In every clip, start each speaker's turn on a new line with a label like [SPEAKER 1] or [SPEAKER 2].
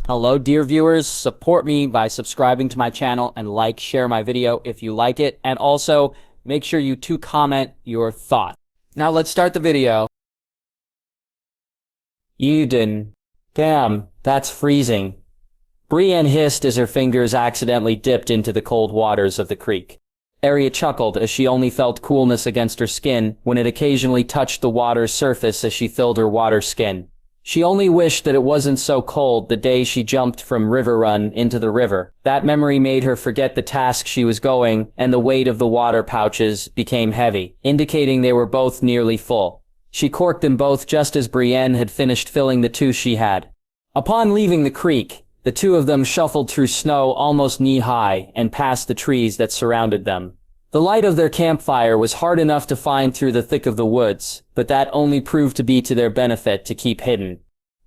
[SPEAKER 1] Hello dear viewers, support me by subscribing to my channel and share my video if you like it, and also make sure you comment your thought. Now let's start the video. Eden. Damn, that's freezing. Brienne hissed as her fingers accidentally dipped into the cold waters of the creek. Arya chuckled as she only felt coolness against her skin when it occasionally touched the water's surface as she filled her water skin. She only wished that it wasn't so cold the day she jumped from River Run into the river. That memory made her forget the task she was going, and the weight of the water pouches became heavy, indicating they were both nearly full. She corked them both just as Brienne had finished filling the two she had. Upon leaving the creek, the two of them shuffled through snow almost knee-high and past the trees that surrounded them. The light of their campfire was hard enough to find through the thick of the woods, but that only proved to be to their benefit to keep hidden.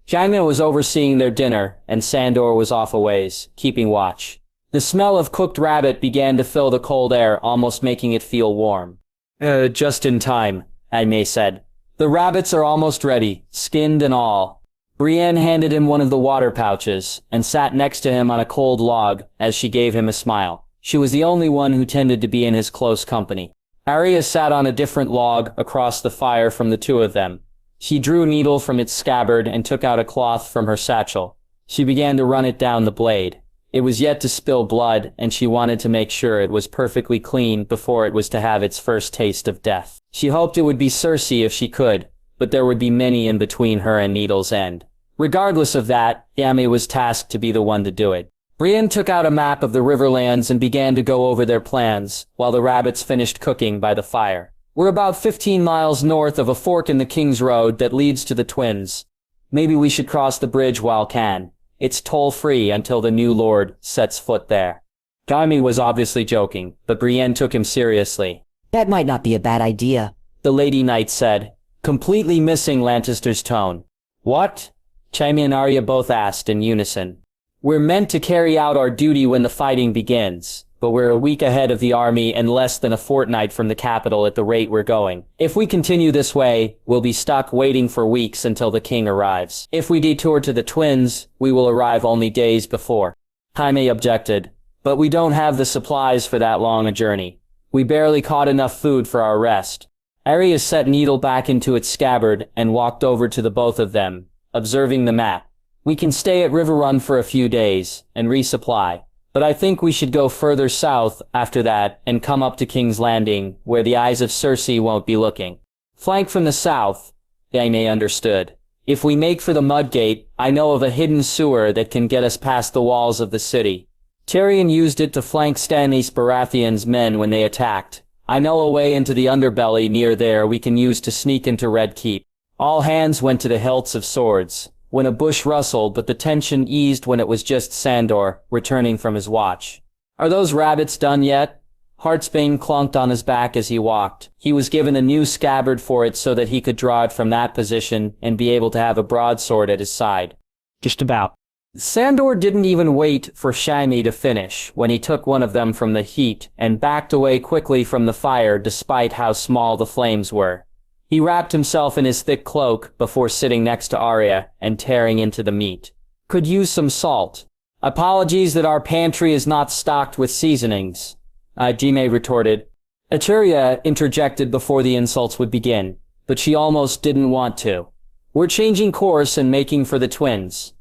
[SPEAKER 1] Jaime was overseeing their dinner, and Sandor was off a ways, keeping watch. The smell of cooked rabbit began to fill the cold air, almost making it feel warm. Just in time, Jaime said. The rabbits are almost ready, skinned and all. Brienne handed him one of the water pouches, and sat next to him on a cold log as she gave him a smile. She was the only one who tended to be in his close company. Arya sat on a different log across the fire from the two of them. She drew a needle from its scabbard and took out a cloth from her satchel. She began to run it down the blade. It was yet to spill blood, and she wanted to make sure it was perfectly clean before it was to have its first taste of death. She hoped it would be Cersei if she could, but there would be many in between her and Needle's end. Regardless of that, Jaime was tasked to be the one to do it. Brienne took out a map of the Riverlands and began to go over their plans, while the rabbits finished cooking by the fire. We're about 15 miles north of a fork in the King's Road that leads to the Twins. Maybe we should cross the bridge while can. It's toll-free until the new lord sets foot there. Jaime was obviously joking, but Brienne took him seriously.
[SPEAKER 2] That might not be a bad idea,
[SPEAKER 1] the Lady Knight said, completely missing Lannister's tone. What? Jaime and Arya both asked in unison. We're meant to carry out our duty when the fighting begins, but we're a week ahead of the army and less than a fortnight from the capital at the rate we're going. If we continue this way, we'll be stuck waiting for weeks until the king arrives. If we detour to the Twins, we will arrive only days before. Jaime objected, but we don't have the supplies for that long a journey. We barely caught enough food for our rest. Arya set needle back into its scabbard and walked over to the both of them, observing the map. We can stay at River Run for a few days and resupply, but I think we should go further south after that and come up to King's Landing, where the eyes of Cersei won't be looking. Flank from the south, Jaime understood. If we make for the Mudgate, I know of a hidden sewer that can get us past the walls of the city. Tyrion used it to flank Stannis Baratheon's men when they attacked. I know a way into the underbelly near there we can use to sneak into Red Keep. All hands went to the hilts of swords. When a bush rustled, but the tension eased when it was just Sandor, returning from his watch. Are those rabbits done yet? Heartsbane clunked on his back as he walked. He was given a new scabbard for it so that he could draw it from that position and be able to have a broadsword at his side.
[SPEAKER 3] Just about.
[SPEAKER 1] Sandor didn't even wait for Jaime to finish when he took one of them from the heat and backed away quickly from the fire despite how small the flames were. He wrapped himself in his thick cloak before sitting next to Arya and tearing into the meat. Could use some salt. Apologies that our pantry is not stocked with seasonings, Jaime retorted. Arya interjected before the insults would begin, but she almost didn't want to. We're changing course and making for the Twins.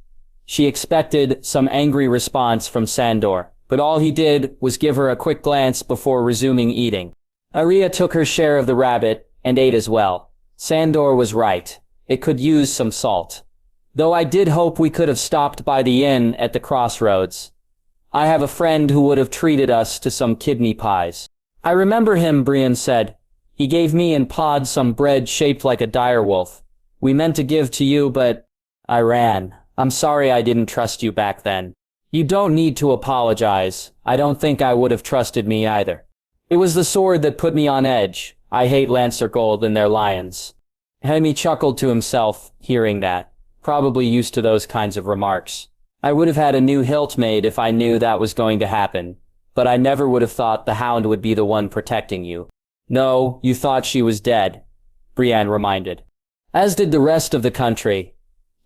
[SPEAKER 1] She expected some angry response from Sandor, but all he did was give her a quick glance before resuming eating. Arya took her share of the rabbit and ate as well. Sandor was right. It could use some salt. Though I did hope we could have stopped by the inn at the crossroads. I have a friend who would have treated us to some kidney pies. I remember him, Brienne said. He gave me and Pod some bread shaped like a direwolf. We meant to give to you, but I ran. I'm sorry I didn't trust you back then. You don't need to apologize. I don't think I would have trusted me either. It was the sword that put me on edge. I hate Lancer Gold and their lions. Jaime chuckled to himself, hearing that. Probably used to those kinds of remarks. I would have had a new hilt made if I knew that was going to happen, but I never would have thought the Hound would be the one protecting you. No, you thought she was dead, Brienne reminded. As did the rest of the country.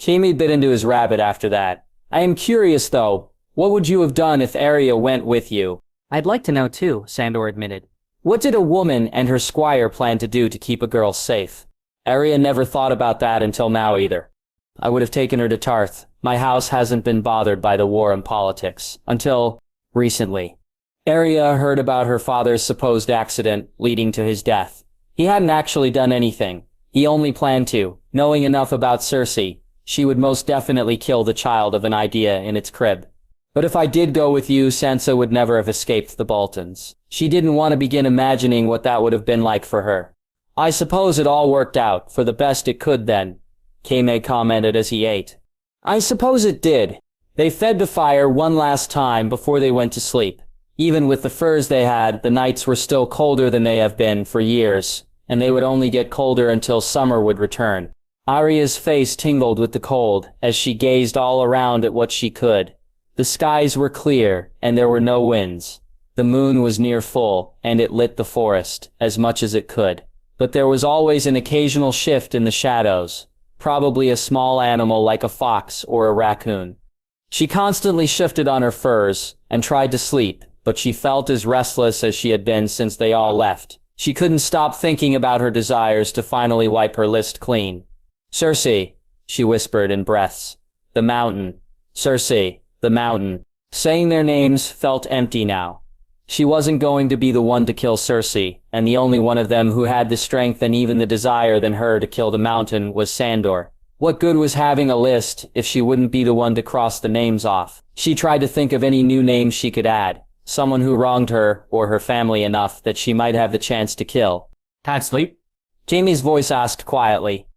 [SPEAKER 1] Jaime bit into his rabbit after that. I am curious though, what would you have done if Arya went with you?
[SPEAKER 2] I'd like to know too, Sandor admitted.
[SPEAKER 1] What did a woman and her squire plan to do to keep a girl safe? Arya never thought about that until now either. I would have taken her to Tarth. My house hasn't been bothered by the war and politics. Until recently. Arya heard about her father's supposed accident leading to his death. He hadn't actually done anything. He only planned to. Knowing enough about Cersei, she would most definitely kill the child of an idea in its crib. But if I did go with you, Sansa would never have escaped the Boltons. She didn't want to begin imagining what that would have been like for her. I suppose it all worked out, for the best it could then, Jaime commented as he ate. I suppose it did. They fed the fire one last time before they went to sleep. Even with the furs they had, the nights were still colder than they have been for years, and they would only get colder until summer would return. Arya's face tingled with the cold as she gazed all around at what she could. The skies were clear, and there were no winds. The moon was near full, and it lit the forest, as much as it could. But there was always an occasional shift in the shadows, probably a small animal like a fox or a raccoon. She constantly shifted on her furs, and tried to sleep, but she felt as restless as she had been since they all left. She couldn't stop thinking about her desires to finally wipe her list clean. Cersei, she whispered in breaths. The mountain. Cersei, the mountain. Saying their names felt empty now. She wasn't going to be the one to kill Cersei, and the only one of them who had the strength and even the desire than her to kill the mountain was Sandor. What good was having a list if she wouldn't be the one to cross the names off? She tried to think of any new names she could add. Someone who wronged her or her family enough that she might have the chance to kill. Can't sleep? Jaime's voice asked quietly.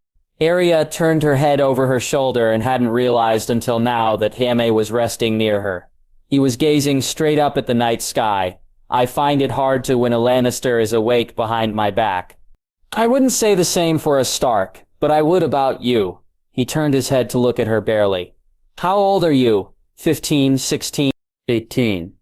[SPEAKER 1] Arya turned her head over her shoulder and hadn't realized until now that Jaime was resting near her. He was gazing straight up at the night sky. I find it hard to when a Lannister is awake behind my back. I wouldn't say the same for a Stark, but I would about you. He turned his head to look at her barely. How old are you? 15, 16, 18.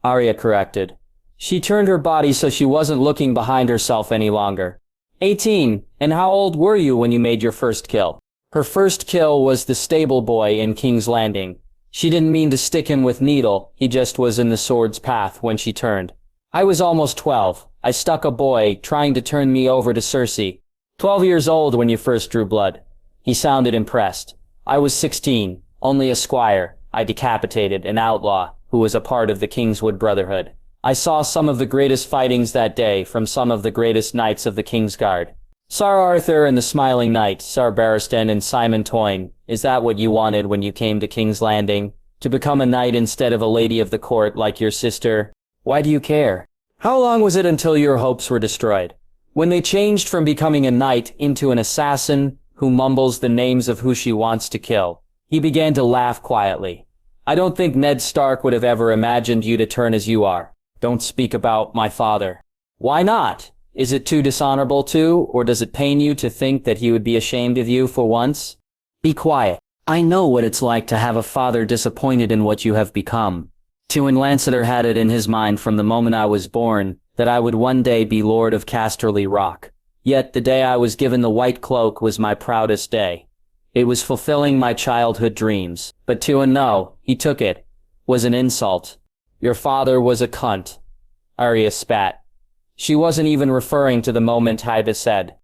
[SPEAKER 1] Arya corrected. She turned her body so she wasn't looking behind herself any longer. 18. And how old were you when you made your first kill? Her first kill was the stable boy in King's Landing. She didn't mean to stick him with needle, he just was in the sword's path when she turned. I was almost 12. I stuck a boy trying to turn me over to Cersei. 12 years old when you first drew blood. He sounded impressed. I was 16, only a squire. I decapitated an outlaw who was a part of the Kingswood Brotherhood. I saw some of the greatest fightings that day from some of the greatest knights of the Kingsguard. Sir Arthur and the Smiling Knight, Sir Barristan and Simon Toyne. Is that what you wanted when you came to King's Landing? To become a knight instead of a lady of the court like your sister? Why do you care? How long was it until your hopes were destroyed? When they changed from becoming a knight into an assassin who mumbles the names of who she wants to kill. He began to laugh quietly. I don't think Ned Stark would have ever imagined you to turn as you are. Don't speak about my father. Why not? Is it too dishonorable too, or does it pain you to think that he would be ashamed of you for once? Be quiet. I know what it's like to have a father disappointed in what you have become. Tywin Lannister had it in his mind from the moment I was born, that I would one day be Lord of Casterly Rock. Yet the day I was given the white cloak was my proudest day. It was fulfilling my childhood dreams. But Tywin, no, he took it. Was an insult. Your father was a cunt. Arya spat. She wasn't even referring to the moment Hyba said.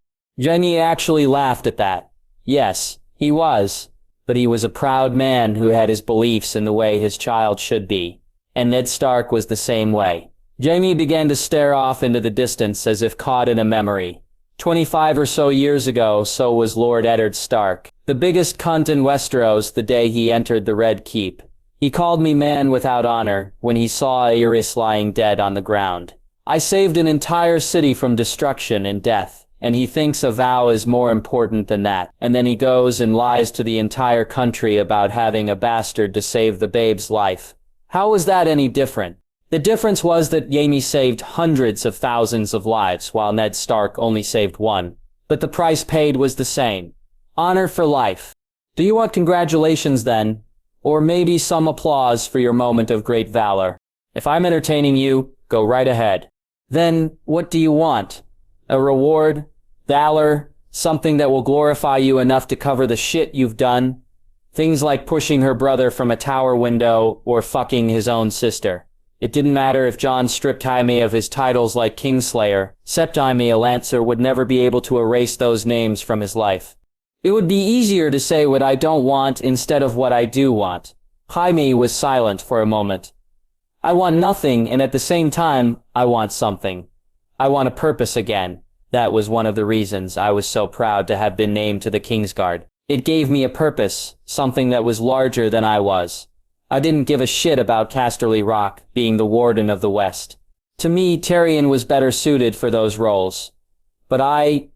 [SPEAKER 1] Jaime actually laughed at that. Yes, he was. But he was a proud man who had his beliefs in the way his child should be. And Ned Stark was the same way. Jaime began to stare off into the distance as if caught in a memory. 25 or so years ago, so was Lord Eddard Stark, the biggest cunt in Westeros the day he entered the Red Keep. He called me man without honor when he saw Aerys lying dead on the ground. I saved an entire city from destruction and death, and he thinks a vow is more important than that, and then he goes and lies to the entire country about having a bastard to save the babe's life. How was that any different? The difference was that Jaime saved hundreds of thousands of lives, while Ned Stark only saved one. But the price paid was the same. Honor for life. Do you want congratulations then? Or maybe some applause for your moment of great valor? If I'm entertaining you, go right ahead. Then, what do you want? A reward? Valor? Something that will glorify you enough to cover the shit you've done? Things like pushing her brother from a tower window or fucking his own sister. It didn't matter if Jon stripped Jaime of his titles like Kingslayer, Jaime a Lancer would never be able to erase those names from his life. It would be easier to say what I don't want instead of what I do want. Jaime was silent for a moment. I want nothing, and at the same time, I want something. I want a purpose again. That was one of the reasons I was so proud to have been named to the Kingsguard. It gave me a purpose, something that was larger than I was. I didn't give a shit about Casterly Rock being the Warden of the West. To me, Tyrion was better suited for those roles. But I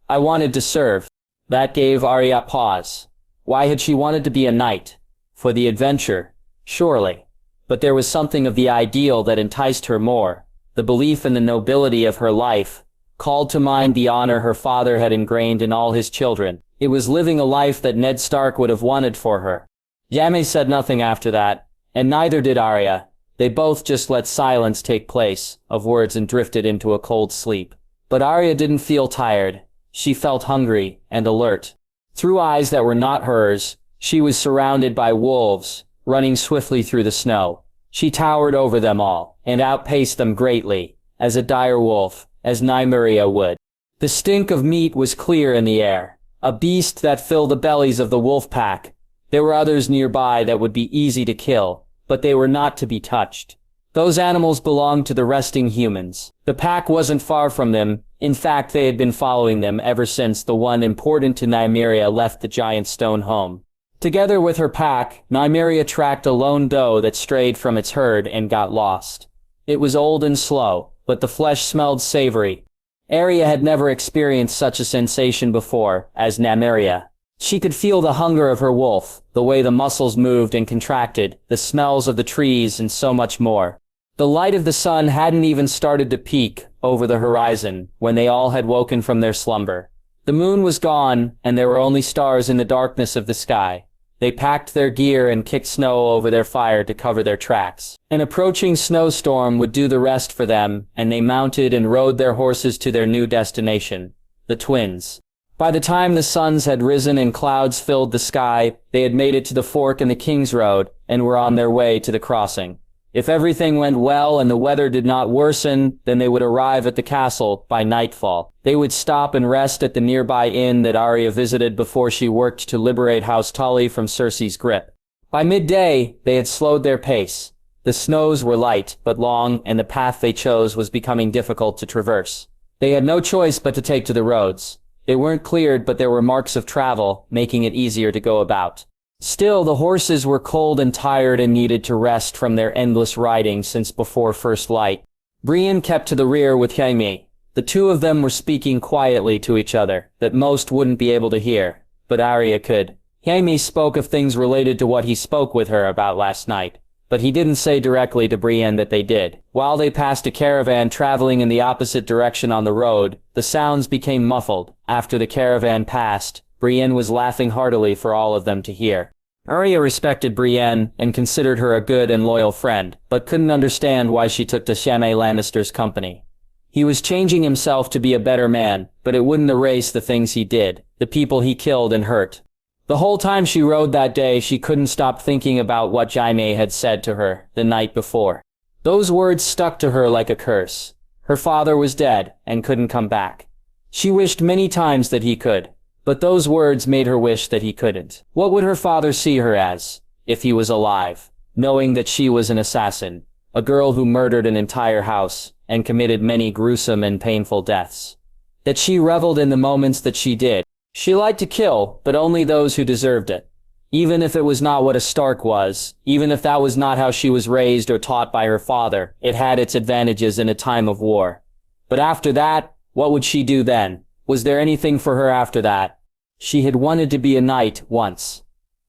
[SPEAKER 1] wanted to serve. That gave Arya pause. Why had she wanted to be a knight? For the adventure, surely. But there was something of the ideal that enticed her more. The belief in the nobility of her life called to mind the honor her father had ingrained in all his children. It was living a life that Ned Stark would have wanted for her. Jaime said nothing after that, and neither did Arya. They both just let silence take place of words and drifted into a cold sleep. But Arya didn't feel tired. She felt hungry and alert. Through eyes that were not hers, she was surrounded by wolves, running swiftly through the snow. She towered over them all, and outpaced them greatly, as a dire wolf, as Nymeria would. The stink of meat was clear in the air, a beast that filled the bellies of the wolf pack. There were others nearby that would be easy to kill, but they were not to be touched. Those animals belonged to the resting humans. The pack wasn't far from them. In fact, they had been following them ever since the one important to Nymeria left the giant stone home. Together with her pack, Nymeria tracked a lone doe that strayed from its herd and got lost. It was old and slow, but the flesh smelled savory. Arya had never experienced such a sensation before, as Nymeria. She could feel the hunger of her wolf, the way the muscles moved and contracted, the smells of the trees, and so much more. The light of the sun hadn't even started to peak over the horizon when they all had woken from their slumber. The moon was gone, and there were only stars in the darkness of the sky. They packed their gear and kicked snow over their fire to cover their tracks. An approaching snowstorm would do the rest for them, and they mounted and rode their horses to their new destination, the Twins. By the time the suns had risen and clouds filled the sky, they had made it to the fork in the King's Road and were on their way to the crossing. If everything went well and the weather did not worsen, then they would arrive at the castle by nightfall. They would stop and rest at the nearby inn that Arya visited before she worked to liberate House Tully from Cersei's grip. By midday, they had slowed their pace. The snows were light but long, and the path they chose was becoming difficult to traverse. They had no choice but to take to the roads. They weren't cleared, but there were marks of travel, making it easier to go about. Still, the horses were cold and tired and needed to rest from their endless riding since before first light. Brienne kept to the rear with Jaime. The two of them were speaking quietly to each other, that most wouldn't be able to hear, but Arya could. Jaime spoke of things related to what he spoke with her about last night, but he didn't say directly to Brienne that they did. While they passed a caravan traveling in the opposite direction on the road, the sounds became muffled. After the caravan passed, Brienne was laughing heartily for all of them to hear. Arya respected Brienne and considered her a good and loyal friend, but couldn't understand why she took to Jaime Lannister's company. He was changing himself to be a better man, but it wouldn't erase the things he did, the people he killed and hurt. The whole time she rode that day, she couldn't stop thinking about what Jaime had said to her the night before. Those words stuck to her like a curse. Her father was dead and couldn't come back. She wished many times that he could, but those words made her wish that he couldn't. What would her father see her as, if he was alive, knowing that she was an assassin, a girl who murdered an entire house and committed many gruesome and painful deaths? That she reveled in the moments that she did. She liked to kill, but only those who deserved it. Even if it was not what a Stark was, even if that was not how she was raised or taught by her father, it had its advantages in a time of war. But after that, what would she do then? Was there anything for her after that? She had wanted to be a knight once.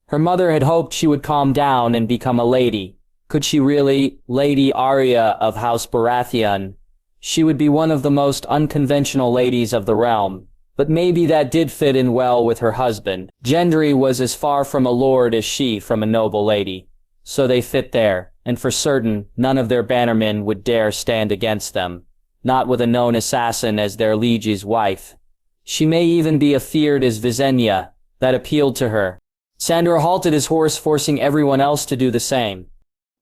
[SPEAKER 1] Her mother had hoped she would calm down and become a lady. Could she really? Lady Arya of House Baratheon. She would be one of the most unconventional ladies of the realm. But maybe that did fit in well with her husband. Gendry was as far from a lord as she from a noble lady. So they fit there, and for certain, none of their bannermen would dare stand against them. Not with a known assassin as their liege's wife. She may even be afeared as Visenya. That appealed to her. Sandor halted his horse, forcing everyone else to do the same.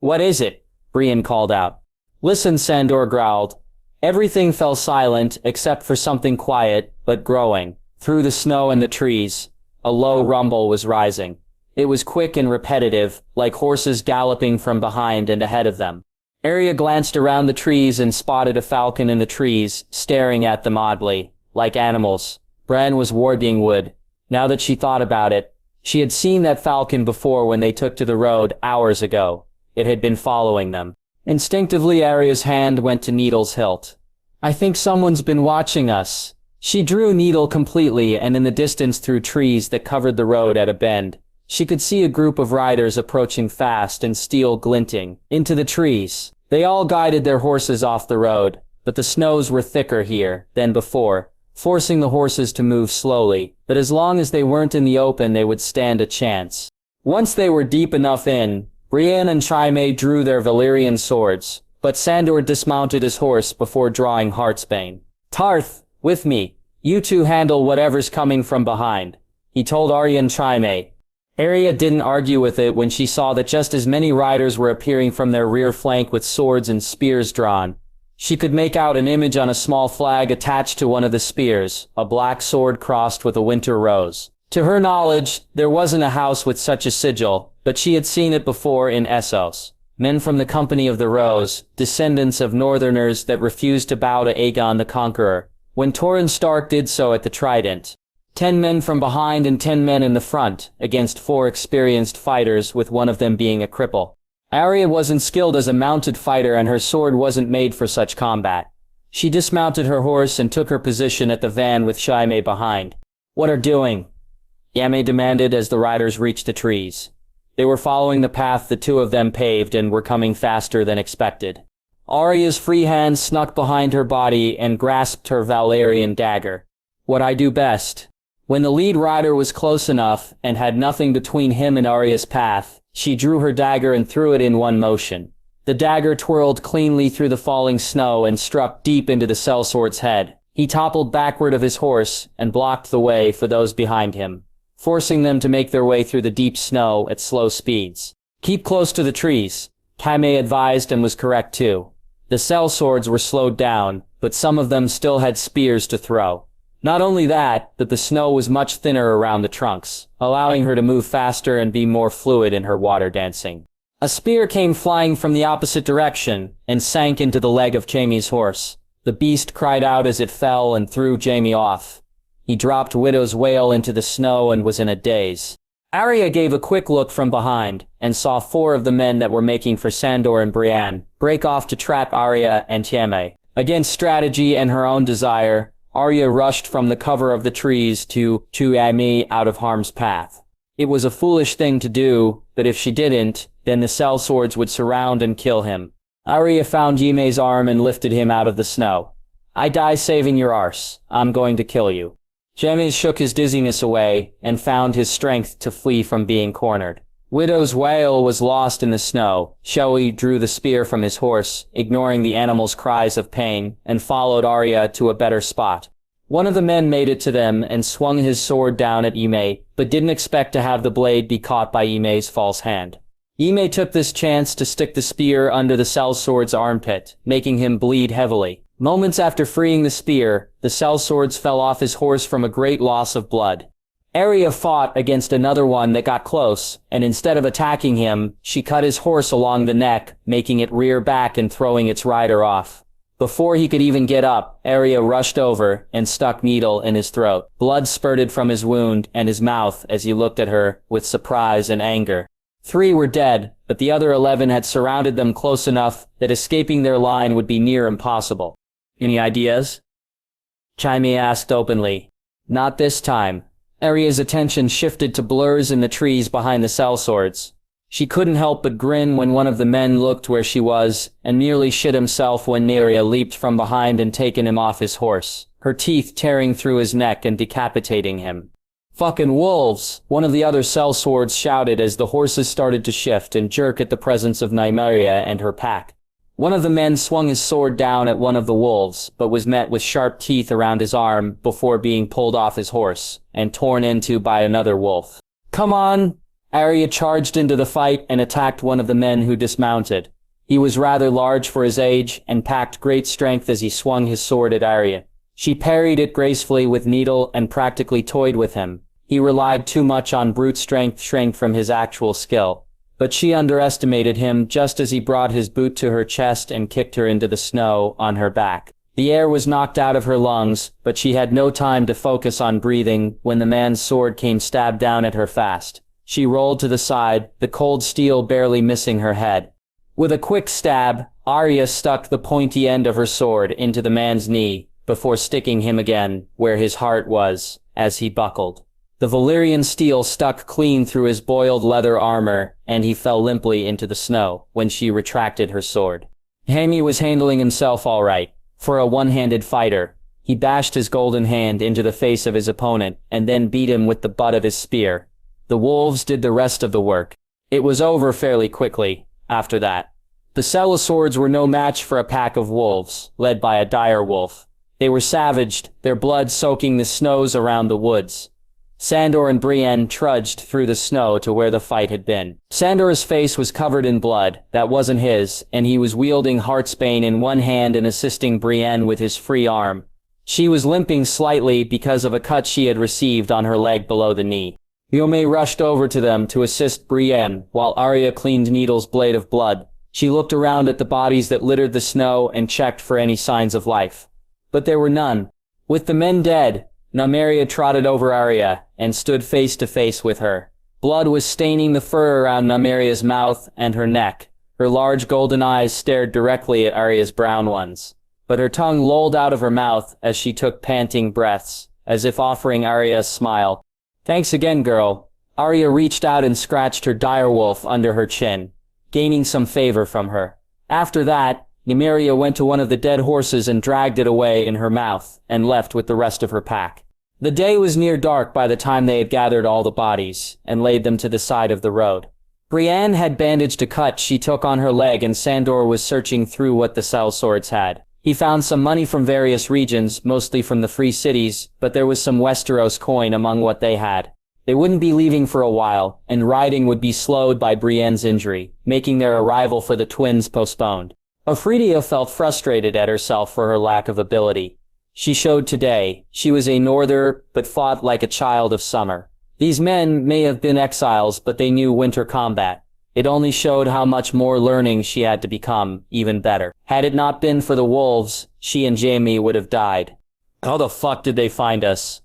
[SPEAKER 1] "What is it?" Brienne called out. "Listen," Sandor growled. Everything fell silent except for something quiet, but growing. Through the snow and the trees, a low rumble was rising. It was quick and repetitive, like horses galloping from behind and ahead of them. Arya glanced around the trees and spotted a falcon in the trees, staring at them oddly, like animals. Bran was warding wood. Now that she thought about it, she had seen that falcon before when they took to the road hours ago. It had been following them. Instinctively, Arya's hand went to Needle's hilt. "I think someone's been watching us." She drew Needle completely, and in the distance through trees that covered the road at a bend, she could see a group of riders approaching fast and steel glinting into the trees. They all guided their horses off the road, but the snows were thicker here than before, forcing the horses to move slowly, but as long as they weren't in the open they would stand a chance. Once they were deep enough in, Brienne and Jaime drew their Valyrian swords, but Sandor dismounted his horse before drawing Heartsbane. "Tarth, with me. You two handle whatever's coming from behind," he told Arya and Jaime. Arya didn't argue with it when she saw that just as many riders were appearing from their rear flank with swords and spears drawn. She could make out an image on a small flag attached to one of the spears, a black sword crossed with a winter rose. To her knowledge, there wasn't a house with such a sigil, but she had seen it before in Essos. Men from the Company of the Rose, descendants of northerners that refused to bow to Aegon the Conqueror, when Torrhen Stark did so at the Trident. 10 men from behind and 10 men in the front, against 4 experienced fighters, with one of them being a cripple. Arya wasn't skilled as a mounted fighter and her sword wasn't made for such combat. She dismounted her horse and took her position at the van with Jaime behind. "What are doing?" Jaime demanded as the riders reached the trees. They were following the path the two of them paved and were coming faster than expected. Arya's free hand snuck behind her body and grasped her Valyrian dagger. "What I do best." When the lead rider was close enough and had nothing between him and Arya's path, she drew her dagger and threw it in one motion. The dagger twirled cleanly through the falling snow and struck deep into the sellsword's head. He toppled backward of his horse and blocked the way for those behind him, forcing them to make their way through the deep snow at slow speeds. "Keep close to the trees," Jaime advised, and was correct too. The sellswords were slowed down, but some of them still had spears to throw. Not only that, but the snow was much thinner around the trunks, allowing her to move faster and be more fluid in her water dancing. A spear came flying from the opposite direction and sank into the leg of Jaime's horse. The beast cried out as it fell and threw Jaime off. He dropped Widow's Wail into the snow and was in a daze. Arya gave a quick look from behind and saw 4 of the men that were making for Sandor and Brienne break off to trap Arya and Jaime. Against strategy and her own desire, Arya rushed from the cover of the trees to Jaime out of harm's path. It was a foolish thing to do, but if she didn't, then the sellswords would surround and kill him. Arya found Jaime's arm and lifted him out of the snow. "I die saving your arse. I'm going to kill you." Jaime shook his dizziness away and found his strength to flee from being cornered. Widow's Wail was lost in the snow. Shelly drew the spear from his horse, ignoring the animal's cries of pain, and followed Arya to a better spot. One of the men made it to them and swung his sword down at Ime, but didn't expect to have the blade be caught by Ime's false hand. Ime took this chance to stick the spear under the sellsword's armpit, making him bleed heavily. Moments after freeing the spear, the sellswords fell off his horse from a great loss of blood. Arya fought against another one that got close, and instead of attacking him, she cut his horse along the neck, making it rear back and throwing its rider off. Before he could even get up, Arya rushed over and stuck needle in his throat. Blood spurted from his wound and his mouth as he looked at her with surprise and anger. 3 were dead, but the other 11 had surrounded them close enough that escaping their line would be near impossible. "Any ideas?" Jaime asked openly. Not this time. Arya's attention shifted to blurs in the trees behind the sellswords. She couldn't help but grin when one of the men looked where she was, and nearly shit himself when Arya leaped from behind and taken him off his horse, her teeth tearing through his neck and decapitating him. "Fucking wolves!" one of the other sellswords shouted as the horses started to shift and jerk at the presence of Nymeria and her pack. One of the men swung his sword down at one of the wolves, but was met with sharp teeth around his arm before being pulled off his horse and torn into by another wolf. "Come on!" Arya charged into the fight and attacked one of the men who dismounted. He was rather large for his age and packed great strength as he swung his sword at Arya. She parried it gracefully with needle and practically toyed with him. He relied too much on brute strength shrank from his actual skill. But she underestimated him just as he brought his boot to her chest and kicked her into the snow on her back. The air was knocked out of her lungs, but she had no time to focus on breathing when the man's sword came stabbed down at her fast. She rolled to the side, the cold steel barely missing her head. With a quick stab, Arya stuck the pointy end of her sword into the man's knee, before sticking him again, where his heart was, as he buckled. The Valyrian steel stuck clean through his boiled leather armor, and he fell limply into the snow when she retracted her sword. Jaime was handling himself all right. For a one-handed fighter, he bashed his golden hand into the face of his opponent and then beat him with the butt of his spear. The wolves did the rest of the work. It was over fairly quickly, after that. The sellswords were no match for a pack of wolves, led by a dire wolf. They were savaged, their blood soaking the snows around the woods. Sandor and Brienne trudged through the snow to where the fight had been. Sandor's face was covered in blood, that wasn't his, and he was wielding Heartsbane in one hand and assisting Brienne with his free arm. She was limping slightly because of a cut she had received on her leg below the knee. Yome rushed over to them to assist Brienne, while Arya cleaned Needle's blade of blood. She looked around at the bodies that littered the snow and checked for any signs of life. But there were none. With the men dead, Nymeria trotted over Arya and stood face to face with her. Blood was staining the fur around Nymeria's mouth and her neck. Her large golden eyes stared directly at Arya's brown ones. But her tongue lolled out of her mouth as she took panting breaths, as if offering Arya a smile. "Thanks again, girl." Arya reached out and scratched her direwolf under her chin, gaining some favor from her. After that, Nymeria went to one of the dead horses and dragged it away in her mouth, and left with the rest of her pack. The day was near dark by the time they had gathered all the bodies, and laid them to the side of the road. Brienne had bandaged a cut she took on her leg and Sandor was searching through what the sellswords had. He found some money from various regions, mostly from the free cities, but there was some Westeros coin among what they had. They wouldn't be leaving for a while, and riding would be slowed by Brienne's injury, making their arrival for the twins postponed. Offredia felt frustrated at herself for her lack of ability. She showed today, she was a norther, but fought like a child of summer. These men may have been exiles, but they knew winter combat. It only showed how much more learning she had to become, even better. Had it not been for the wolves, she and Jaime would have died. How the fuck did they find us?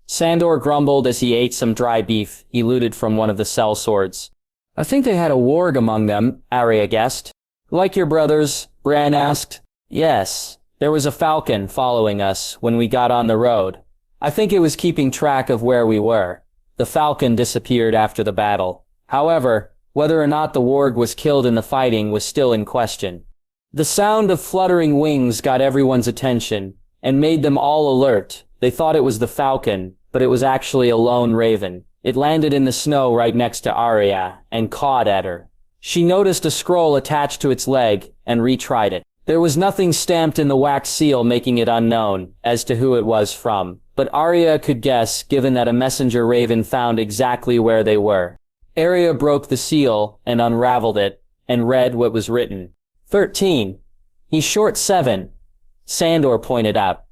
[SPEAKER 1] Sandor grumbled as he ate some dry beef he looted from one of the sellswords. I think they had a warg among them, Arya guessed. Like your brothers? Bran asked. Yes. There was a falcon following us when we got on the road. I think it was keeping track of where we were. The falcon disappeared after the battle. However, whether or not the warg was killed in the fighting was still in question. The sound of fluttering wings got everyone's attention, and made them all alert. They thought it was the falcon, but it was actually a lone raven. It landed in the snow right next to Arya, and cawed at her. She noticed a scroll attached to its leg, and retried it. There was nothing stamped in the wax seal making it unknown as to who it was from, but Arya could guess given that a messenger raven found exactly where they were. Arya broke the seal and unraveled it, and read what was written. 13. He's short 7. Sandor pointed out.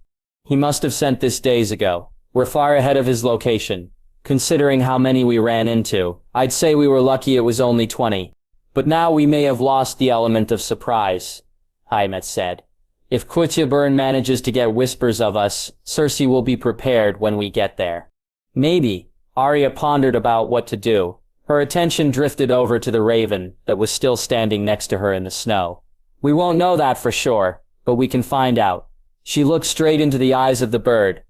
[SPEAKER 1] He must have sent this days ago. We're far ahead of his location. Considering how many we ran into, I'd say we were lucky it was only 20. But now we may have lost the element of surprise. Jaime said. If Qyburn manages to get whispers of us, Cersei will be prepared when we get there. Maybe. Arya pondered about what to do. Her attention drifted over to the raven that was still standing next to her in the snow. We won't know that for sure, but we can find out. She looked straight into the eyes of the bird.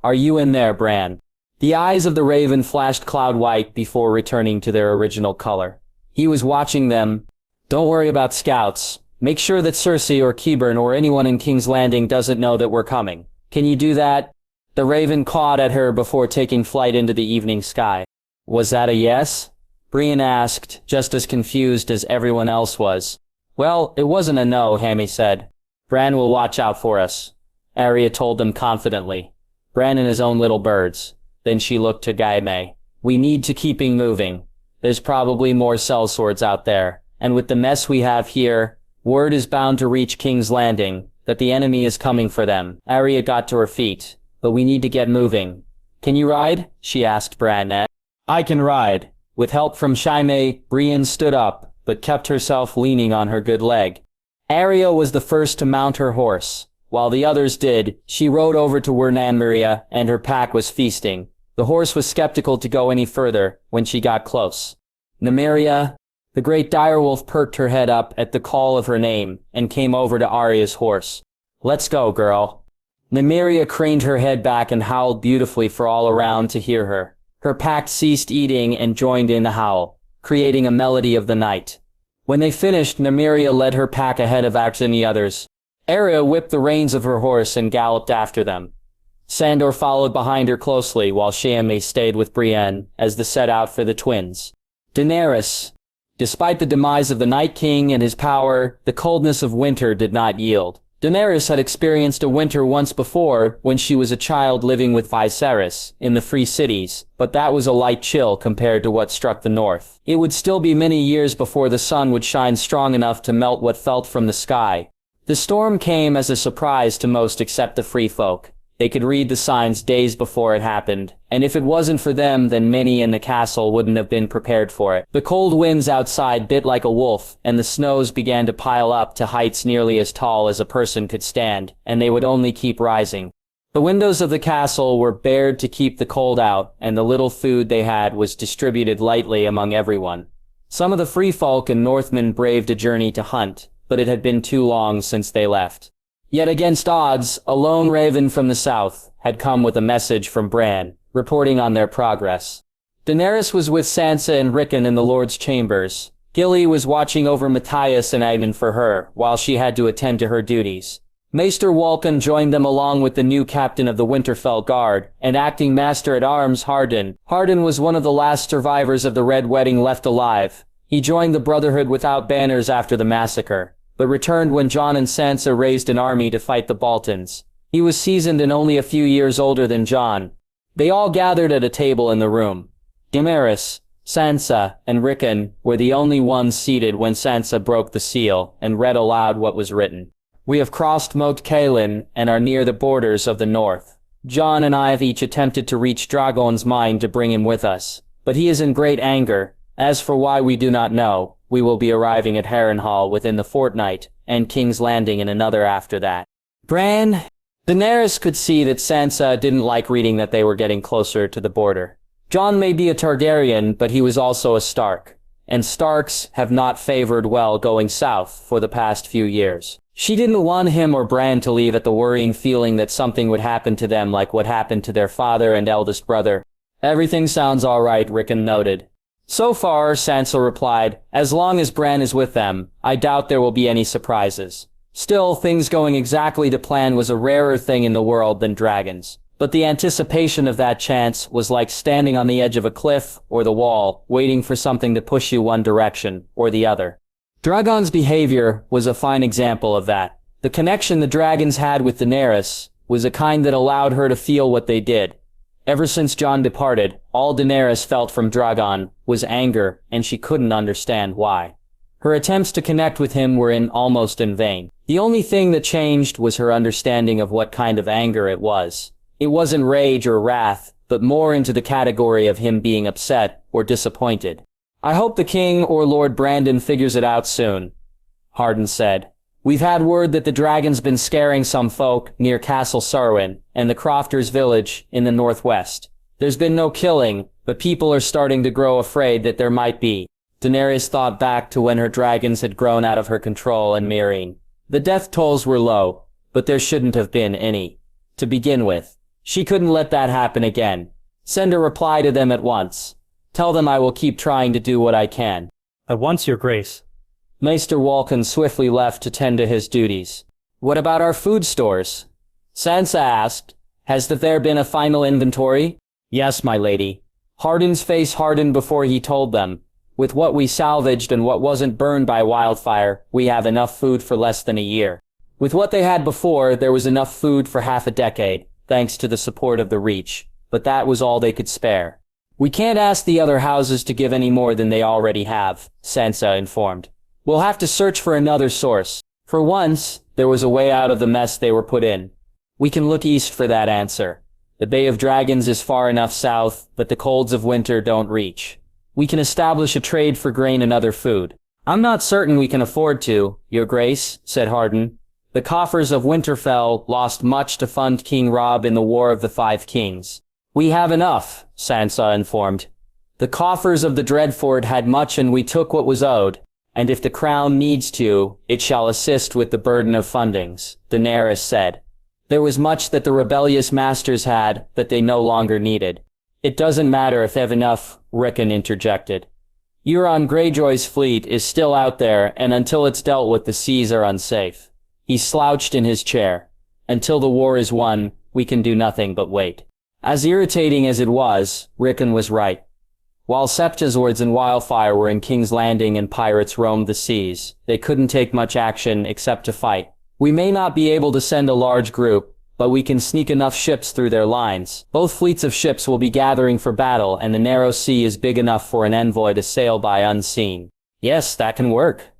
[SPEAKER 1] Are you in there, Bran? The eyes of the raven flashed cloud white before returning to their original color. He was watching them. Don't worry about scouts. Make sure that Cersei or Qyburn or anyone in King's Landing doesn't know that we're coming. Can you do that? The raven cawed at her before taking flight into the evening sky. Was that a yes? Brienne asked, just as confused as everyone else was. Well, it wasn't a no, Jaime said. Bran will watch out for us. Arya told them confidently. Bran and his own little birds. Then she looked to Jaime. We need to keep moving. There's probably more sellswords out there, and with the mess we have here, word is bound to reach King's Landing that the enemy is coming for them. Arya got to her feet. But we need to get moving. Can you ride? She asked Bran. I can ride. With help from Jaime, Brienne stood up, but kept herself leaning on her good leg. Arya was the first to mount her horse. While the others did, she rode over to where Nymeria and her pack was feasting. The horse was skeptical to go any further when she got close. Nymeria, the great direwolf, perked her head up at the call of her name and came over to Arya's horse. Let's go, girl. Nymeria craned her head back and howled beautifully for all around to hear her. Her pack ceased eating and joined in the howl, creating a melody of the night. When they finished, Nymeria led her pack ahead of the others. Arya whipped the reins of her horse and galloped after them. Sandor followed behind her closely while Jaime stayed with Brienne as they set out for the twins. Daenerys. Despite the demise of the Night King and his power, the coldness of winter did not yield. Daenerys had experienced a winter once before when she was a child living with Viserys in the Free Cities, but that was a light chill compared to what struck the north. It would still be many years before the sun would shine strong enough to melt what fell from the sky. The storm came as a surprise to most except the free folk. They could read the signs days before it happened, and if it wasn't for them, then many in the castle wouldn't have been prepared for it. The cold winds outside bit like a wolf, and the snows began to pile up to heights nearly as tall as a person could stand, and they would only keep rising. The windows of the castle were bared to keep the cold out, and the little food they had was distributed lightly among everyone. Some of the free folk and Northmen braved a journey to hunt, but it had been too long since they left. Yet against odds, a lone raven from the south had come with a message from Bran, reporting on their progress. Daenerys was with Sansa and Rickon in the Lord's chambers. Gilly was watching over Matthias and Aemon for her, while she had to attend to her duties. Maester Aemon joined them along with the new captain of the Winterfell Guard, and acting Master-at-Arms Hardin. Hardin was one of the last survivors of the Red Wedding left alive. He joined the Brotherhood without banners after the massacre, but returned when Jon and Sansa raised an army to fight the Boltons. He was seasoned and only a few years older than Jon. They all gathered at a table in the room. Daenerys, Sansa, and Rickon were the only ones seated when Sansa broke the seal and read aloud what was written. We have crossed Moat Cailin and are near the borders of the north. Jon and I have each attempted to reach Drogon's mind to bring him with us, but he is in great anger. As for why, we do not know. We will be arriving at Harrenhal within the fortnight, and King's Landing in another after that. Bran? Daenerys could see that Sansa didn't like reading that they were getting closer to the border. Jon may be a Targaryen, but he was also a Stark, and Starks have not favored well going south for the past few years. She didn't want him or Bran to leave at the worrying feeling that something would happen to them like what happened to their father and eldest brother. Everything sounds all right, Rickon noted. So far, Sansa replied, as long as Bran is with them, I doubt there will be any surprises. Still, things going exactly to plan was a rarer thing in the world than dragons. But the anticipation of that chance was like standing on the edge of a cliff or the wall, waiting for something to push you one direction or the other. Drogon's behavior was a fine example of that. The connection the dragons had with Daenerys was a kind that allowed her to feel what they did. Ever since Jon departed, all Daenerys felt from Drogon was anger, and she couldn't understand why. Her attempts to connect with him were almost in vain. The only thing that changed was her understanding of what kind of anger it was. It wasn't rage or wrath, but more into the category of him being upset or disappointed. I hope the king or Lord Brandon figures it out soon, Hardin said. We've had word that the dragon's been scaring some folk near Castle Sarwyn and the Crofters' village in the northwest. There's been no killing, but people are starting to grow afraid that there might be. Daenerys thought back to when her dragons had grown out of her control in Mereen. The death tolls were low, but there shouldn't have been any. To begin with, she couldn't let that happen again. Send a reply to them at once. Tell them I will keep trying to do what I can.
[SPEAKER 3] At once, your grace.
[SPEAKER 1] Maester Aemon swiftly left to tend to his duties. What about our food stores? Sansa asked. Has there been a final inventory? Yes, my lady. Hardin's face hardened before he told them. With what we salvaged and what wasn't burned by wildfire, we have enough food for less than a year. With what they had before, there was enough food for half a decade, thanks to the support of the Reach, but that was all they could spare. We can't ask the other houses to give any more than they already have, Sansa informed. We'll have to search for another source. For once, there was a way out of the mess they were put in. We can look east for that answer. The Bay of Dragons is far enough south, but the colds of winter don't reach. We can establish a trade for grain and other food. I'm not certain we can afford to, Your Grace, said Hardin. The coffers of Winterfell lost much to fund King Robb in the War of the Five Kings. We have enough, Sansa informed. The coffers of the Dreadfort had much and we took what was owed, and if the crown needs to, it shall assist with the burden of fundings, Daenerys said. There was much that the rebellious masters had that they no longer needed. It doesn't matter if they have enough, Rickon interjected. Euron Greyjoy's fleet is still out there, and until it's dealt with, the seas are unsafe. He slouched in his chair. Until the war is won, we can do nothing but wait. As irritating as it was, Rickon was right. While Septizords and Wildfire were in King's Landing and pirates roamed the seas, they couldn't take much action except to fight. We may not be able to send a large group, but we can sneak enough ships through their lines. Both fleets of ships will be gathering for battle, and the narrow sea is big enough for an envoy to sail by unseen. Yes, that can work,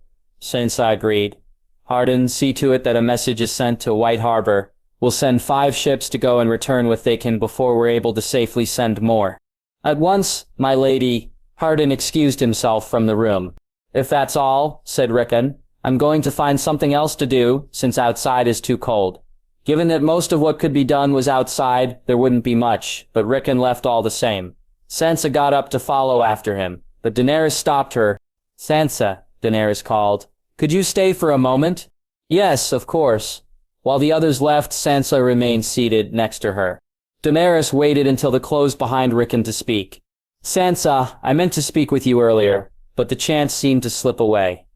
[SPEAKER 1] Sansa agreed. Hardin, see to it that a message is sent to White Harbor. We'll send 5 ships to go and return what they can before we're able to safely send more. At once, my lady. Hardin excused himself from the room. If that's all, said Rickon, I'm going to find something else to do, since outside is too cold. Given that most of what could be done was outside, there wouldn't be much, but Rickon left all the same. Sansa got up to follow after him, but Daenerys stopped her. Sansa, Daenerys called. Could you stay for a moment? Yes, of course. While the others left, Sansa remained seated next to her. Daenerys waited until the closed behind Rickon to speak. Sansa, I meant to speak with you earlier, but the chance seemed to slip away.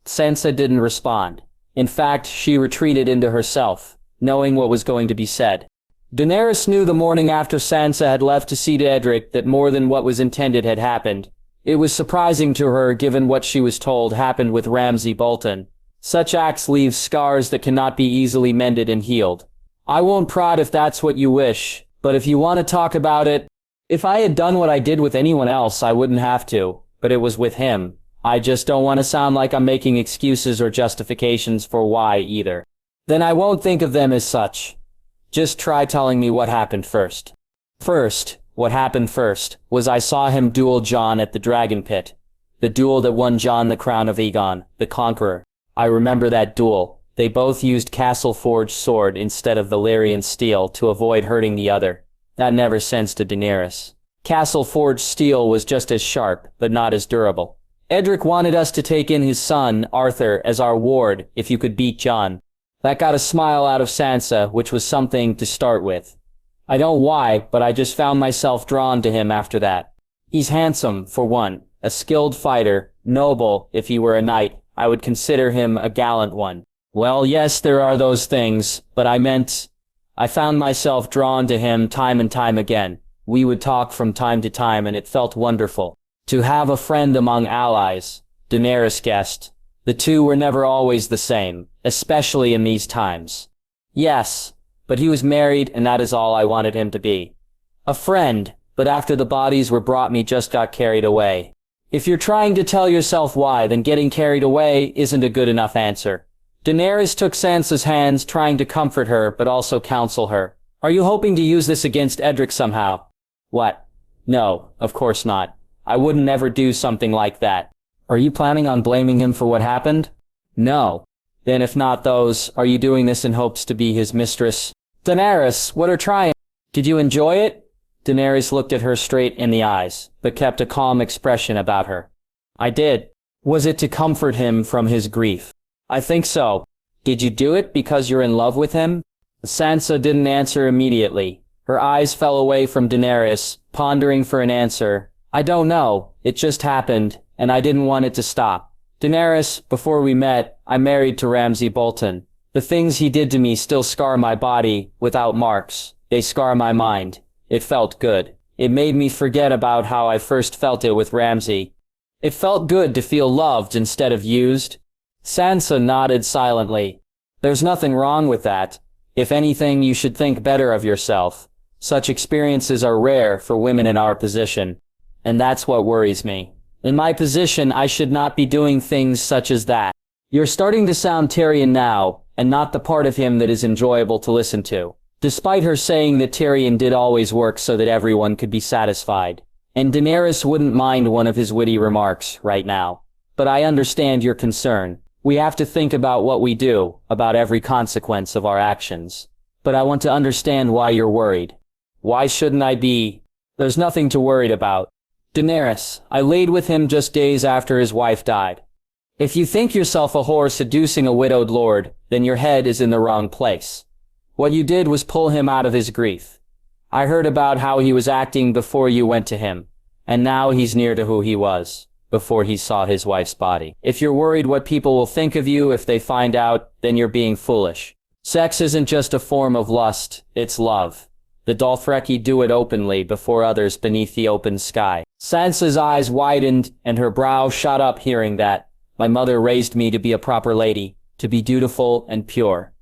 [SPEAKER 1] Sansa didn't respond. In fact, she retreated into herself, knowing what was going to be said. Daenerys knew the morning after Sansa had left to see to Edric that more than what was intended had happened. It was surprising to her given what she was told happened with Ramsay Bolton. Such acts leave scars that cannot be easily mended and healed. I won't prod if that's what you wish, but if you want to talk about it, if I had done what I did with anyone else, I wouldn't have to, but it was with him. I just don't want to sound like I'm making excuses or justifications for why either. Then I won't think of them as such. Just try telling me what happened first. What happened first was I saw him duel Jon at the Dragon Pit. The duel that won Jon the crown of Aegon, the Conqueror. I remember that duel. They both used castle-forged sword instead of Valyrian steel to avoid hurting the other. That never sensed to Daenerys. Castle-forged steel was just as sharp, but not as durable. Edric wanted us to take in his son, Arthur, as our ward, if you could beat Jon. That got a smile out of Sansa, which was something to start with. I don't know why, but I just found myself drawn to him after that. He's handsome, for one, a skilled fighter, noble. If he were a knight, I would consider him a gallant one. Well, yes, there are those things, but I found myself drawn to him time and time again. We would talk from time to time and it felt wonderful. To have a friend among allies, Daenerys guessed. The two were never always the same, especially in these times. Yes, but he was married and that is all I wanted him to be. A friend, but after the bodies were brought me just got carried away. If you're trying to tell yourself why, then getting carried away isn't a good enough answer. Daenerys took Sansa's hands, trying to comfort her, but also counsel her. Are you hoping to use this against Edric somehow? What? No, of course not. I wouldn't ever do something like that. Are you planning on blaming him for what happened? No. Then if not those, are you doing this in hopes to be his mistress? Daenerys, what are trying? Did you enjoy it? Daenerys looked at her straight in the eyes, but kept a calm expression about her. I did. Was it to comfort him from his grief? I think so. Did you do it because you're in love with him? Sansa didn't answer immediately. Her eyes fell away from Daenerys, pondering for an answer. I don't know. It just happened, and I didn't want it to stop. Daenerys, before we met, I married to Ramsay Bolton. The things he did to me still scar my body, without marks. They scar my mind. It felt good. It made me forget about how I first felt it with Ramsay. It felt good to feel loved instead of used. Sansa nodded silently. There's nothing wrong with that. If anything, you should think better of yourself. Such experiences are rare for women in our position. and that's what worries me. In my position, I should not be doing things such as that. You're starting to sound Tyrion now, and not the part of him that is enjoyable to listen to. Despite her saying that Tyrion did always work so that everyone could be satisfied. And Daenerys wouldn't mind one of his witty remarks right now. But I understand your concern. We have to think about what we do, about every consequence of our actions. But I want to understand why you're worried. Why shouldn't I be? There's nothing to worry about. Daenerys, I laid with him just days after his wife died. If you think yourself a whore seducing a widowed lord, then your head is in the wrong place. What you did was pull him out of his grief. I heard about how he was acting before you went to him, and now he's near to who he was, before he saw his wife's body. If you're worried what people will think of you if they find out, then you're being foolish. Sex isn't just a form of lust, it's love. The Dothraki do it openly before others beneath the open sky. Sansa's eyes widened, and her brow shot up hearing that. My mother raised me to be a proper lady, to be dutiful and pure.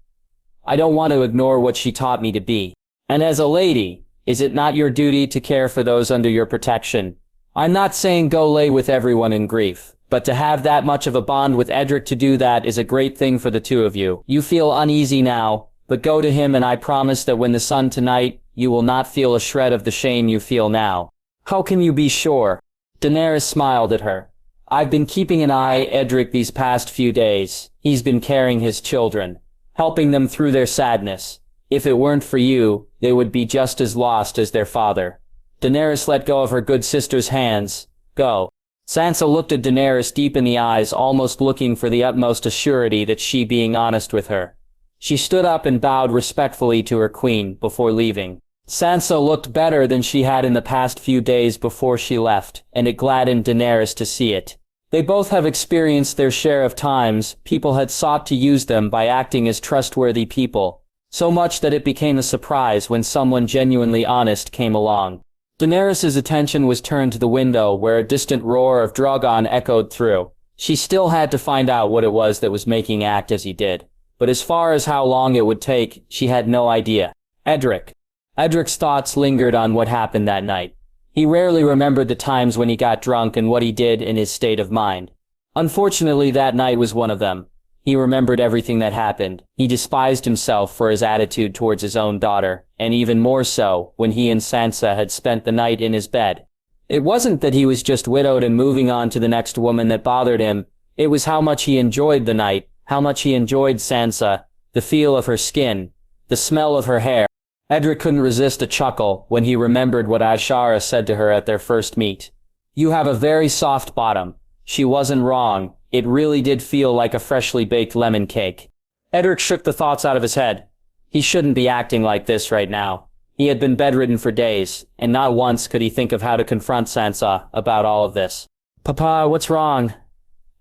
[SPEAKER 1] I don't want to ignore what she taught me to be. And as a lady, is it not your duty to care for those under your protection? I'm not saying go lay with everyone in grief, but to have that much of a bond with Edric to do that is a great thing for the two of you. You feel uneasy now, but go to him and I promise that when the sun tonight, you will not feel a shred of the shame you feel now. How can you be sure? Daenerys smiled at her. I've been keeping an eye on Edric these past few days. He's been carrying his children, helping them through their sadness. If it weren't for you, they would be just as lost as their father. Daenerys let go of her good sister's hands. Go. Sansa looked at Daenerys deep in the eyes, almost looking for the utmost assurity that she being honest with her. She stood up and bowed respectfully to her queen before leaving. Sansa looked better than she had in the past few days before she left, and it gladdened Daenerys to see it. They both have experienced their share of times people had sought to use them by acting as trustworthy people, so much that it became a surprise when someone genuinely honest came along. Daenerys' attention was turned to the window where a distant roar of Drogon echoed through. She still had to find out what it was that was making act as he did. But as far as how long it would take, she had no idea. Edric. Edric's thoughts lingered on what happened that night. He rarely remembered the times when he got drunk and what he did in his state of mind. Unfortunately, that night was one of them. He remembered everything that happened. He despised himself for his attitude towards his own daughter, and even more so when he and Sansa had spent the night in his bed. It wasn't that he was just widowed and moving on to the next woman that bothered him. It was how much he enjoyed the night, how much he enjoyed Sansa, the feel of her skin, the smell of her hair. Edric couldn't resist a chuckle when he remembered what Ashara said to her at their first meet. You have a very soft bottom. She wasn't wrong. It really did feel like a freshly baked lemon cake. Edric shook the thoughts out of his head. He shouldn't be acting like this right now. He had been bedridden for days, and not once could he think of how to confront Sansa about all of this. Papa, what's wrong?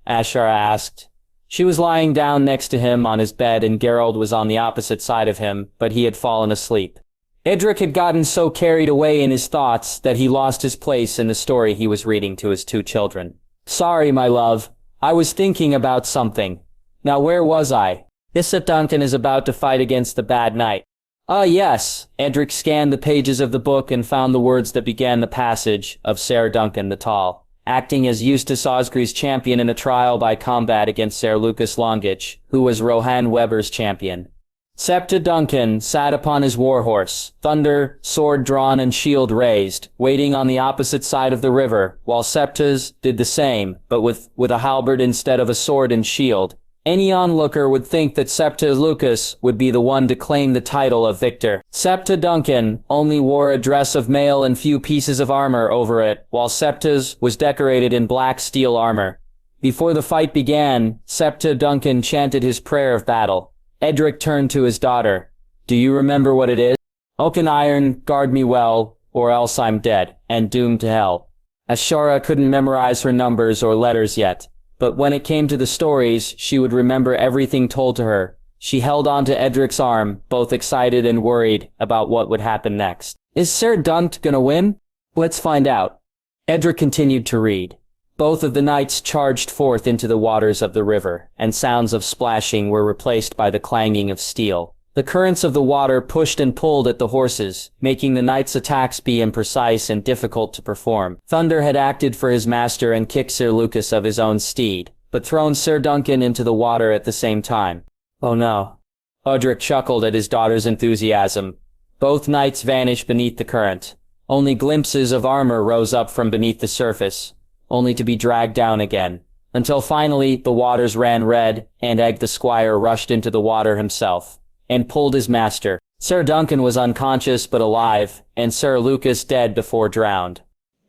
[SPEAKER 1] Ashara asked. She was lying down next to him on his bed and Geralt was on the opposite side of him, but he had fallen asleep. Edric had gotten so carried away in his thoughts that he lost his place in the story he was reading to his two children. Sorry, my love. I was thinking about something. Now where was I? Issa Duncan is about to fight against the bad knight. Ah, yes. Edric scanned the pages of the book and found the words that began the passage of Ser Duncan the Tall, acting as Eustace Osgree's champion in a trial by combat against Ser Lucas Longitch, who was Rohan Weber's champion. Septa Duncan sat upon his warhorse, thunder, sword drawn and shield raised, waiting on the opposite side of the river, while Septas did the same, but with a halberd instead of a sword and shield. Any onlooker would think that Septa Lucas would be the one to claim the title of victor. Septa Duncan only wore a dress of mail and few pieces of armor over it, while Septa's was decorated in black steel armor. Before the fight began, Septa Duncan chanted his prayer of battle. Edric turned to his daughter. Do you remember what it is? Oaken iron, guard me well, or else I'm dead, and doomed to hell. Ashara couldn't memorize her numbers or letters yet. But when it came to the stories, she would remember everything told to her. She held on to Edric's arm, both excited and worried about what would happen next. Is Ser Dunt gonna win? Let's find out. Edric continued to read. Both of the knights charged forth into the waters of the river, and sounds of splashing were replaced by the clanging of steel. The currents of the water pushed and pulled at the horses, making the knights' attacks be imprecise and difficult to perform. Thunder had acted for his master and kicked Sir Lucas of his own steed, but thrown Sir Duncan into the water at the same time. Oh no. Edric chuckled at his daughter's enthusiasm. Both knights vanished beneath the current. Only glimpses of armor rose up from beneath the surface, only to be dragged down again. Until finally, the waters ran red, and Egg the Squire rushed into the water himself, and pulled his master. Sir Duncan was unconscious but alive, and Sir Lucas dead before drowned.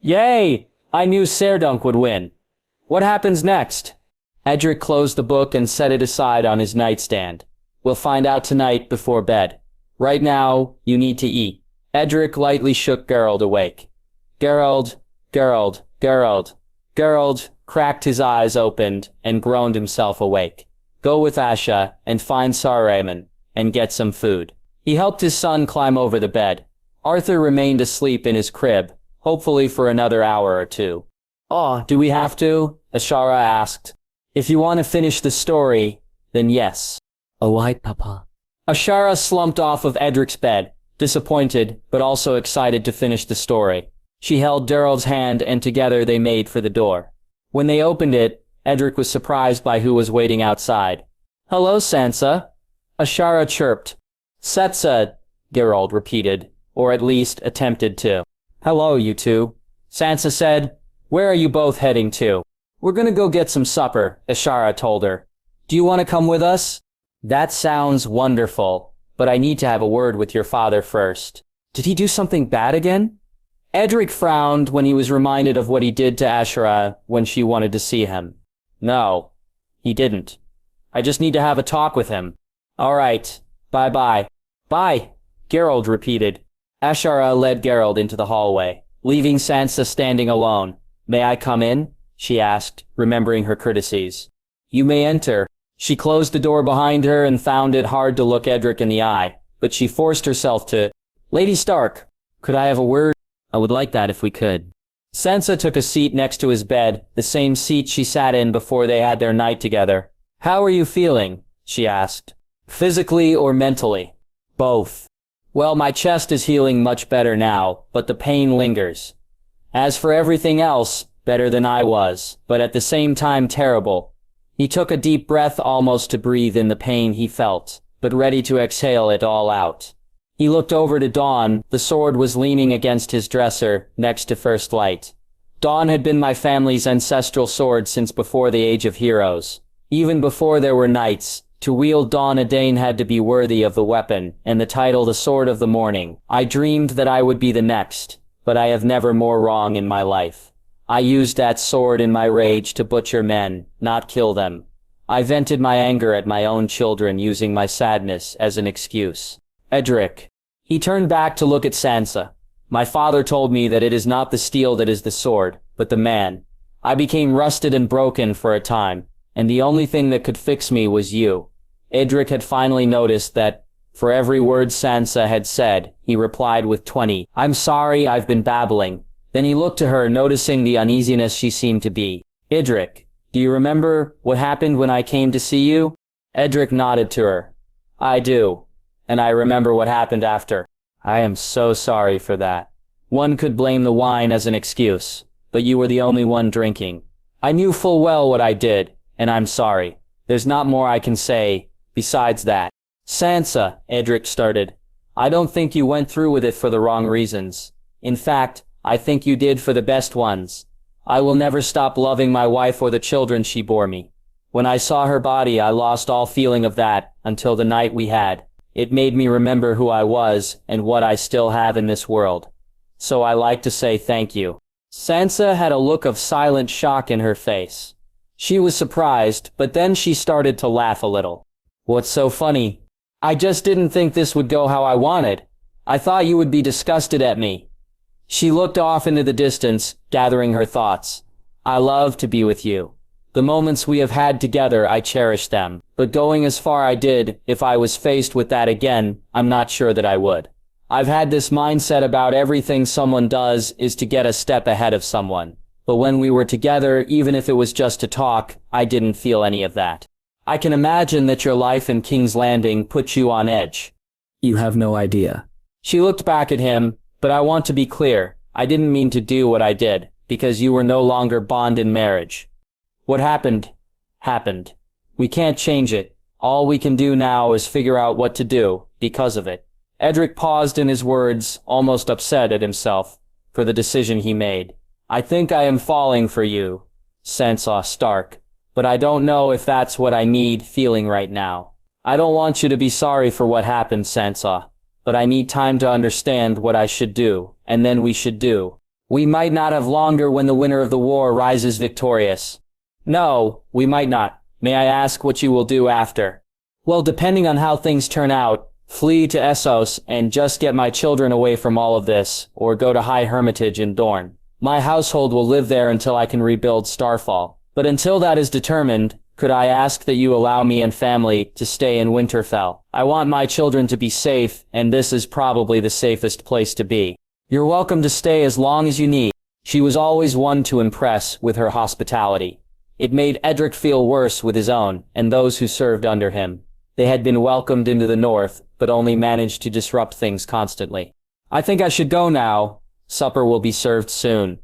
[SPEAKER 1] Yay! I knew Sir Dunk would win. What happens next? Edric closed the book and set it aside on his nightstand. We'll find out tonight before bed. Right now, you need to eat. Edric lightly shook Geralt awake. Geralt cracked his eyes opened and groaned himself awake. Go with Asha and find Maester Aemon and get some food. He helped his son climb over the bed. Arthur remained asleep in his crib, hopefully for another hour or two. Oh, do we have to? Ashara asked. If you want to finish the story, then yes.
[SPEAKER 2] Oh, why, Papa?
[SPEAKER 1] Ashara slumped off of Edric's bed, disappointed but also excited to finish the story. She held Geralt's hand and together they made for the door. When they opened it, Edric was surprised by who was waiting outside. Hello, Sansa. Ashara chirped. Setsa, Geralt repeated, or at least attempted to. Hello, you two. Sansa said. Where are you both heading to? We're gonna go get some supper, Ashara told her. Do you want to come with us? That sounds wonderful, but I need to have a word with your father first. Did he do something bad again? Edric frowned when he was reminded of what he did to Ashara when she wanted to see him. No, he didn't. I just need to have a talk with him. All right, bye-bye. Bye, Geralt repeated. Ashara led Geralt into the hallway, leaving Sansa standing alone. May I come in? She asked, remembering her courtesies. You may enter. She closed the door behind her and found it hard to look Edric in the eye, but she forced herself to. Lady Stark, could I have a word? I would like that if we could. Sansa took a seat next to his bed, the same seat she sat in before they had their night together. How are you feeling? She asked. Physically or mentally? Both. Well, my chest is healing much better now, but the pain lingers. As for everything else, better than I was, but at the same time terrible. He took a deep breath almost to breathe in the pain he felt, but ready to exhale it all out. He looked over to Dawn. The sword was leaning against his dresser, next to First Light. Dawn had been my family's ancestral sword since before the Age of Heroes. Even before there were knights, to wield Dawn a Dane had to be worthy of the weapon, and the title the Sword of the Morning. I dreamed that I would be the next, but I have never more wrong in my life. I used that sword in my rage to butcher men, not kill them. I vented my anger at my own children using my sadness as an excuse. Edric. He turned back to look at Sansa. My father told me that it is not the steel that is the sword, but the man. I became rusted and broken for a time, and the only thing that could fix me was you. Edric had finally noticed that, for every word Sansa had said, he replied with 20. I'm sorry, I've been babbling. Then he looked to her, noticing the uneasiness she seemed to be. Edric, do you remember what happened when I came to see you? Edric nodded to her. I do. And I remember what happened after. I am so sorry for that. One could blame the wine as an excuse, but you were the only one drinking. I knew full well what I did, and I'm sorry. There's not more I can say, besides that. Sansa, Edric started. I don't think you went through with it for the wrong reasons. In fact, I think you did for the best ones. I will never stop loving my wife or the children she bore me. When I saw her body, I lost all feeling of that until the night we had. It made me remember who I was and what I still have in this world. So I like to say thank you. Sansa had a look of silent shock in her face. She was surprised, but then she started to laugh a little. What's so funny? I just didn't think this would go how I wanted. I thought you would be disgusted at me. She looked off into the distance, gathering her thoughts. I love to be with you. The moments we have had together, I cherish them. But going as far I did, if I was faced with that again, I'm not sure that I would. I've had this mindset about everything someone does is to get a step ahead of someone. But when we were together, even if it was just to talk, I didn't feel any of that. I can imagine that your life in King's Landing put you on edge.
[SPEAKER 3] You have no idea.
[SPEAKER 1] She looked back at him, but I want to be clear. I didn't mean to do what I did, because you were no longer bond in marriage. What happened, happened. We can't change it. All we can do now is figure out what to do, because of it. Edric paused in his words, almost upset at himself, for the decision he made. I think I am falling for you, Sansa Stark, but I don't know if that's what I need feeling right now. I don't want you to be sorry for what happened, Sansa, but I need time to understand what I should do, and then we should do. We might not have longer when the winner of the war rises victorious. No, we might not. May I ask what you will do after? Well, depending on how things turn out, flee to Essos and just get my children away from all of this, or go to High Hermitage in Dorne. My household will live there until I can rebuild Starfall. But until that is determined, could I ask that you allow me and family to stay in Winterfell? I want my children to be safe, and this is probably the safest place to be. You're welcome to stay as long as you need. She was always one to impress with her hospitality. It made Edric feel worse with his own, and those who served under him. They had been welcomed into the north, but only managed to disrupt things constantly. I think I should go now. Supper will be served soon.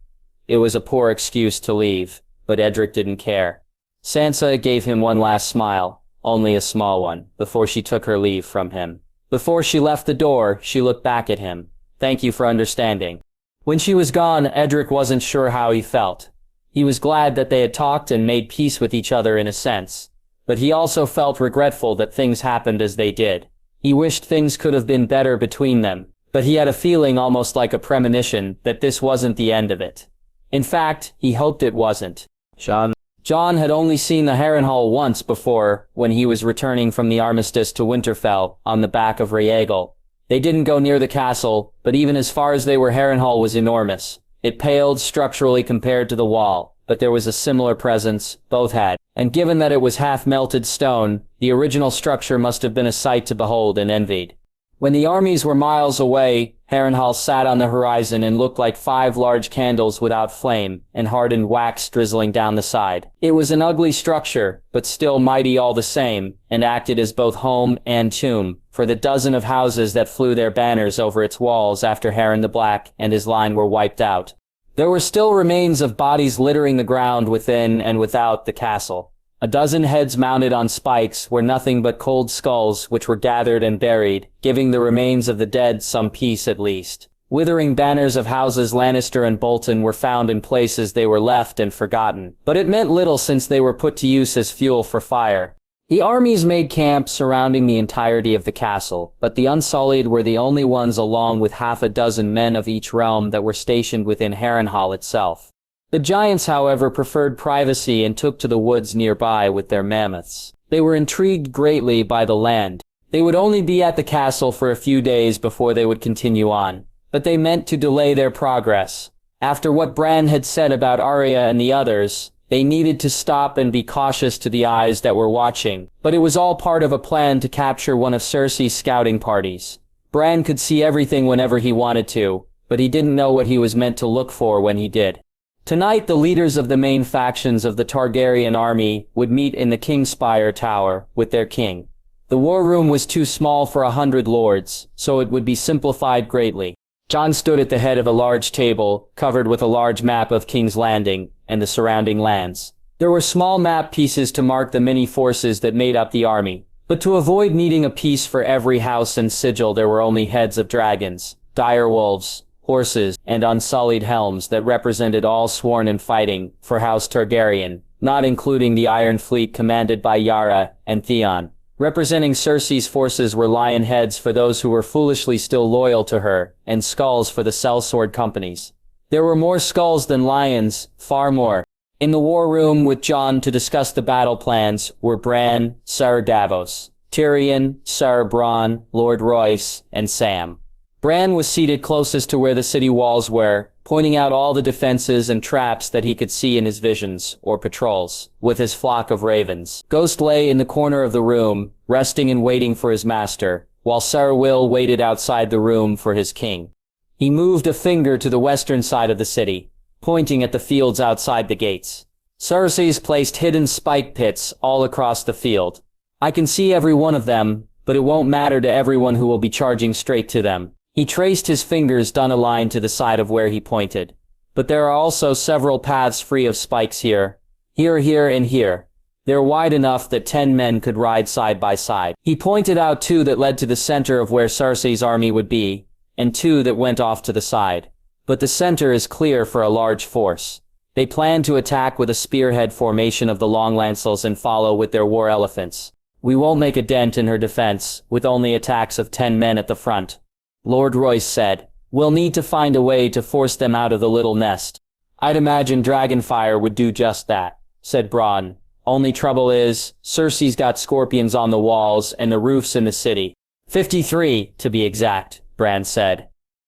[SPEAKER 1] It was a poor excuse to leave, but Edric didn't care. Sansa gave him one last smile, only a small one, before she took her leave from him. Before she left the door, she looked back at him. Thank you for understanding. When she was gone, Edric wasn't sure how he felt. He was glad that they had talked and made peace with each other in a sense. But he also felt regretful that things happened as they did. He wished things could have been better between them, but he had a feeling almost like a premonition that this wasn't the end of it. In fact, he hoped it wasn't. Jon had only seen the Harrenhal once before, when he was returning from the armistice to Winterfell on the back of Rhaegal. They didn't go near the castle, but even as far as they were, Harrenhal was enormous. It paled structurally compared to the wall, but there was a similar presence, both had. And given that it was half-melted stone, the original structure must have been a sight to behold and envied. When the armies were miles away, Harrenhal sat on the horizon and looked like 5 large candles without flame, and hardened wax drizzling down the side. It was an ugly structure, but still mighty all the same, and acted as both home and tomb, for the dozen of houses that flew their banners over its walls after Harren the Black and his line were wiped out. There were still remains of bodies littering the ground within and without the castle. A dozen heads mounted on spikes were nothing but cold skulls which were gathered and buried, giving the remains of the dead some peace at least. Withering banners of houses Lannister and Bolton were found in places they were left and forgotten, but it meant little since they were put to use as fuel for fire. The armies made camp surrounding the entirety of the castle, but the Unsullied were the only ones along with 6 men of each realm that were stationed within Harrenhal itself. The giants, however, preferred privacy and took to the woods nearby with their mammoths. They were intrigued greatly by the land. They would only be at the castle for a few days before they would continue on, but they meant to delay their progress. After what Bran had said about Arya and the others, they needed to stop and be cautious to the eyes that were watching, but it was all part of a plan to capture one of Cersei's scouting parties. Bran could see everything whenever he wanted to, but he didn't know what he was meant to look for when he did. Tonight, the leaders of the main factions of the Targaryen army would meet in the Kingspire Tower with their king. The war room was too small for 100 lords, so it would be simplified greatly. Jon stood at the head of a large table, covered with a large map of King's Landing and the surrounding lands. There were small map pieces to mark the many forces that made up the army, but to avoid needing a piece for every house and sigil, there were only heads of dragons, direwolves, horses, and unsullied helms that represented all sworn in fighting for House Targaryen, not including the Iron Fleet commanded by Yara and Theon. Representing Cersei's forces were lion heads for those who were foolishly still loyal to her, and skulls for the sellsword companies. There were more skulls than lions, far more. In the war room with Jon to discuss the battle plans were Bran, Ser Davos, Tyrion, Ser Bronn, Lord Royce, and Sam. Bran was seated closest to where the city walls were, pointing out all the defenses and traps that he could see in his visions, or patrols, with his flock of ravens. Ghost lay in the corner of the room, resting and waiting for his master, while Ser Will waited outside the room for his king. He moved a finger to the western side of the city, pointing at the fields outside the gates. Cersei's placed hidden spike pits all across the field. I can see every one of them, but it won't matter to everyone who will be charging straight to them. He traced his fingers down a line to the side of where he pointed. But there are also several paths free of spikes here. Here, and here. They're wide enough that 10 men could ride side by side. He pointed out 2 that led to the center of where Cersei's army would be, and 2 that went off to the side. But the center is clear for a large force. They plan to attack with a spearhead formation of the long lancels and follow with their war elephants. We won't make a dent in her defense, with only attacks of 10 men at the front. Lord Royce said, "We'll need to find a way to force them out of the little nest." "I'd imagine Dragonfire would do just that," said Bronn. "Only trouble is, Cersei's got scorpions on the walls and the roofs in the city." 53, to be exact, Bran said.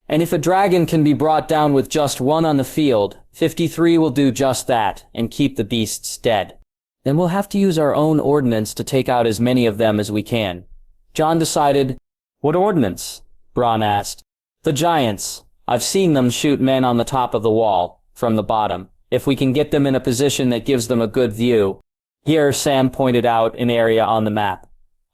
[SPEAKER 1] "And if a dragon can be brought down with just 1 on the field, 53 will do just that, and keep the beasts dead. Then we'll have to use our own ordnance to take out as many of them as we can." Jon decided. "What ordnance?" Bronn asked. "The giants. I've seen them shoot men on the top of the wall, from the bottom. If we can get them in a position that gives them a good view." Here, Sam pointed out an area on the map.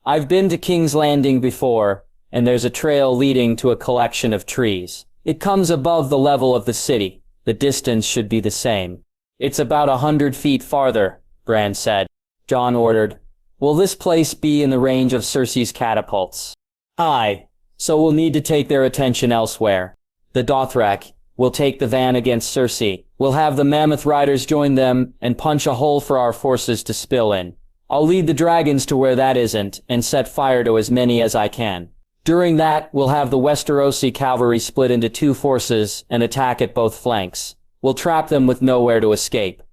[SPEAKER 1] "I've been to King's Landing before, and there's a trail leading to a collection of trees. It comes above the level of the city. The distance should be the same." "It's about 100 feet farther," Bran said. Jon ordered, "Will this place be in the range of Cersei's catapults?" "Aye. So we'll need to take their attention elsewhere. The Dothraki will take the van against Cersei. We'll have the Mammoth Riders join them and punch a hole for our forces to spill in. I'll lead the dragons to where that isn't and set fire to as many as I can. During that, we'll have the Westerosi cavalry split into 2 forces and attack at both flanks. We'll trap them with nowhere to escape."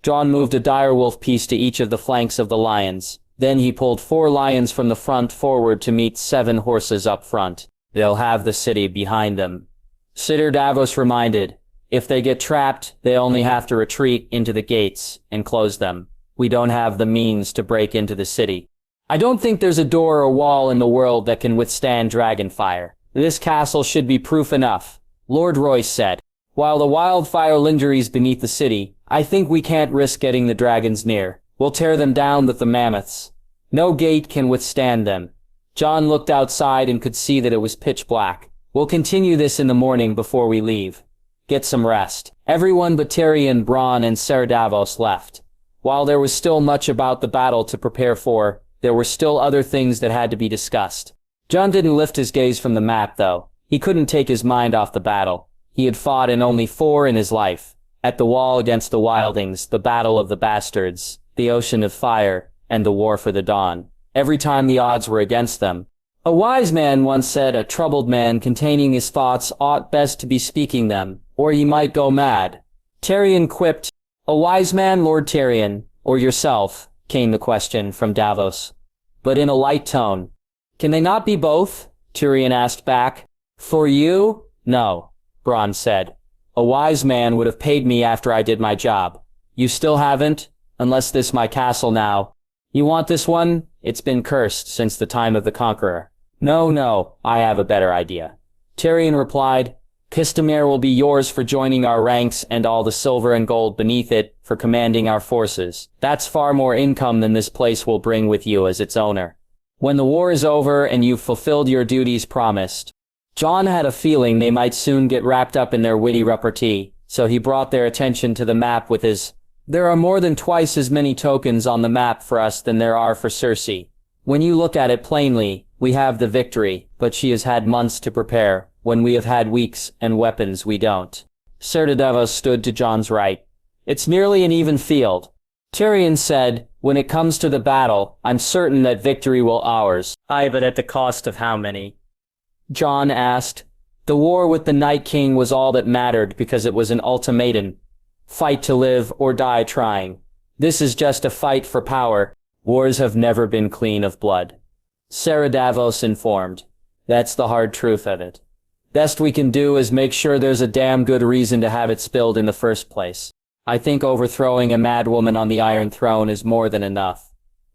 [SPEAKER 1] Jon moved a direwolf piece to each of the flanks of the lions. Then he pulled 4 lions from the front forward to meet 7 horses up front. They'll have the city behind them. Sitter Davos reminded, "If they get trapped, they only have to retreat into the gates and close them. We don't have the means to break into the city. I don't think there's a door or wall in the world that can withstand dragonfire. This castle should be proof enough," Lord Royce said. "While the wildfire lingers beneath the city, I think we can't risk getting the dragons near. We'll tear them down with the mammoths. No gate can withstand them." Jon looked outside and could see that it was pitch black. "We'll continue this in the morning before we leave. Get some rest." Everyone but Tyrion, Bronn, and Ser Davos left. While there was still much about the battle to prepare for, there were still other things that had to be discussed. Jon didn't lift his gaze from the map, though. He couldn't take his mind off the battle. He had fought in only 4 in his life. At the wall against the Wildings, the Battle of the Bastards, the Ocean of Fire, and the War for the Dawn. Every time the odds were against them. A wise man once said a troubled man containing his thoughts ought best to be speaking them, or he might go mad. Tyrion quipped, "A wise man, Lord Tyrion, or yourself?" came the question from Davos, but in a light tone. "Can they not be both?" Tyrion asked back. "For you? No," Bronn said. "A wise man would have paid me after I did my job. You still haven't, unless this my castle now. You want this one? It's been cursed since the time of the Conqueror." No, I have a better idea." Tyrion replied, "Kistamere will be yours for joining our ranks and all the silver and gold beneath it for commanding our forces. That's far more income than this place will bring with you as its owner. When the war is over and you've fulfilled your duties promised." Jon had a feeling they might soon get wrapped up in their witty repartee, so he brought their attention to the map with his, "There are more than twice as many tokens on the map for us than there are for Cersei. When you look at it plainly, we have the victory, but she has had months to prepare, when we have had weeks and weapons we don't." Ser Davos stood to Jon's right. "It's nearly an even field." Tyrion said, "When it comes to the battle, I'm certain that victory will ours." "Aye, but at the cost of how many?" Jon asked. "The war with the Night King was all that mattered because it was an ultimatum. Fight to live or die trying. This is just a fight for power. Wars have never been clean of blood." Ser Davos informed. "That's the hard truth of it. Best we can do is make sure there's a damn good reason to have it spilled in the first place. I think overthrowing a madwoman on the Iron Throne is more than enough."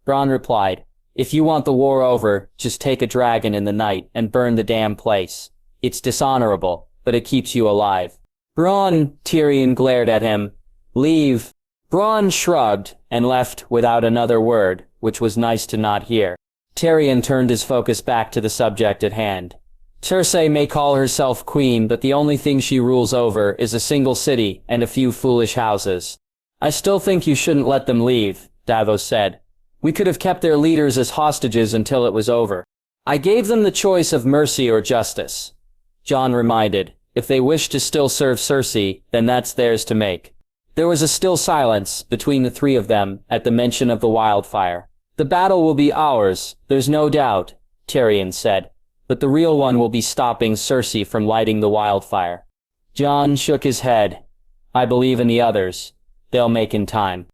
[SPEAKER 1] Bronn replied, "If you want the war over, just take a dragon in the night and burn the damn place. It's dishonorable, but it keeps you alive." "Bronn," Tyrion glared at him. "Leave." Bronn shrugged and left without another word, which was nice to not hear. Tyrion turned his focus back to the subject at hand. Cersei may call herself queen, but the only thing she rules over is a single city and a few foolish houses. I still think you shouldn't let them leave, Davos said. We could have kept their leaders as hostages until it was over. I gave them the choice of mercy or justice. Jon reminded, if they wish to still serve Cersei, then that's theirs to make. There was a still silence between the three of them at the mention of the wildfire. The battle will be ours, there's no doubt, Tyrion said, but the real one will be stopping Cersei from lighting the wildfire. Jon shook his head. I believe in the others. They'll make in time.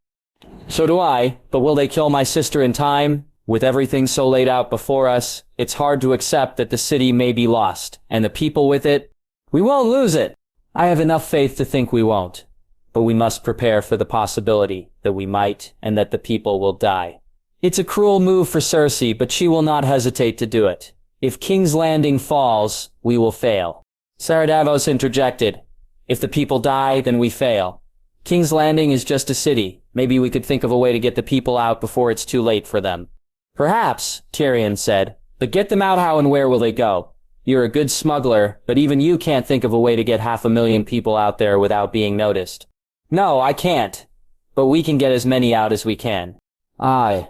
[SPEAKER 1] So do I, but will they kill my sister in time? With everything so laid out before us, it's hard to accept that the city may be lost, and the people with it. We won't lose it. I have enough faith to think we won't. But we must prepare for the possibility that we might, and that the people will die. It's a cruel move for Cersei, but she will not hesitate to do it. If King's Landing falls, we will fail. Sarah Davos interjected. If the people die, then we fail. King's Landing is just a city. Maybe we could think of a way to get the people out before it's too late for them. Perhaps, Tyrion said. But get them out, how and where will they go? You're a good smuggler, but even you can't think of a way to get 500,000 people out there without being noticed. No, I can't. But we can get as many out as we can. Aye,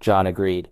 [SPEAKER 1] Jon agreed.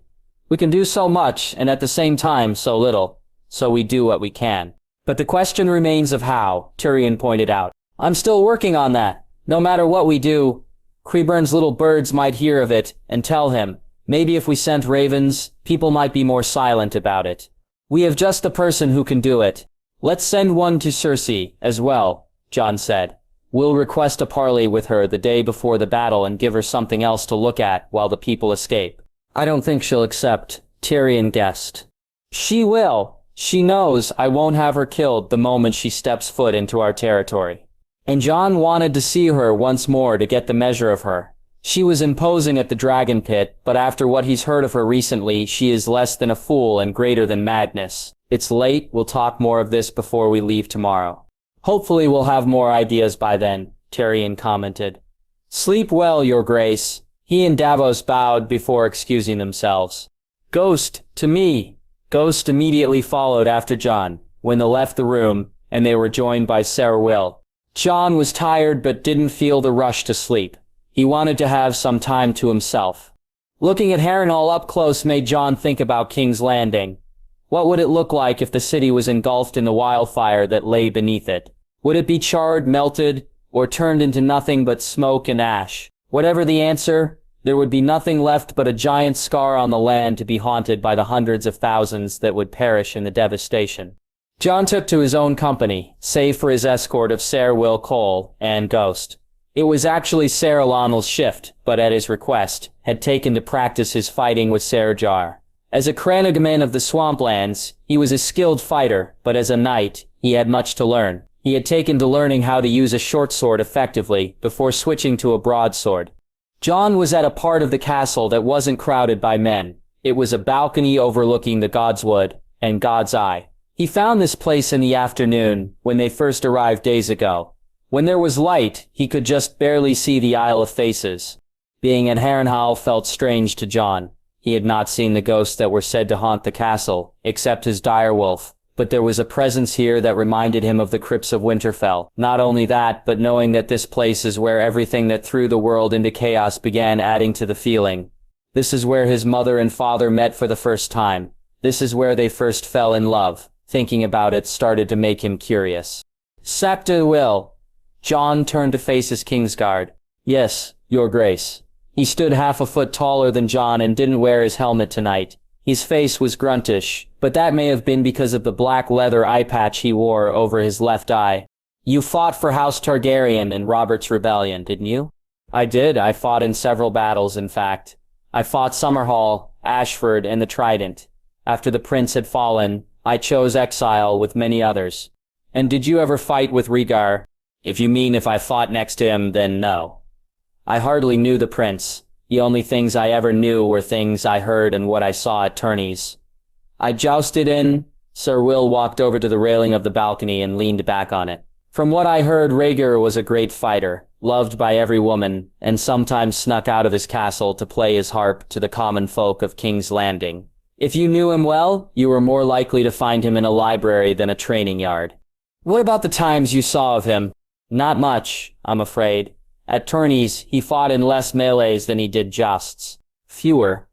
[SPEAKER 1] We can do so much, and at the same time so little. So we do what we can. But the question remains of how, Tyrion pointed out. I'm still working on that. No matter what we do, Qyburn's little birds might hear of it and tell him. Maybe if we sent ravens, people might be more silent about it. We have just the person who can do it. Let's send one to Cersei as well, Jon said. We'll request a parley with her the day before the battle and give her something else to look at while the people escape. I don't think she'll accept, Tyrion guessed. She will. She knows I won't have her killed the moment she steps foot into our territory. And Jon wanted to see her once more to get the measure of her. She was imposing at the Dragon Pit, but after what he's heard of her recently, she is less than a fool and greater than madness. It's late, we'll talk more of this before we leave tomorrow. Hopefully we'll have more ideas by then, Tyrion commented. Sleep well, Your Grace. He and Davos bowed before excusing themselves. Ghost, to me. Ghost immediately followed after Jon, when they left the room, and they were joined by Ser Will. Jon was tired but didn't feel the rush to sleep. He wanted to have some time to himself. Looking at Harrenhal up close made Jon think about King's Landing. What would it look like if the city was engulfed in the wildfire that lay beneath it? Would it be charred, melted, or turned into nothing but smoke and ash? Whatever the answer, there would be nothing left but a giant scar on the land to be haunted by the hundreds of thousands that would perish in the devastation. Jon took to his own company, save for his escort of Ser Will Cole and Ghost. It was actually Ser Lionel's shift, but at his request, had taken to practice his fighting with Ser Jar. As a Crannogman of the Swamplands, he was a skilled fighter, but as a knight, he had much to learn. He had taken to learning how to use a short sword effectively before switching to a broadsword. Jon was at a part of the castle that wasn't crowded by men. It was a balcony overlooking the Godswood and God's Eye. He found this place in the afternoon, when they first arrived days ago. When there was light, he could just barely see the Isle of Faces. Being at Harrenhal felt strange to Jon. He had not seen the ghosts that were said to haunt the castle, except his direwolf, but there was a presence here that reminded him of the crypts of Winterfell. Not only that, but knowing that this place is where everything that threw the world into chaos began adding to the feeling. This is where his mother and father met for the first time. This is where they first fell in love. Thinking about it started to make him curious. Septa Will. Jon turned to face his Kingsguard. Yes, Your Grace. He stood half a foot taller than Jon and didn't wear his helmet tonight. His face was gruntish, but that may have been because of the black leather eye patch he wore over his left eye. You fought for House Targaryen in Robert's Rebellion, didn't you? I did. I fought in several battles, in fact. I fought Summerhall, Ashford, and the Trident. After the prince had fallen, I chose exile with many others. And did you ever fight with Rhaegar? If you mean if I fought next to him, then no. I hardly knew the prince. The only things I ever knew were things I heard and what I saw at tourneys. I jousted in. Ser Will walked over to the railing of the balcony and leaned back on it. From what I heard, Rhaegar was a great fighter, loved by every woman, and sometimes snuck out of his castle to play his harp to the common folk of King's Landing. If you knew him well, you were more likely to find him in a library than a training yard. What about the times you saw of him? Not much, I'm afraid. At tourneys, he fought in less melees than he did jousts. Fewer.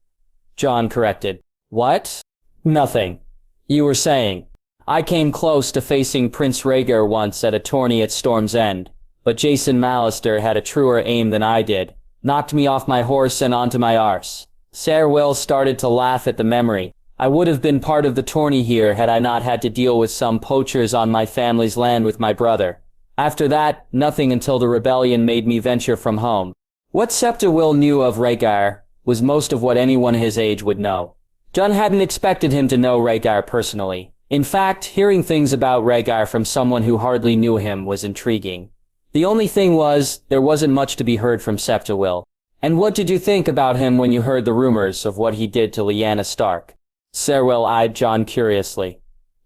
[SPEAKER 1] Jon corrected. What? Nothing. You were saying. I came close to facing Prince Rhaegar once at a tourney at Storm's End, but Jason Maester had a truer aim than I did. Knocked me off my horse and onto my arse. Ser Will started to laugh at the memory. I would have been part of the tourney here had I not had to deal with some poachers on my family's land with my brother. After that, nothing until the rebellion made me venture from home. What Septa Will knew of Rhaegar was most of what anyone his age would know. Jon hadn't expected him to know Rhaegar personally. In fact, hearing things about Rhaegar from someone who hardly knew him was intriguing. The only thing was, there wasn't much to be heard from Septa Will. And what did you think about him when you heard the rumors of what he did to Lyanna Stark? Ser Will eyed Jon curiously.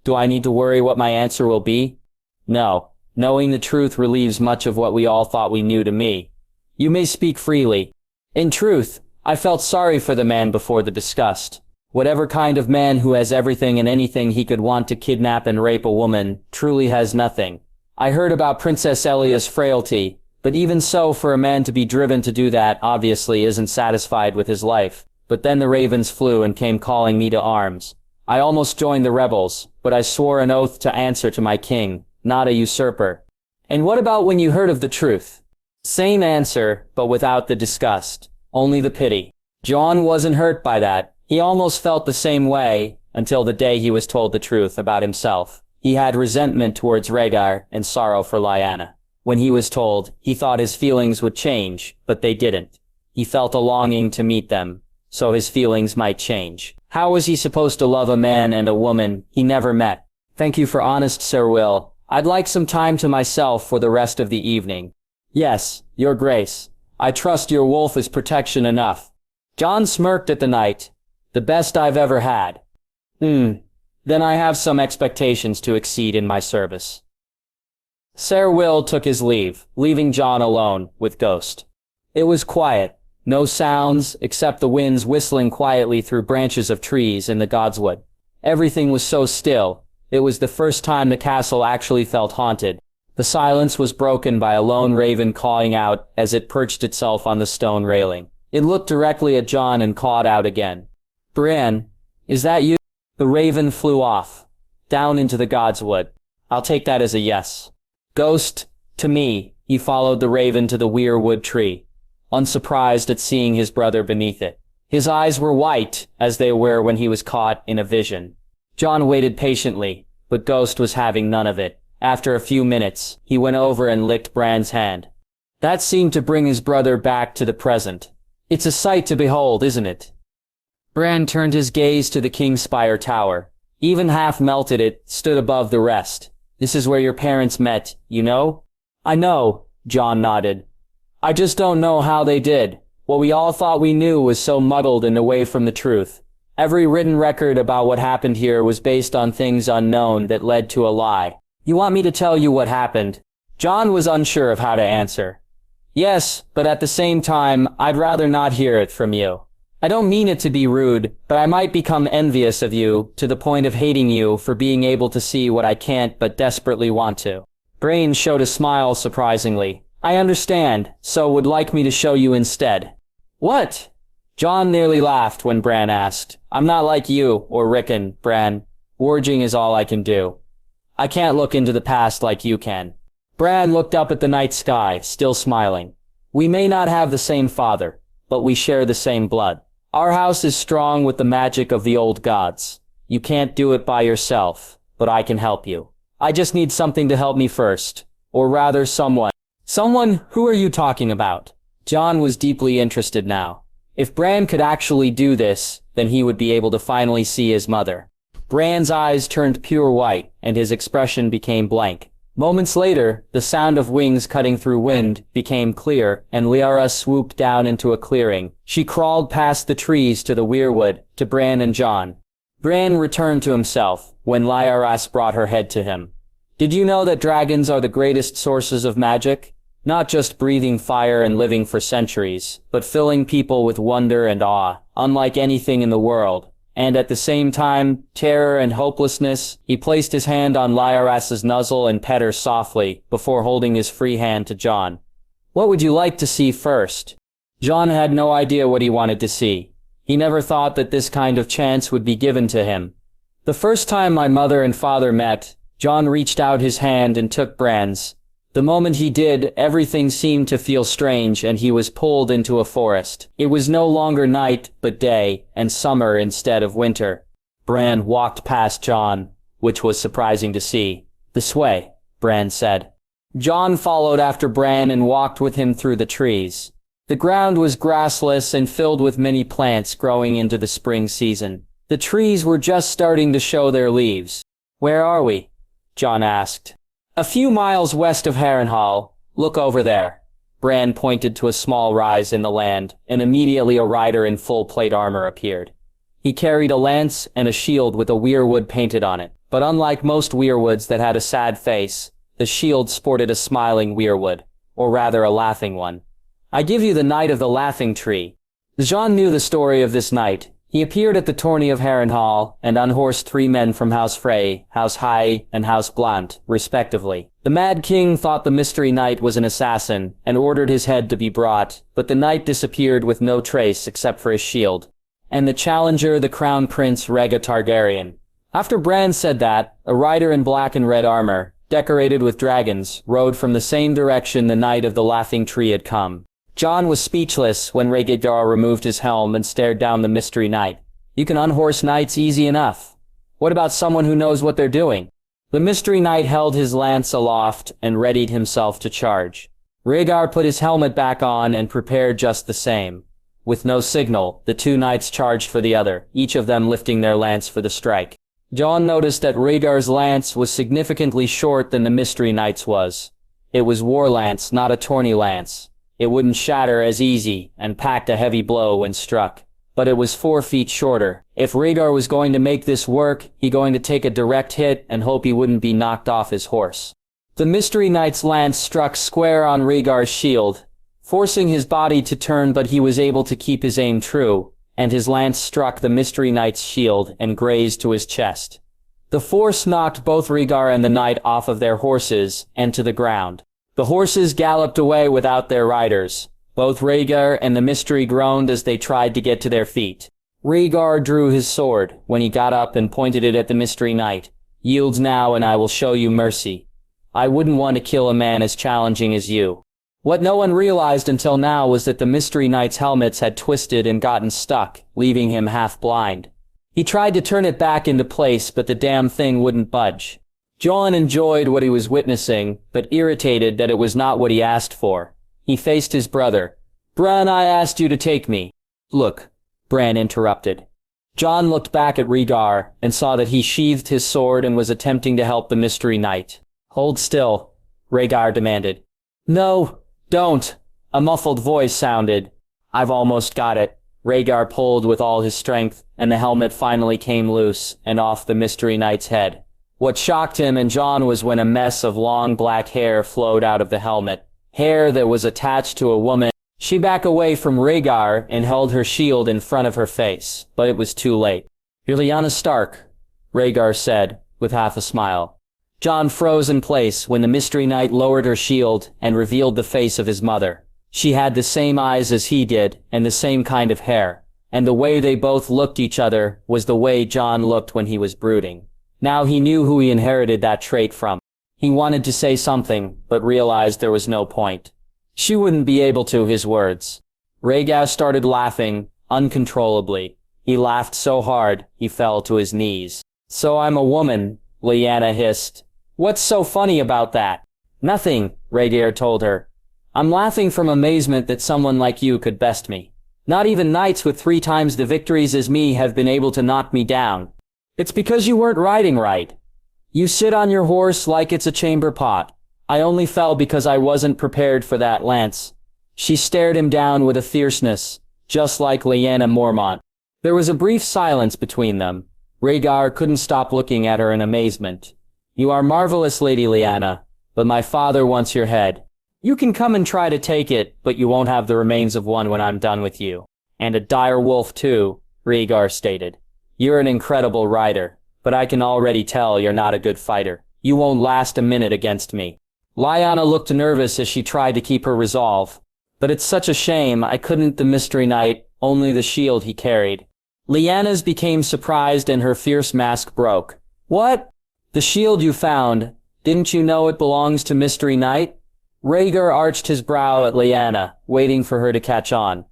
[SPEAKER 1] Do I need to worry what my answer will be? No. Knowing the truth relieves much of what we all thought we knew to me. You may speak freely. In truth, I felt sorry for the man before the disgust. Whatever kind of man who has everything and anything he could want to kidnap and rape a woman truly has nothing. I heard about Princess Elia's frailty, but even so, for a man to be driven to do that obviously isn't satisfied with his life. But then the ravens flew and came calling me to arms. I almost joined the rebels, but I swore an oath to answer to my king, not a usurper. And what about when you heard of the truth? Same answer, but without the disgust. Only the pity. Jon wasn't hurt by that. He almost felt the same way, until the day he was told the truth about himself. He had resentment towards Rhaegar and sorrow for Lyanna. When he was told, he thought his feelings would change, but they didn't. He felt a longing to meet them, so his feelings might change. How was he supposed to love a man and a woman he never met? Thank you for honest, Sir Will. I'd like some time to myself for the rest of the evening. Yes, your grace. I trust your wolf is protection enough. Jon smirked at the night. The best I've ever had. Then I have some expectations to exceed in my service. Ser Will took his leave, leaving Jon alone with Ghost. It was quiet. No sounds, except the winds whistling quietly through branches of trees in the godswood. Everything was so still. It was the first time the castle actually felt haunted. The silence was broken by a lone raven cawing out as it perched itself on the stone railing. It looked directly at Jon and cawed out again. Bran, is that you? The raven flew off, down into the godswood. I'll take that as a yes. Ghost, to me, he followed the raven to the weirwood tree, unsurprised at seeing his brother beneath it. His eyes were white, as they were when he was caught in a vision. Jon waited patiently, but Ghost was having none of it. After a few minutes, he went over and licked Bran's hand. That seemed to bring his brother back to the present. It's a sight to behold, isn't it? Bran turned his gaze to the King's Spire Tower. Even half-melted it stood above the rest. This is where your parents met, you know? I know, Jon nodded. I just don't know how they did. What we all thought we knew was so muddled and away from the truth. Every written record about what happened here was based on things unknown that led to a lie. You want me to tell you what happened? Jon was unsure of how to answer. Yes, but at the same time, I'd rather not hear it from you. I don't mean it to be rude, but I might become envious of you, to the point of hating you for being able to see what I can't but desperately want to. Bran showed a smile surprisingly. I understand, so would like me to show you instead. What? Jon nearly laughed when Bran asked. I'm not like you, or Rickon, Bran. Warging is all I can do. I can't look into the past like you can. Bran looked up at the night sky, still smiling. We may not have the same father, but we share the same blood. Our house is strong with the magic of the old gods. You can't do it by yourself, but I can help you. I just need something to help me first. Or rather, someone. Someone? Who are you talking about? Jon was deeply interested now. If Bran could actually do this, then he would be able to finally see his mother. Bran's eyes turned pure white, and his expression became blank. Moments later, the sound of wings cutting through wind became clear, and Lyanna swooped down into a clearing. She crawled past the trees to the weirwood, to Bran and Jon. Bran returned to himself, when Lyanna brought her head to him. Did you know that dragons are the greatest sources of magic? Not just breathing fire and living for centuries, but filling people with wonder and awe, unlike anything in the world. and at the same time, terror and hopelessness, he placed his hand on Lyaras's nuzzle and pet her softly, before holding his free hand to Jon. "What would you like to see first?" Jon had no idea what he wanted to see. He never thought that this kind of chance would be given to him. "The first time my mother and father met," Jon reached out his hand and took Bran's. The moment he did, everything seemed to feel strange and he was pulled into a forest. It was no longer night, but day, and summer instead of winter. Bran walked past Jon, which was surprising to see. "This way," Bran said. Jon followed after Bran and walked with him through the trees. The ground was grassless and filled with many plants growing into the spring season. The trees were just starting to show their leaves. "Where are we?" Jon asked. "A few miles west of Harrenhal. Look over there." Bran pointed to a small rise in the land, and immediately a rider in full plate armor appeared. He carried a lance and a shield with a weirwood painted on it, but unlike most weirwoods that had a sad face, the shield sported a smiling weirwood, or rather a laughing one. "I give you the Knight of the Laughing Tree." Jon knew the story of this knight. He appeared at the tourney of Harrenhal and unhorsed 3 men from House Frey, House High, and House Blunt, respectively. The Mad King thought the mystery knight was an assassin and ordered his head to be brought, but the knight disappeared with no trace except for his shield. And the challenger, the Crown Prince Rhaega Targaryen. After Bran said that, a rider in black and red armor, decorated with dragons, rode from the same direction the Knight of the Laughing Tree had come. Jon was speechless when Rhaegar removed his helm and stared down the mystery knight. "You can unhorse knights easy enough. What about someone who knows what they're doing?" The mystery knight held his lance aloft and readied himself to charge. Rhaegar put his helmet back on and prepared just the same. With no signal, the 2 knights charged for the other, each of them lifting their lance for the strike. Jon noticed that Rhaegar's lance was significantly short than the mystery knight's was. It was war lance, not a tourney lance. It wouldn't shatter as easy, and packed a heavy blow when struck. But it was 4 feet shorter. If Rhaegar was going to make this work, he going to take a direct hit and hope he wouldn't be knocked off his horse. The mystery knight's lance struck square on Rhaegar's shield, forcing his body to turn, but he was able to keep his aim true, and his lance struck the mystery knight's shield and grazed to his chest. The force knocked both Rhaegar and the knight off of their horses and to the ground. The horses galloped away without their riders. Both Rhaegar and the mystery groaned as they tried to get to their feet. Rhaegar drew his sword when he got up and pointed it at the mystery knight. "Yield now and I will show you mercy. I wouldn't want to kill a man as challenging as you." What no one realized until now was that the mystery knight's helmets had twisted and gotten stuck, leaving him half blind. He tried to turn it back into place, but the damn thing wouldn't budge. Jon enjoyed what he was witnessing, but irritated that it was not what he asked for. He faced his brother. "Bran, I asked you to take me." "Look," Bran interrupted. Jon looked back at Rhaegar and saw that he sheathed his sword and was attempting to help the mystery knight. "Hold still," Rhaegar demanded. "No, don't," a muffled voice sounded. "I've almost got it." Rhaegar pulled with all his strength, and the helmet finally came loose and off the mystery knight's head. What shocked him and Jon was when a mess of long black hair flowed out of the helmet. Hair that was attached to a woman. She backed away from Rhaegar and held her shield in front of her face, but it was too late. "You're Lyanna Stark," Rhaegar said, with half a smile. Jon froze in place when the mystery knight lowered her shield and revealed the face of his mother. She had the same eyes as he did, and the same kind of hair. And the way they both looked each other was the way Jon looked when he was brooding. Now he knew who he inherited that trait from. He wanted to say something, but realized there was no point. She wouldn't be able to, his words. Rhaegar started laughing, uncontrollably. He laughed so hard, he fell to his knees. "So I'm a woman," Lyanna hissed. "What's so funny about that?" "Nothing," Rhaegar told her. "I'm laughing from amazement that someone like you could best me. Not even knights with 3 times the victories as me have been able to knock me down. It's because you weren't riding right. You sit on your horse like it's a chamber pot. I only fell because I wasn't prepared for that lance." She stared him down with a fierceness, just like Lyanna Mormont. There was a brief silence between them. Rhaegar couldn't stop looking at her in amazement. "You are marvelous, Lady Lyanna, but my father wants your head. You can come and try to take it, but you won't have the remains of one when I'm done with you. And a dire wolf too," Rhaegar stated. You're an incredible rider, but I can already tell you're not a good fighter. You won't last a minute against me. Lyanna looked nervous as she tried to keep her resolve. But it's such a shame I couldn't the Mystery Knight, only the shield he carried. Lyanna's became surprised and her fierce mask broke. What? The shield you found, didn't you know it belongs to Mystery Knight? Rhaegar arched his brow at Lyanna, waiting for her to catch on.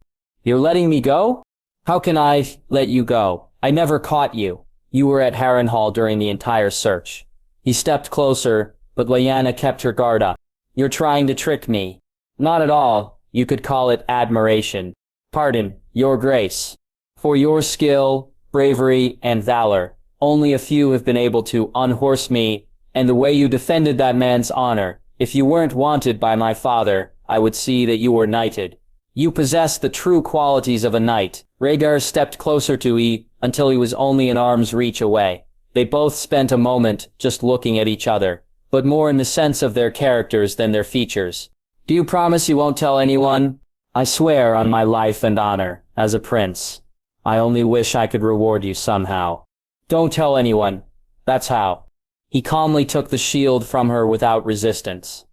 [SPEAKER 1] You're letting me go? How can I let you go? I never caught you. You were at Harrenhal during the entire search. He stepped closer, but Lyanna kept her guard up. You're trying to trick me. Not at all. You could call it admiration. Pardon, your grace. For your skill, bravery, and valor, only a few have been able to unhorse me, and the way you defended that man's honor. If you weren't wanted by my father, I would see that you were knighted. You possess the true qualities of a knight. Rhaegar stepped closer to E until he was only an arm's reach away. They both spent a moment just looking at each other, but more in the sense of their characters than their features. Do you promise you won't tell anyone? I swear on my life and honor, as a prince. I only wish I could reward you somehow. Don't tell anyone. That's how. He calmly took the shield from her without resistance.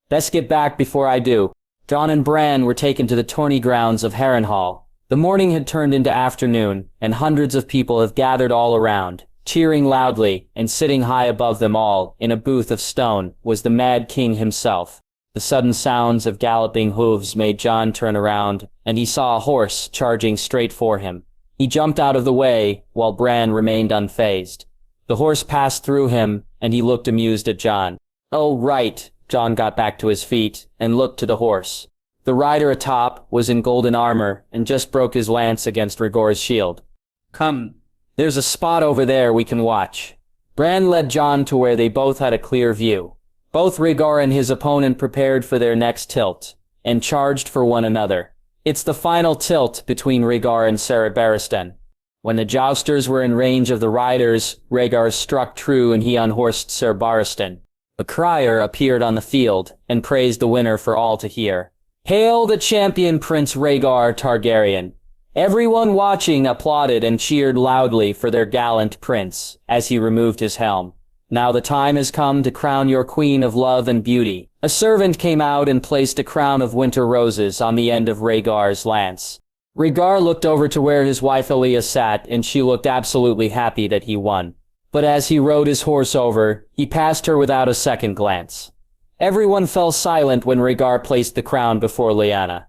[SPEAKER 1] Let's get back before I do. Jon and Bran were taken to the tourney grounds of Harrenhal. The morning had turned into afternoon, and hundreds of people have gathered all around, cheering loudly, and sitting high above them all, in a booth of stone, was the Mad King himself. The sudden sounds of galloping hooves made Jon turn around, and he saw a horse charging straight for him. He jumped out of the way, while Bran remained unfazed. The horse passed through him, and he looked amused at Jon. Oh, right. Jon got back to his feet, and looked to the horse. The rider atop was in golden armor, and just broke his lance against Rhaegar's shield. Come, there's a spot over there we can watch. Bran led Jon to where they both had a clear view. Both Rhaegar and his opponent prepared for their next tilt, and charged for one another. It's the final tilt between Rhaegar and Ser Barristan. When the jousters were in range of the riders, Rhaegar struck true and he unhorsed Ser Barristan. A crier appeared on the field, and praised the winner for all to hear. Hail the champion Prince Rhaegar Targaryen! Everyone watching applauded and cheered loudly for their gallant prince, as he removed his helm. Now the time has come to crown your queen of love and beauty. A servant came out and placed a crown of winter roses on the end of Rhaegar's lance. Rhaegar looked over to where his wife Elia sat, and she looked absolutely happy that he won. But as he rode his horse over, he passed her without a second glance. Everyone fell silent when Rhaegar placed the crown before Lyanna.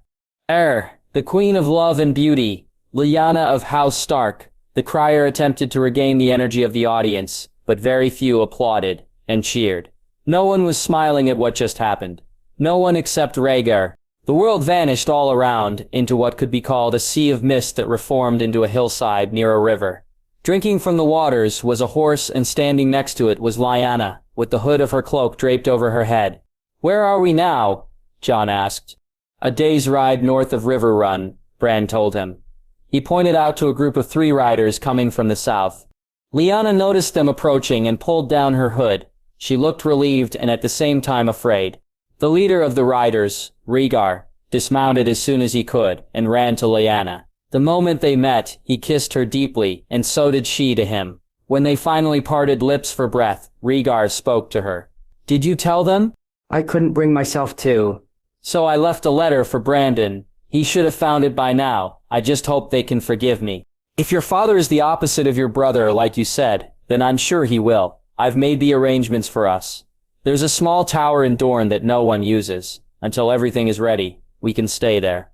[SPEAKER 1] The Queen of Love and Beauty, Lyanna of House Stark. The crier attempted to regain the energy of the audience, but very few applauded and cheered. No one was smiling at what just happened. No one except Rhaegar. The world vanished all around into what could be called a sea of mist that reformed into a hillside near a river. Drinking from the waters was a horse, and standing next to it was Lyanna, with the hood of her cloak draped over her head. Where are we now? Jon asked. A day's ride north of River Run, Bran told him. He pointed out to a group of 3 riders coming from the south. Lyanna noticed them approaching and pulled down her hood. She looked relieved and at the same time afraid. The leader of the riders, Rhaegar, dismounted as soon as he could and ran to Lyanna. The moment they met, he kissed her deeply, and so did she to him. When they finally parted lips for breath, Rhaegar spoke to her. Did you tell them?
[SPEAKER 2] I couldn't bring myself to.
[SPEAKER 1] So I left a letter for Brandon. He should have found it by now. I just hope they can forgive me. If your father is the opposite of your brother, like you said, then I'm sure he will. I've made the arrangements for us. There's a small tower in Dorne that no one uses. Until everything is ready, we can stay there.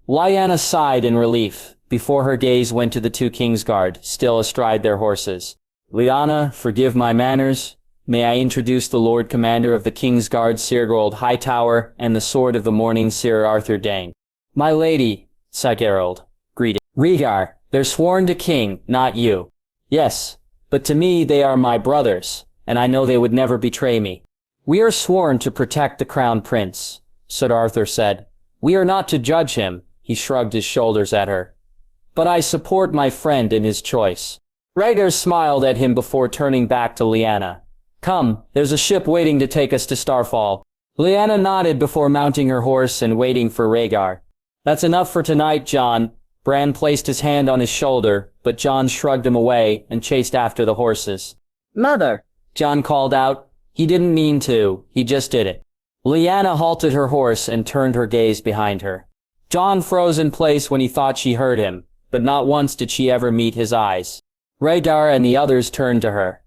[SPEAKER 1] Lyanna sighed in relief, before her gaze went to the 2 Kingsguard, still astride their horses. Lyanna, forgive my manners. May I introduce the Lord Commander of the Kingsguard, Sir Hightower, and the Sword of the Morning, Sir Arthur Dane. My lady, Sir Geralt, greeted. Rhaegar, they're sworn to King, not you. Yes, but to me they are my brothers, and I know they would never betray me. We are sworn to protect the Crown Prince, Sir Arthur said. We are not to judge him, he shrugged his shoulders at her. But I support my friend in his choice. Rhaegar smiled at him before turning back to Lyanna. Come, there's a ship waiting to take us to Starfall. Lyanna nodded before mounting her horse and waiting for Rhaegar. That's enough for tonight, Jon. Bran placed his hand on his shoulder, but Jon shrugged him away and chased after the horses.
[SPEAKER 2] Mother!
[SPEAKER 1] Jon called out. He didn't mean to, he just did it. Lyanna halted her horse and turned her gaze behind her. Jon froze in place when he thought she heard him, but not once did she ever meet his eyes. Rhaegar and the others turned to her.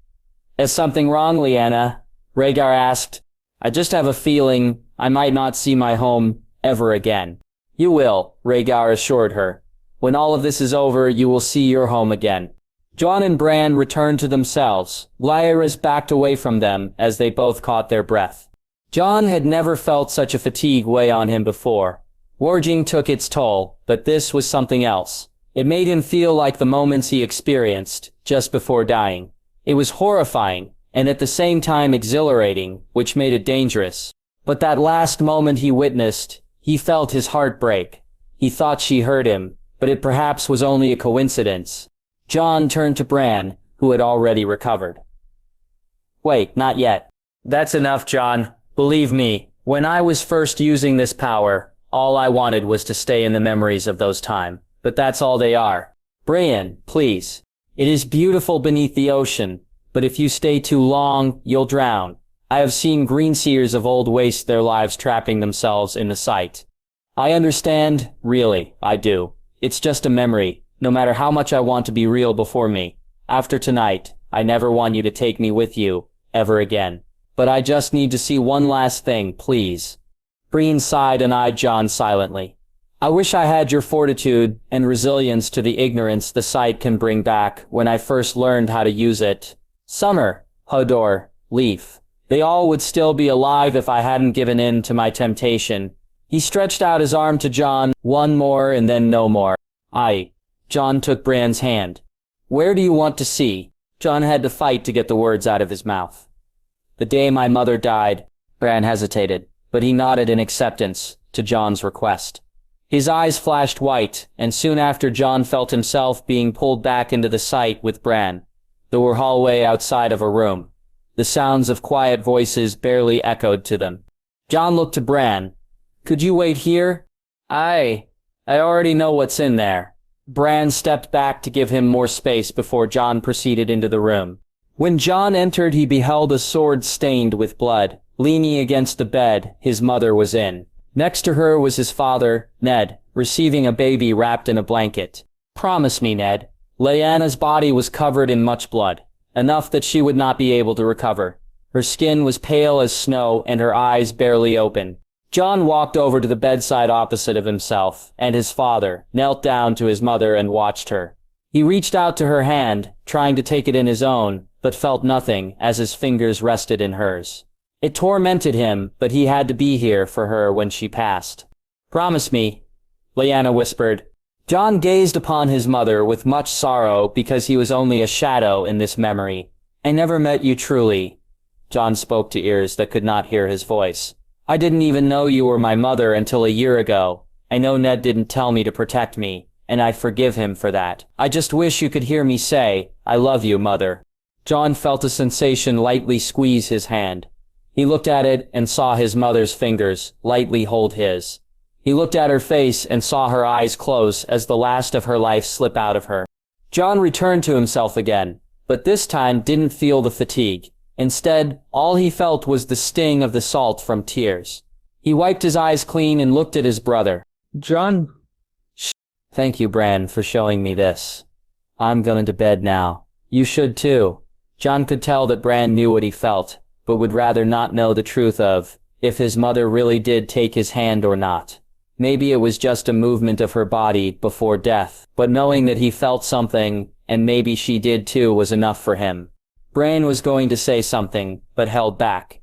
[SPEAKER 1] Is something wrong, Lyanna? Rhaegar asked. I just have a feeling I might not see my home ever again. You will, Rhaegar assured her. When all of this is over, you will see your home again. Jon and Bran returned to themselves. Lyris backed away from them as they both caught their breath. Jon had never felt such a fatigue weigh on him before. Warging took its toll, but this was something else. It made him feel like the moments he experienced just before dying. It was horrifying, and at the same time exhilarating, which made it dangerous. But that last moment he witnessed, he felt his heart break. He thought she heard him, but it perhaps was only a coincidence. Jon turned to Bran, who had already recovered. Wait, not yet. That's enough, Jon. Believe me, when I was first using this power, all I wanted was to stay in the memories of those times. But that's all they are. Brian, please. It is beautiful beneath the ocean, but if you stay too long, you'll drown. I have seen greenseers of old waste their lives trapping themselves in the sight. I understand, really, I do. It's just a memory, no matter how much I want to be real before me. After tonight, I never want you to take me with you, ever again. But I just need to see one last thing, please. Brian sighed and eyed Jon silently. I wish I had your fortitude and resilience to the ignorance the sight can bring back when I first learned how to use it. Summer, Hodor, Leaf. They all would still be alive if I hadn't given in to my temptation. He stretched out his arm to Jon, one more and then no more. Jon took Bran's hand. Where do you want to see? Jon had to fight to get the words out of his mouth. The day my mother died. Bran hesitated, but he nodded in acceptance to Jon's request. His eyes flashed white, and soon after Jon felt himself being pulled back into the sight with Bran. They were hallway outside of a room. The sounds of quiet voices barely echoed to them. Jon looked to Bran. Could you wait here? I already know what's in there. Bran stepped back to give him more space before Jon proceeded into the room. When Jon entered, he beheld a sword stained with blood. Leaning against the bed, his mother was in. Next to her was his father, Ned, receiving a baby wrapped in a blanket. Promise me, Ned. Lyanna's body was covered in much blood, enough that she would not be able to recover. Her skin was pale as snow and her eyes barely open. Jon walked over to the bedside opposite of himself, and his father knelt down to his mother and watched her. He reached out to her hand, trying to take it in his own, but felt nothing as his fingers rested in hers. It tormented him, but he had to be here for her when she passed. Promise me, Lyanna whispered. Jon gazed upon his mother with much sorrow because he was only a shadow in this memory. I never met you truly. Jon spoke to ears that could not hear his voice. I didn't even know you were my mother until a year ago. I know Ned didn't tell me to protect me, and I forgive him for that. I just wish you could hear me say, I love you, mother. Jon felt a sensation lightly squeeze his hand. He looked at it and saw his mother's fingers lightly hold his. He looked at her face and saw her eyes close as the last of her life slip out of her. Jon returned to himself again, but this time didn't feel the fatigue. Instead, all he felt was the sting of the salt from tears. He wiped his eyes clean and looked at his brother.
[SPEAKER 2] Jon?
[SPEAKER 1] Shh. Thank you, Bran, for showing me this. I'm going to bed now. You should too. Jon could tell that Bran knew what he felt, but would rather not know the truth of if his mother really did take his hand or not. Maybe it was just a movement of her body before death, but knowing that he felt something, and maybe she did too, was enough for him. Bran was going to say something, but held back.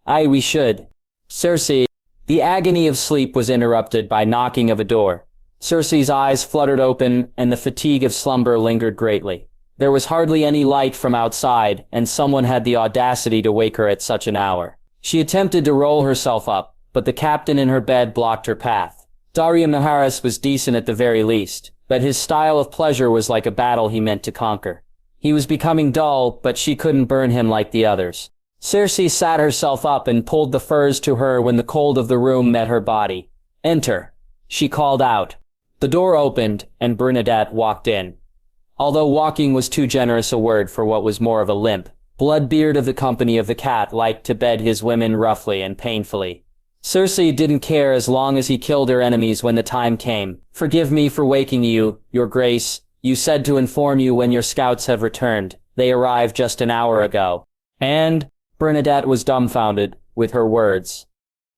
[SPEAKER 1] We should. Cersei. The agony of sleep was interrupted by knocking of a door. Cersei's eyes fluttered open, and the fatigue of slumber lingered greatly. There was hardly any light from outside, and someone had the audacity to wake her at such an hour. She attempted to roll herself up, but the captain in her bed blocked her path. Maester was decent at the very least, but his style of pleasure was like a battle he meant to conquer. He was becoming dull, but she couldn't burn him like the others. Cersei sat herself up and pulled the furs to her when the cold of the room met her body. Enter, she called out. The door opened, and Bernadette walked in. Although walking was too generous a word for what was more of a limp, Bloodbeard of the Company of the Cat liked to bed his women roughly and painfully. Cersei didn't care as long as he killed her enemies when the time came. "Forgive me for waking you, your grace. You said to inform you when your scouts have returned. They arrived just an hour ago." And Bernadette was dumbfounded with her words.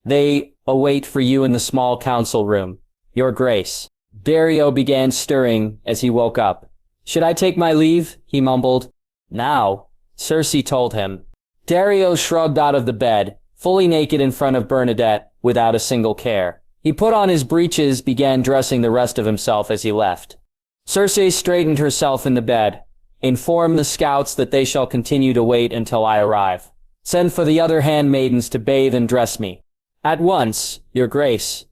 [SPEAKER 1] "They await for you in the small council room, your grace." Dario began stirring as he woke up. "Should I take my leave?" he mumbled. "Now," Cersei told him. Dario shrugged out of the bed, fully naked in front of Bernadette, without a single care. He put on his breeches, began dressing the rest of himself as he left. Cersei straightened herself in the bed. "Inform the scouts that they shall continue to wait until I arrive. Send for the other handmaidens to bathe and dress me." "At once, your grace."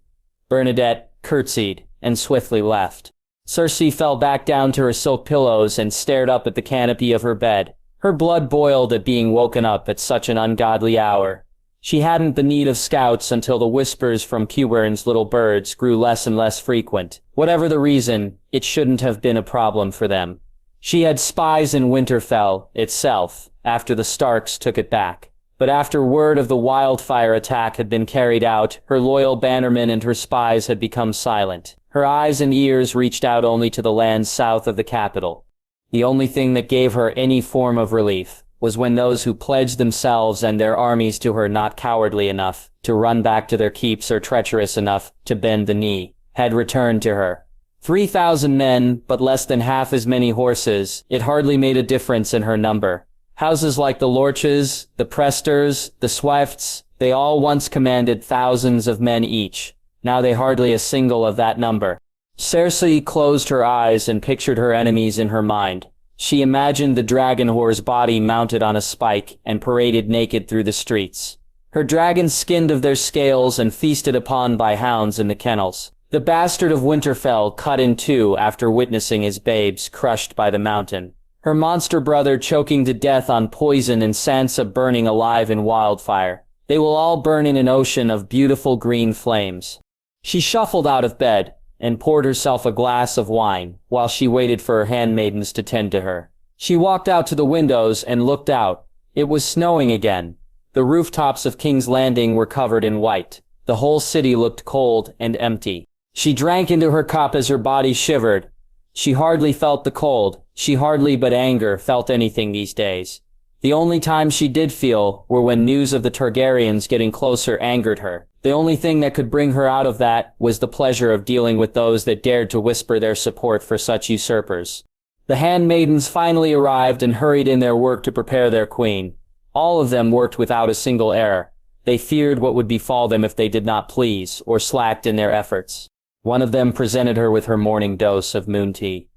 [SPEAKER 1] Bernadette curtsied and swiftly left. Cersei fell back down to her silk pillows and stared up at the canopy of her bed. Her blood boiled at being woken up at such an ungodly hour. She hadn't the need of scouts until the whispers from Qyburn's little birds grew less and less frequent. Whatever the reason, it shouldn't have been a problem for them. She had spies in Winterfell itself, after the Starks took it back. But after word of the wildfire attack had been carried out, her loyal bannermen and her spies had become silent. Her eyes and ears reached out only to the lands south of the capital. The only thing that gave her any form of relief was when those who pledged themselves and their armies to her not cowardly enough to run back to their keeps or treacherous enough to bend the knee, had returned to her. 3,000 men, but less than half as many horses. It hardly made a difference in her number. Houses like the Lorches, the Presters, the Swifts, they all once commanded thousands of men each. Now they hardly a single of that number. Cersei closed her eyes and pictured her enemies in her mind. She imagined the dragon whore's body mounted on a spike and paraded naked through the streets. Her dragons skinned of their scales and feasted upon by hounds in the kennels. The bastard of Winterfell cut in two after witnessing his babes crushed by the mountain. Her monster brother choking to death on poison and Sansa burning alive in wildfire. They will all burn in an ocean of beautiful green flames. She shuffled out of bed and poured herself a glass of wine while she waited for her handmaidens to tend to her. She walked out to the windows and looked out. It was snowing again. The rooftops of King's Landing were covered in white. The whole city looked cold and empty. She drank into her cup as her body shivered. She hardly felt the cold. She hardly but anger felt anything these days. The only time she did feel were when news of the Targaryens getting closer angered her. The only thing that could bring her out of that was the pleasure of dealing with those that dared to whisper their support for such usurpers. The handmaidens finally arrived and hurried in their work to prepare their queen. All of them worked without a single error. They feared what would befall them if they did not please or slacked in their efforts. One of them presented her with her morning dose of moon tea.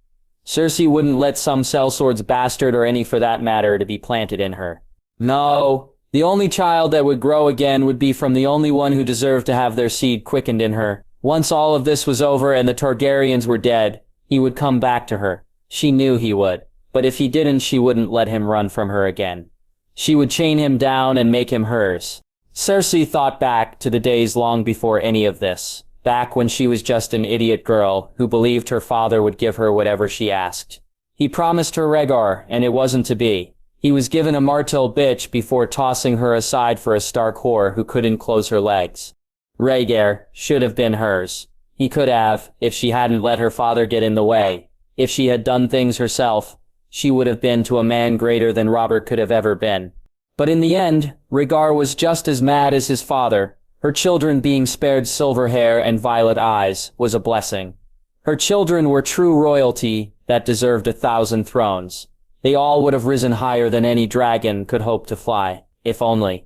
[SPEAKER 1] Cersei wouldn't let some sellsword's bastard or any for that matter to be planted in her. No, the only child that would grow again would be from the only one who deserved to have their seed quickened in her. Once all of this was over and the Targaryens were dead, he would come back to her. She knew he would. But if he didn't, she wouldn't let him run from her again. She would chain him down and make him hers. Cersei thought back to the days long before any of this. Back when she was just an idiot girl who believed her father would give her whatever she asked. He promised her Rhaegar, and it wasn't to be. He was given a Martell bitch before tossing her aside for a Stark whore who couldn't close her legs. Rhaegar should have been hers. He could have, if she hadn't let her father get in the way. If she had done things herself, she would have been to a man greater than Robert could have ever been. But in the end, Rhaegar was just as mad as his father. Her children being spared silver hair and violet eyes was a blessing. Her children were true royalty that deserved 1,000 thrones. They all would have risen higher than any dragon could hope to fly. If only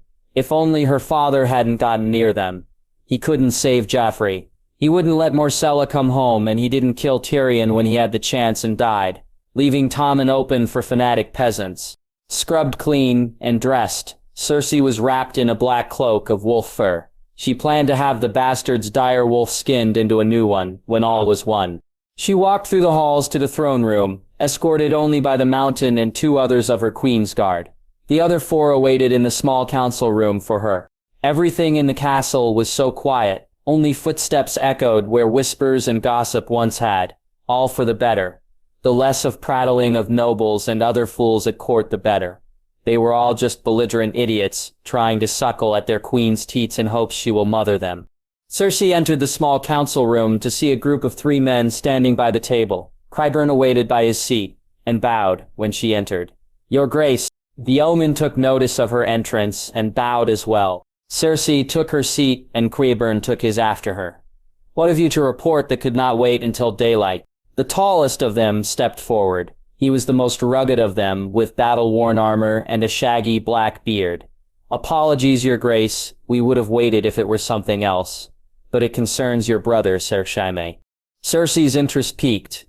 [SPEAKER 1] her father hadn't gotten near them. He couldn't save Joffrey. He wouldn't let Myrcella come home, and he didn't kill Tyrion when he had the chance and died, leaving Tommen open for fanatic peasants. Scrubbed clean and dressed, Cersei was wrapped in a black cloak of wolf fur. She planned to have the bastard's dire wolf skinned into a new one when all was won. She walked through the halls to the throne room, escorted only by the Mountain and 2 others of her Queen's Guard. The other 4 awaited in the small council room for her. Everything in the castle was so quiet, only footsteps echoed where whispers and gossip once had, all for the better. The less of prattling of nobles and other fools at court the better. They were all just belligerent idiots, trying to suckle at their queen's teats in hopes she will mother them. Cersei entered the small council room to see a group of 3 men standing by the table. Qyburn awaited by his seat, and bowed when she entered. "Your Grace." The yeoman took notice of her entrance, and bowed as well. Cersei took her seat, and Qyburn took his after her. "What have you to report that could not wait until daylight?" The tallest of them stepped forward. He was the most rugged of them, with battle-worn armor and a shaggy black beard. "Apologies, Your Grace, we would have waited if it were something else. But it concerns your brother, Ser Jaime." Cersei's interest piqued.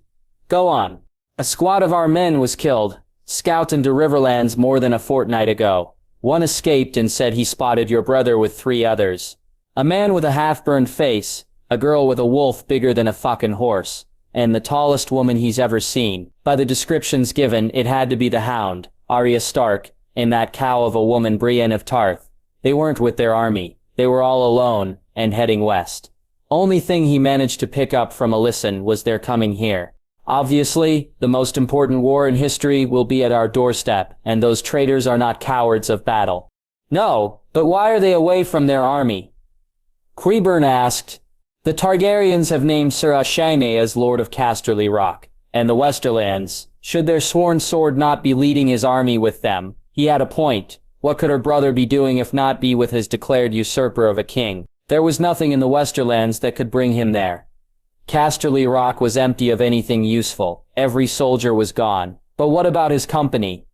[SPEAKER 1] "Go on." "A squad of our men was killed, scout into Riverlands more than a fortnight ago. One escaped and said he spotted your brother with 3 others. A man with a half-burned face, a girl with a wolf bigger than a fucking horse, and the tallest woman he's ever seen. By the descriptions given, it had to be the Hound, Arya Stark, and that cow of a woman, Brienne of Tarth. They weren't with their army. They were all alone, and heading west. Only thing he managed to pick up from a listen was their coming here. Obviously, the most important war in history will be at our doorstep, and those traitors are not cowards of battle." "No, but why are they away from their army?" Qyburn asked. "The Targaryens have named Ser Jaime as Lord of Casterly Rock, and the Westerlands. Should their sworn sword not be leading his army with them?" He had a point. What could her brother be doing if not be with his declared usurper of a king? There was nothing in the Westerlands that could bring him there. Casterly Rock was empty of anything useful. Every soldier was gone. But what about his company?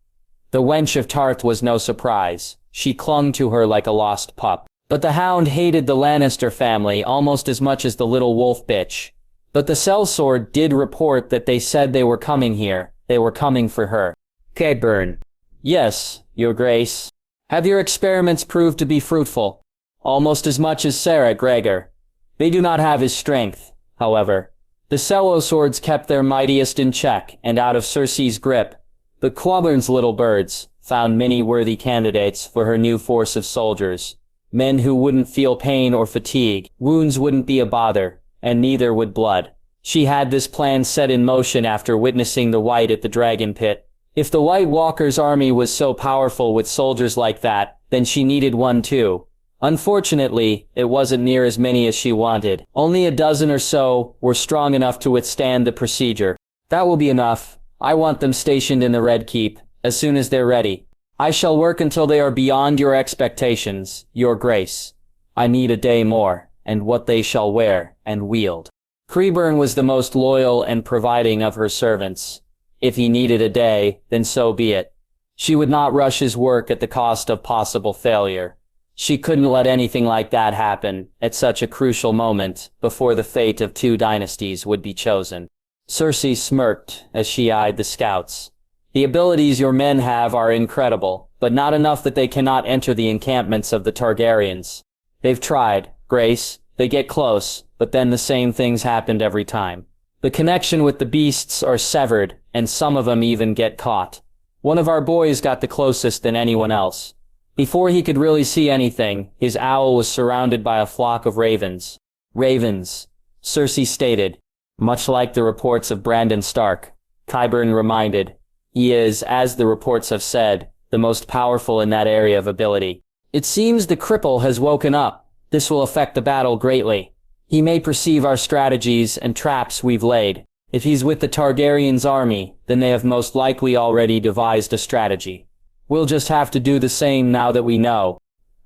[SPEAKER 1] The wench of Tarth was no surprise. She clung to her like a lost pup. But the Hound hated the Lannister family almost as much as the little wolf bitch. But the sellsword did report that they said they were coming here. They were coming for her. Qyburn. "Yes, Your Grace." "Have your experiments proved to be fruitful?" "Almost as much as Sarah Gregor. They do not have his strength, however. The sellswords kept their mightiest in check and out of Cersei's grip. But Qyburn's little birds found many worthy candidates for her new force of soldiers. Men who wouldn't feel pain or fatigue. Wounds wouldn't be a bother, and neither would blood. She had this plan set in motion after witnessing the White at the Dragon Pit. If the White Walker's army was so powerful with soldiers like that, then she needed one too. Unfortunately, it wasn't near as many as she wanted. Only a dozen or so were strong enough to withstand the procedure. "That will be enough. I want them stationed in the Red Keep, as soon as they're ready. I shall work until they are beyond your expectations, Your Grace. I need a day more, and what they shall wear and wield." Qyburn was the most loyal and providing of her servants. If he needed a day, then so be it. She would not rush his work at the cost of possible failure. She couldn't let anything like that happen at such a crucial moment before the fate of 2 dynasties would be chosen. Cersei smirked as she eyed the scouts. "The abilities your men have are incredible, but not enough that they cannot enter the encampments of the Targaryens. They've tried, Grace. They get close, but then the same things happened every time. The connection with the beasts are severed, and some of them even get caught. One of our boys got the closest than anyone else. Before he could really see anything, his owl was surrounded by a flock of ravens." "Ravens," Cersei stated. "Much like the reports of Brandon Stark," Qyburn reminded. "He is, as the reports have said, the most powerful in that area of ability. It seems the cripple has woken up. This will affect the battle greatly. He may perceive our strategies and traps we've laid. If he's with the Targaryens' army, then they have most likely already devised a strategy. We'll just have to do the same now that we know."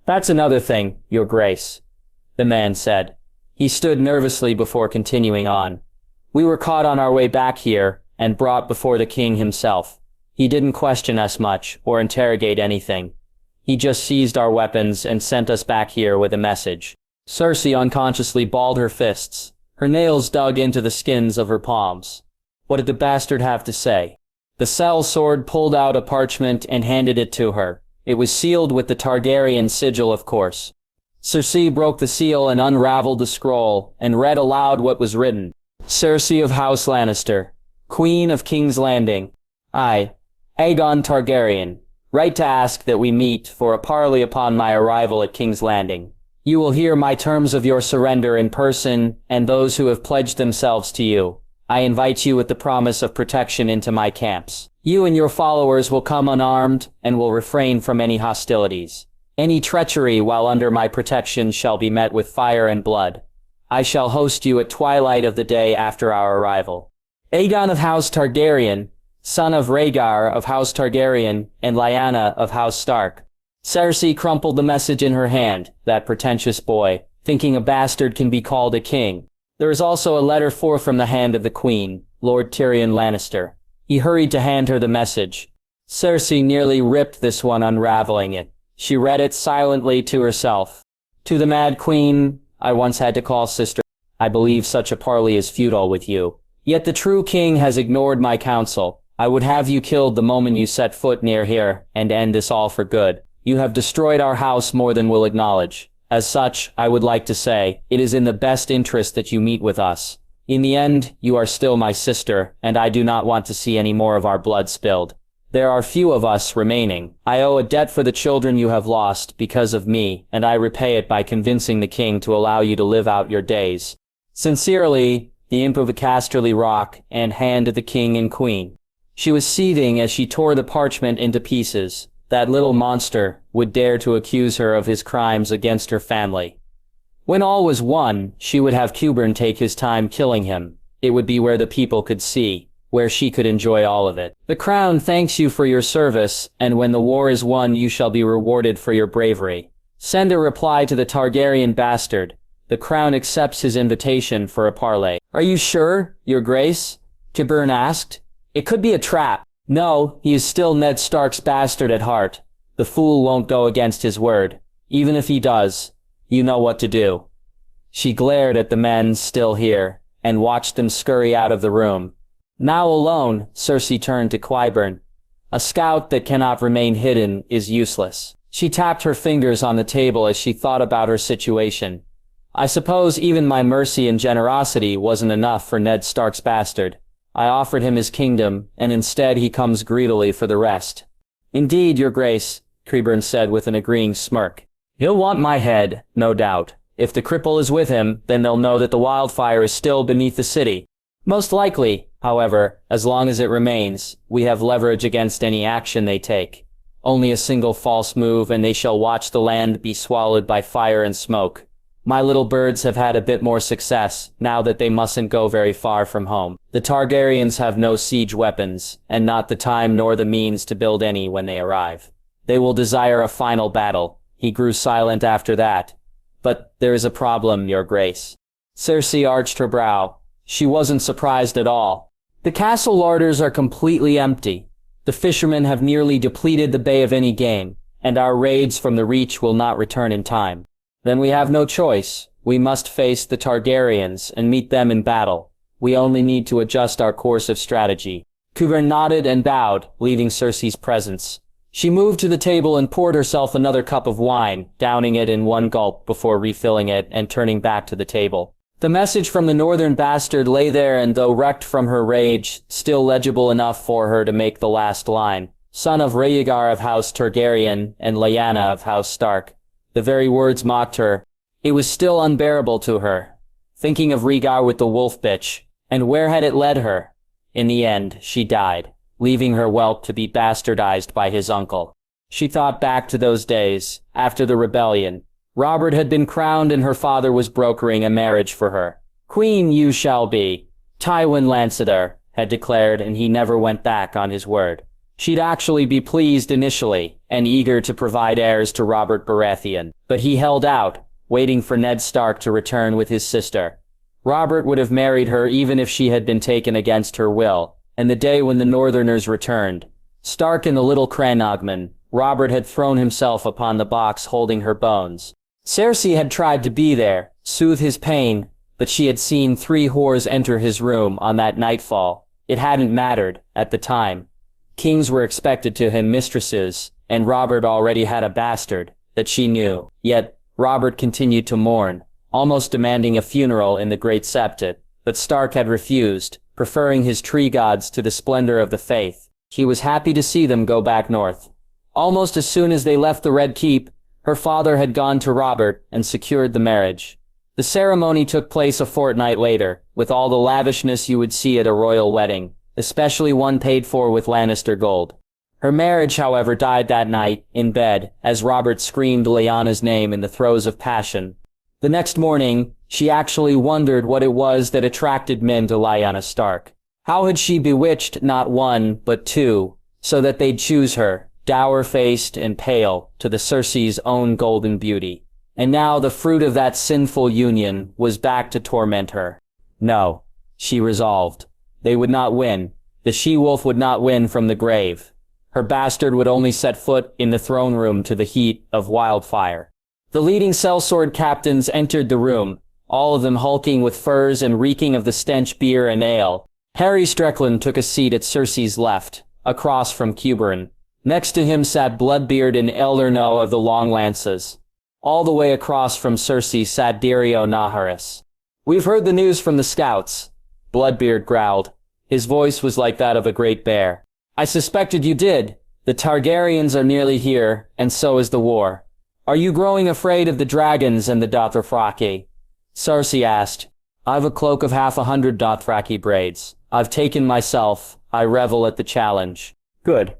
[SPEAKER 1] "That's another thing, Your Grace," the man said. He stood nervously before continuing on. "We were caught on our way back here, and brought before the king himself. He didn't question us much, or interrogate anything. He just seized our weapons and sent us back here with a message." Cersei unconsciously balled her fists. Her nails dug into the skins of her palms. What did the bastard have to say? The sellsword pulled out a parchment and handed it to her. It was sealed with the Targaryen sigil, of course. Cersei broke the seal and unraveled the scroll, and read aloud what was written. "Cersei of House Lannister, Queen of King's Landing. I, Aegon Targaryen, write to ask that we meet for a parley upon my arrival at King's Landing. You will hear my terms of your surrender in person and those who have pledged themselves to you. I invite you with the promise of protection into my camps. You and your followers will come unarmed and will refrain from any hostilities. Any treachery while under my protection shall be met with fire and blood. I shall host you at twilight of the day after our arrival. Aegon of House Targaryen, son of Rhaegar of House Targaryen, and Lyanna of House Stark. Cersei crumpled the message in her hand, that pretentious boy, thinking a bastard can be called a king. There is also a letter from the hand of the Queen, Lord Tyrion Lannister. He hurried to hand her the message. Cersei nearly ripped this one, unraveling it. She read it silently to herself. To the Mad Queen, I once had to call sister. I believe such a parley is futile with you. Yet the true king has ignored my counsel. I would have you killed the moment you set foot near here, and end this all for good. You have destroyed our house more than we'll acknowledge. As such, I would like to say, it is in the best interest that you meet with us. In the end, you are still my sister, and I do not want to see any more of our blood spilled. There are few of us remaining. I owe a debt for the children you have lost because of me, and I repay it by convincing the king to allow you to live out your days. Sincerely, the Imp of the Casterly Rock, and hand to the king and queen. She was seething as she tore the parchment into pieces. That little monster would dare to accuse her of his crimes against her family. When all was won, she would have Qyburn take his time killing him. It would be where the people could see, where she could enjoy all of it. The crown thanks you for your service, and when the war is won you shall be rewarded for your bravery. Send a reply to the Targaryen bastard. The crown accepts his invitation for a parley. Are you sure, your grace? Qyburn asked. It could be a trap. No, he is still Ned Stark's bastard at heart. The fool won't go against his word. Even if he does, you know what to do. She glared at the men still here, and watched them scurry out of the room. Now alone, Cersei turned to Qyburn. A scout that cannot remain hidden is useless. She tapped her fingers on the table as she thought about her situation. I suppose even my mercy and generosity wasn't enough for Ned Stark's bastard. I offered him his kingdom, and instead he comes greedily for the rest. Indeed, your grace, Qyburn said with an agreeing smirk. He'll want my head, no doubt. If the cripple is with him, then they'll know that the wildfire is still beneath the city. Most likely, however, as long as it remains, we have leverage against any action they take. Only a single false move and they shall watch the land be swallowed by fire and smoke. My little birds have had a bit more success, now that they mustn't go very far from home. The Targaryens have no siege weapons, and not the time nor the means to build any when they arrive. They will desire a final battle. He grew silent after that. But there is a problem, your grace. Cersei arched her brow. She wasn't surprised at all. The castle larders are completely empty. The fishermen have nearly depleted the bay of any game, and our raids from the Reach will not return in time. Then we have no choice. We must face the Targaryens and meet them in battle. We only need to adjust our course of strategy. Qyburn nodded and bowed, leaving Cersei's presence. She moved to the table and poured herself another cup of wine, downing it in one gulp before refilling it and turning back to the table. The message from the northern bastard lay there, and though wrecked from her rage, still legible enough for her to make the last line. Son of Rhaegar of House Targaryen and Lyanna of House Stark. The very words mocked her. It was still unbearable to her. Thinking of Rhaegar with the wolf bitch, and where had it led her? In the end, she died, leaving her whelp to be bastardized by his uncle. She thought back to those days, after the rebellion. Robert had been crowned and her father was brokering a marriage for her. Queen you shall be, Tywin Lannister had declared, and he never went back on his word. She'd actually be pleased initially, and eager to provide heirs to Robert Baratheon. But he held out, waiting for Ned Stark to return with his sister. Robert would have married her even if she had been taken against her will, and the day when the Northerners returned. Stark and the little Crannogman, Robert had thrown himself upon the box holding her bones. Cersei had tried to be there, soothe his pain, but she had seen 3 whores enter his room on that nightfall. It hadn't mattered, at the time. Kings were expected to have mistresses, and Robert already had a bastard, that she knew. Yet, Robert continued to mourn, almost demanding a funeral in the Great Septet, but Stark had refused, preferring his tree gods to the splendor of the faith. He was happy to see them go back north. Almost as soon as they left the Red Keep, her father had gone to Robert and secured the marriage. The ceremony took place a fortnight later, with all the lavishness you would see at a royal wedding, especially one paid for with Lannister gold. Her marriage, however, died that night, in bed, as Robert screamed Lyanna's name in the throes of passion. The next morning, she actually wondered what it was that attracted men to Lyanna Stark. How had she bewitched not one, but two, so that they'd choose her, dour-faced and pale, to the Cersei's own golden beauty? And now the fruit of that sinful union was back to torment her. No, she resolved. They would not win. The she-wolf would not win from the grave. Her bastard would only set foot in the throne room to the heat of wildfire. The leading sellsword captains entered the room, all of them hulking with furs and reeking of the stench beer and ale. Harry Strickland took a seat at Cersei's left, across from Cuberon. Next to him sat Bloodbeard and Eldorno of the Long Lances. All the way across from Cersei sat Daario Naharis. "We've heard the news from the scouts," Bloodbeard growled. His voice was like that of a great bear. "I suspected you did. The Targaryens are nearly here, and so is the war. Are you growing afraid of the dragons and the Dothraki?" Cersei asked. "I've a cloak of 100 Dothraki braids. I've taken myself. I revel at the challenge." "Good.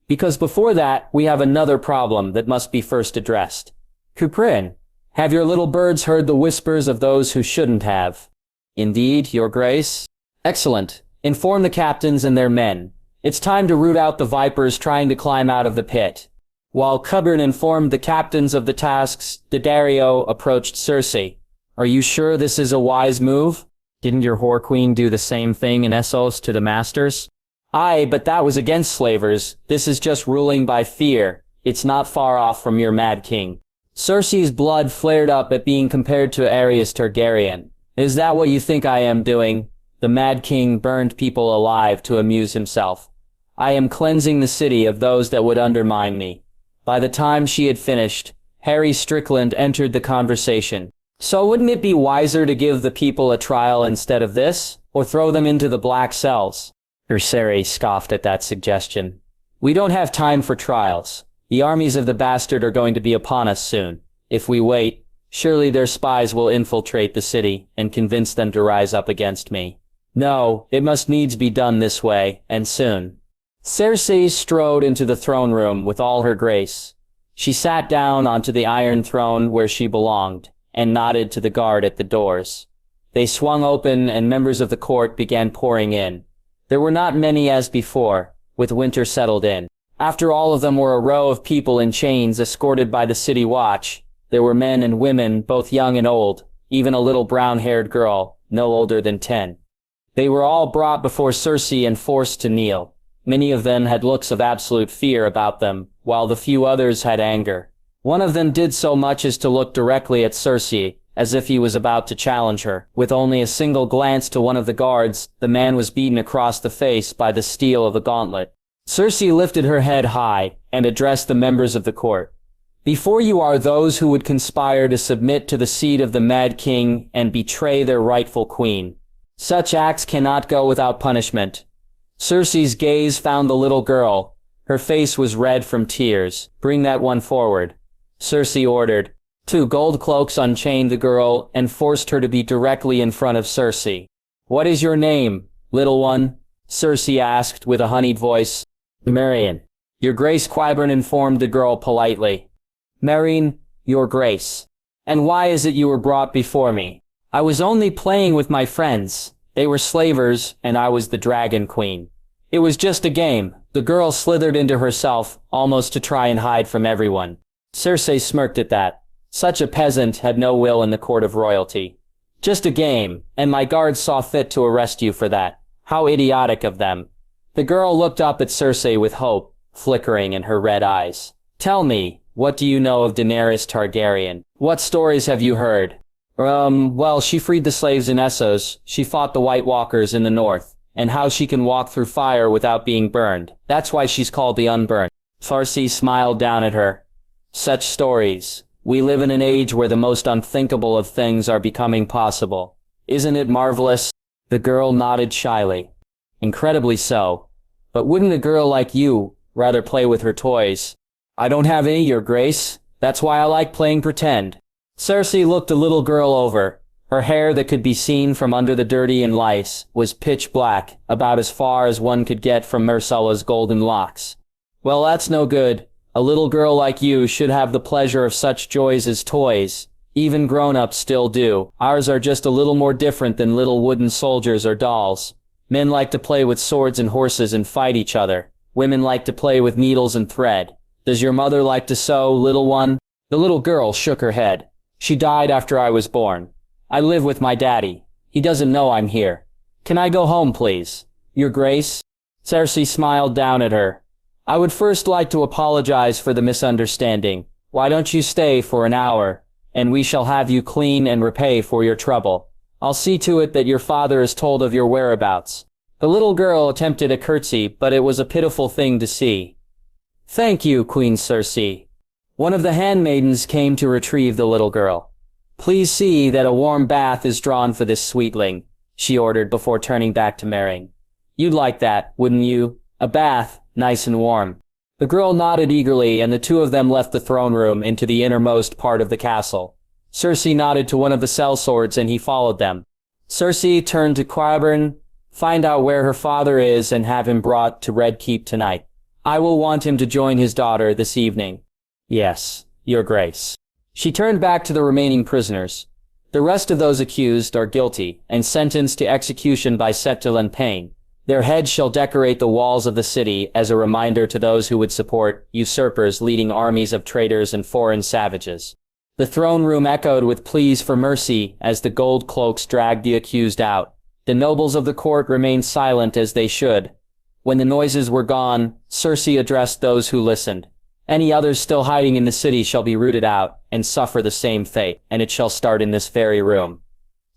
[SPEAKER 1] Because before that, we have another problem that must be first addressed. Cuprin, have your little birds heard the whispers of those who shouldn't have?" "Indeed, your grace." "Excellent. Inform the captains and their men. It's time to root out the vipers trying to climb out of the pit." While Cuprin informed the captains of the tasks, Daario approached Cersei. "Are you sure this is a wise move? Didn't your whore queen do the same thing in Essos to the masters?" "Aye, but that was against slavers. This is just ruling by fear. It's not far off from your mad king." Cersei's blood flared up at being compared to Aerys Targaryen. "Is that what you think I am doing?" The Mad King burned people alive to amuse himself. "I am cleansing the city of those that would undermine me." By the time she had finished, Harry Strickland entered the conversation. "So wouldn't it be wiser to give the people a trial instead of this? Or throw them into the black cells?" Cersei scoffed at that suggestion. "We don't have time for trials. The armies of the bastard are going to be upon us soon. If we wait, surely their spies will infiltrate the city and convince them to rise up against me. No, it must needs be done this way, and soon." Cersei strode into the throne room with all her grace. She sat down onto the iron throne where she belonged, and nodded to the guard at the doors. They swung open and members of the court began pouring in. There were not many as before, with winter settled in. After all of them were a row of people in chains escorted by the city watch. There were men and women, both young and old, even a little brown-haired girl, no older than 10. They were all brought before Cersei and forced to kneel. Many of them had looks of absolute fear about them, while the few others had anger. One of them did so much as to look directly at Cersei, as if he was about to challenge her. With only a single glance to one of the guards, the man was beaten across the face by the steel of a gauntlet. Cersei lifted her head high, and addressed the members of the court. "Before you are those who would conspire to submit to the seat of the Mad King and betray their rightful queen. Such acts cannot go without punishment." Cersei's gaze found the little girl. Her face was red from tears. "Bring that one forward," Cersei ordered. 2 gold cloaks unchained the girl and forced her to be directly in front of Cersei. "What is your name, little one?" Cersei asked with a honeyed voice. "Mereen." "Your Grace," Qyburn informed the girl politely. "Mereen, your Grace. And why is it you were brought before me?" "I was only playing with my friends. They were slavers, and I was the Dragon Queen. It was just a game." The girl slithered into herself, almost to try and hide from everyone. Cersei smirked at that. Such a peasant had no will in the court of royalty. "Just a game, and my guards saw fit to arrest you for that. How idiotic of them." The girl looked up at Cersei with hope, flickering in her red eyes. "Tell me, what do you know of Daenerys Targaryen? What stories have you heard?" Well, she freed the slaves in Essos, she fought the White Walkers in the north, and how she can walk through fire without being burned. That's why she's called the Unburned." Cersei smiled down at her. "Such stories. We live in an age where the most unthinkable of things are becoming possible. Isn't it marvelous?" The girl nodded shyly. "Incredibly so. But wouldn't a girl like you rather play with her toys?" "I don't have any, your Grace. That's why I like playing pretend." Cersei looked the little girl over, Her hair that could be seen from under the dirty and lice was pitch black, about as far as one could get from Myrcella's golden locks. Well, that's no good. A little girl like you should have the pleasure of such joys as toys. Even grown-ups still do. Ours are just a little more different than little wooden soldiers or dolls. Men like to play with swords and horses and fight each other. Women like to play with needles and thread. Does your mother like to sew, little one? The little girl shook her head. She died after I was born. I live with my daddy. He doesn't know I'm here. Can I go home, please? Your Grace? Cersei smiled down at her. I would first like to apologize for the misunderstanding. Why don't you stay for an hour, and we shall have you clean and repay for your trouble. I'll see to it that your father is told of your whereabouts. The little girl attempted a curtsy, but it was a pitiful thing to see. Thank you, Queen Cersei. One of the handmaidens came to retrieve the little girl. Please see that a warm bath is drawn for this sweetling, she ordered before turning back to Mereen. You'd like that, wouldn't you? A bath, nice and warm. The girl nodded eagerly, and the two of them left the throne room into the innermost part of the castle. Cersei nodded to one of the sellswords, and he followed them. Cersei turned to Qyburn. Find out where her father is and have him brought to Red Keep tonight. I will want him to join his daughter this evening. Yes, Your Grace. She turned back to the remaining prisoners. The rest of those accused are guilty and sentenced to execution by Septil and Pain. Their heads shall decorate the walls of the city as a reminder to those who would support usurpers leading armies of traitors and foreign savages. The throne room echoed with pleas for mercy as the gold cloaks dragged the accused out. The nobles of the court remained silent as they should. When the noises were gone, Cersei addressed those who listened. Any others still hiding in the city shall be rooted out and suffer the same fate, and it shall start in this very room.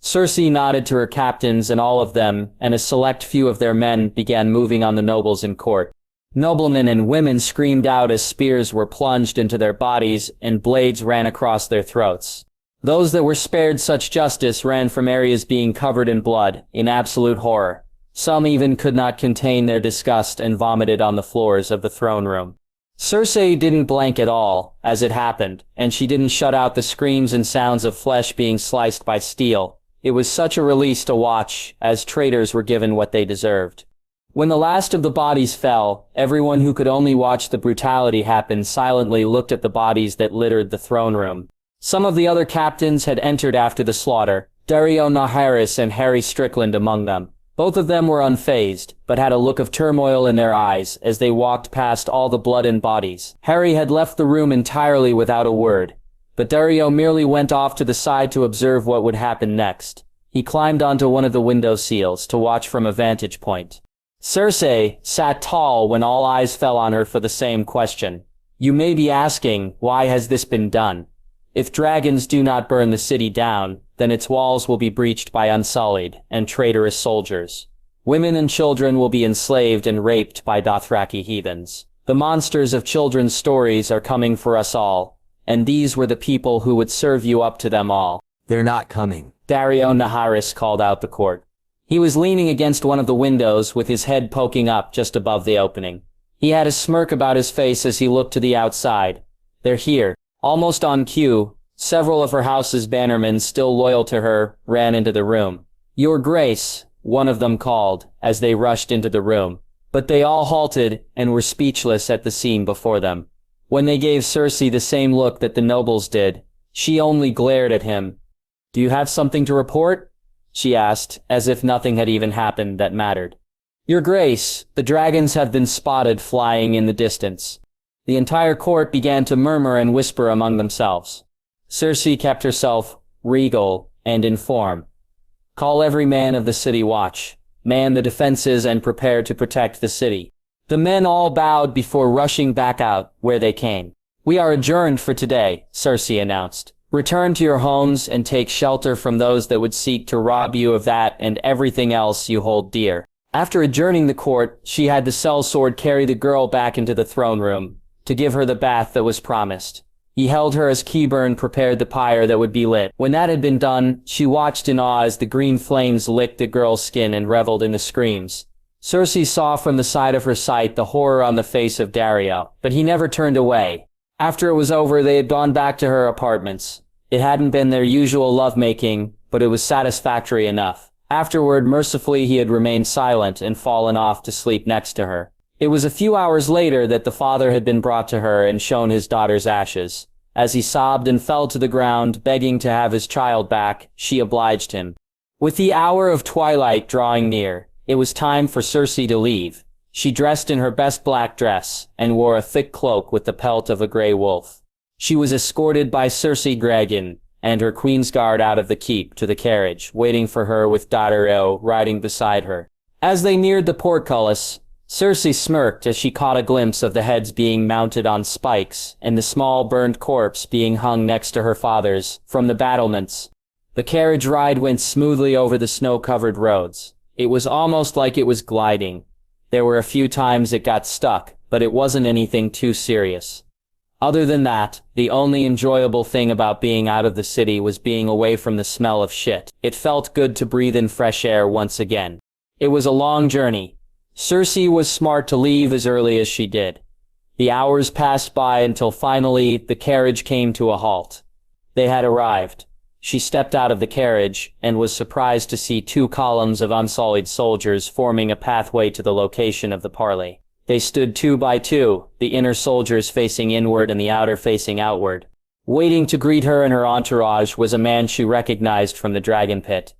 [SPEAKER 1] Cersei nodded to her captains and all of them, and a select few of their men began moving on the nobles in court. Noblemen and women screamed out as spears were plunged into their bodies and blades ran across their throats. Those that were spared such justice ran from areas being covered in blood, in absolute horror. Some even could not contain their disgust and vomited on the floors of the throne room. Cersei didn't blank at all, as it happened, and she didn't shut out the screams and sounds of flesh being sliced by steel. It was such a release to watch, as traitors were given what they deserved. When the last of the bodies fell, everyone who could only watch the brutality happen silently looked at the bodies that littered the throne room. Some of the other captains had entered after the slaughter, Daario Naharis and Harry Strickland among them. Both of them were unfazed, but had a look of turmoil in their eyes as they walked past all the blood and bodies. Harry had left the room entirely without a word, but Daario merely went off to the side to observe what would happen next. He climbed onto one of the window sills to watch from a vantage point. Cersei sat tall when all eyes fell on her for the same question. You may be asking, why has this been done? If dragons do not burn the city down, then its walls will be breached by unsullied and traitorous soldiers. Women and children will be enslaved and raped by Dothraki heathens. The monsters of children's stories are coming for us all, and these were the people who would serve you up to them all.
[SPEAKER 3] They're not coming.
[SPEAKER 1] Daario Naharis called out the court. He was leaning against one of the windows with his head poking up just above the opening. He had a smirk about his face as he looked to the outside. They're here. Almost on cue, several of her house's bannermen, still loyal to her, ran into the room. Your Grace, one of them called, as they rushed into the room. But they all halted and were speechless at the scene before them. When they gave Cersei the same look that the nobles did, she only glared at him. Do you have something to report? She asked, as if nothing had even happened that mattered. Your Grace, the dragons have been spotted flying in the distance. The entire court began to murmur and whisper among themselves. Cersei kept herself regal and in form. Call every man of the city watch. Man the defenses and prepare to protect the city. The men all bowed before rushing back out where they came. We are adjourned for today, Cersei announced. Return to your homes and take shelter from those that would seek to rob you of that and everything else you hold dear. After adjourning the court, she had the sellsword carry the girl back into the throne room to give her the bath that was promised. He held her as Qyburn prepared the pyre that would be lit. When that had been done, she watched in awe as the green flames licked the girl's skin and reveled in the screams. Cersei saw from the side of her sight the horror on the face of Daario, but he never turned away. After it was over, they had gone back to her apartments. It hadn't been their usual lovemaking, but it was satisfactory enough. Afterward, mercifully, he had remained silent and fallen off to sleep next to her. It was a few hours later that the father had been brought to her and shown his daughter's ashes. As he sobbed and fell to the ground, begging to have his child back, she obliged him. With the hour of twilight drawing near, it was time for Cersei to leave. She dressed in her best black dress, and wore a thick cloak with the pelt of a grey wolf. She was escorted by Cersei Dragon and her queen's guard out of the keep to the carriage, waiting for her with Dario riding beside her. As they neared the portcullis, Cersei smirked as she caught a glimpse of the heads being mounted on spikes and the small burned corpse being hung next to her father's from the battlements. The carriage ride went smoothly over the snow-covered roads. It was almost like it was gliding. There were a few times it got stuck, but it wasn't anything too serious. Other than that, the only enjoyable thing about being out of the city was being away from the smell of shit. It felt good to breathe in fresh air once again. It was a long journey. Cersei was smart to leave as early as she did. The hours passed by until finally the carriage came to a halt. They had arrived. She stepped out of the carriage and was surprised to see 2 columns of unsullied soldiers forming a pathway to the location of the parley. They stood 2 by 2, the inner soldiers facing inward and the outer facing outward. Waiting to greet her and her entourage was a man she recognized from the dragon pit.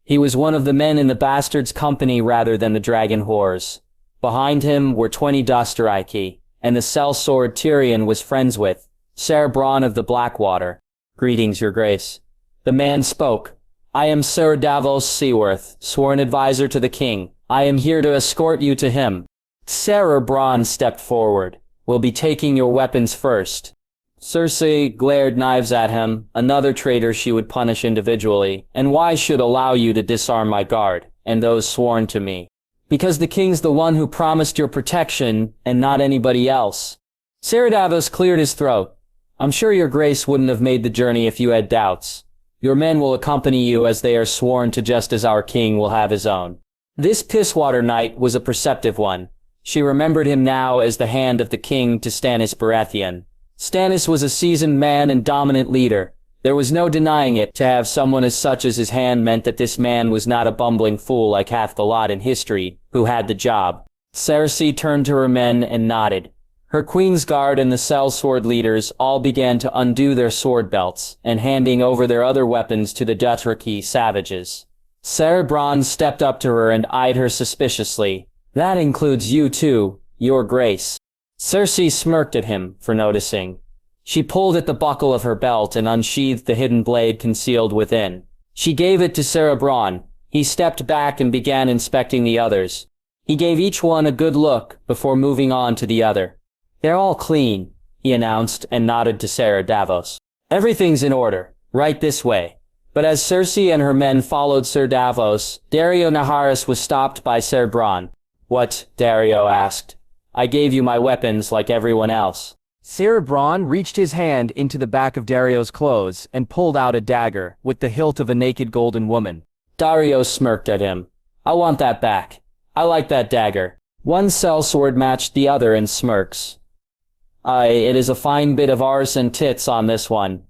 [SPEAKER 1] He was one of the men in the bastard's company rather than the dragon whores. Behind him were 20 Dostoyevsky, and the sellsword Tyrion was friends with, Ser Bronn of the Blackwater. "Greetings, your grace." The man spoke. "I am Sir Davos Seaworth, sworn advisor to the king. I am here to escort you to him." Ser Bronn stepped forward. "We'll be taking your weapons first." Cersei glared knives at him, another traitor she would punish individually. "And why should allow you to disarm my guard, and those sworn to me?" "Because the king's the one who promised your protection, and not anybody else." Ser Davos cleared his throat. "I'm sure your grace wouldn't have made the journey if you had doubts. Your men will accompany you as they are sworn to, just as our king will have his own." This Pisswater Knight was a perceptive one. She remembered him now as the hand of the king to Stannis Baratheon. Stannis was a seasoned man and dominant leader. There was no denying it. To have someone as such as his hand meant that this man was not a bumbling fool like half the lot in history, who had the job. Cersei turned to her men and nodded. Her queen's guard and the sellsword leaders all began to undo their sword belts, and handing over their other weapons to the Dothraki savages. Ser Bronn stepped up to her and eyed her suspiciously. "That includes you too, your grace." Cersei smirked at him for noticing. She pulled at the buckle of her belt and unsheathed the hidden blade concealed within. She gave it to Ser Bronn. He stepped back and began inspecting the others. He gave each one a good look before moving on to the other. "They're all clean," he announced and nodded to Ser Davos. "Everything's in order. Right this way." But as Cersei and her men followed Ser Davos, Dario Naharis was stopped by Ser Bronn. "What?" Dario asked. "I gave you my weapons like everyone else."
[SPEAKER 3] Ser Bronn reached his hand into the back of Dario's clothes and pulled out a dagger with the hilt of a naked golden woman.
[SPEAKER 1] Dario smirked at him. "I want that back. I like that dagger." One sellsword matched the other in smirks. It is a fine bit of arse and tits on this one.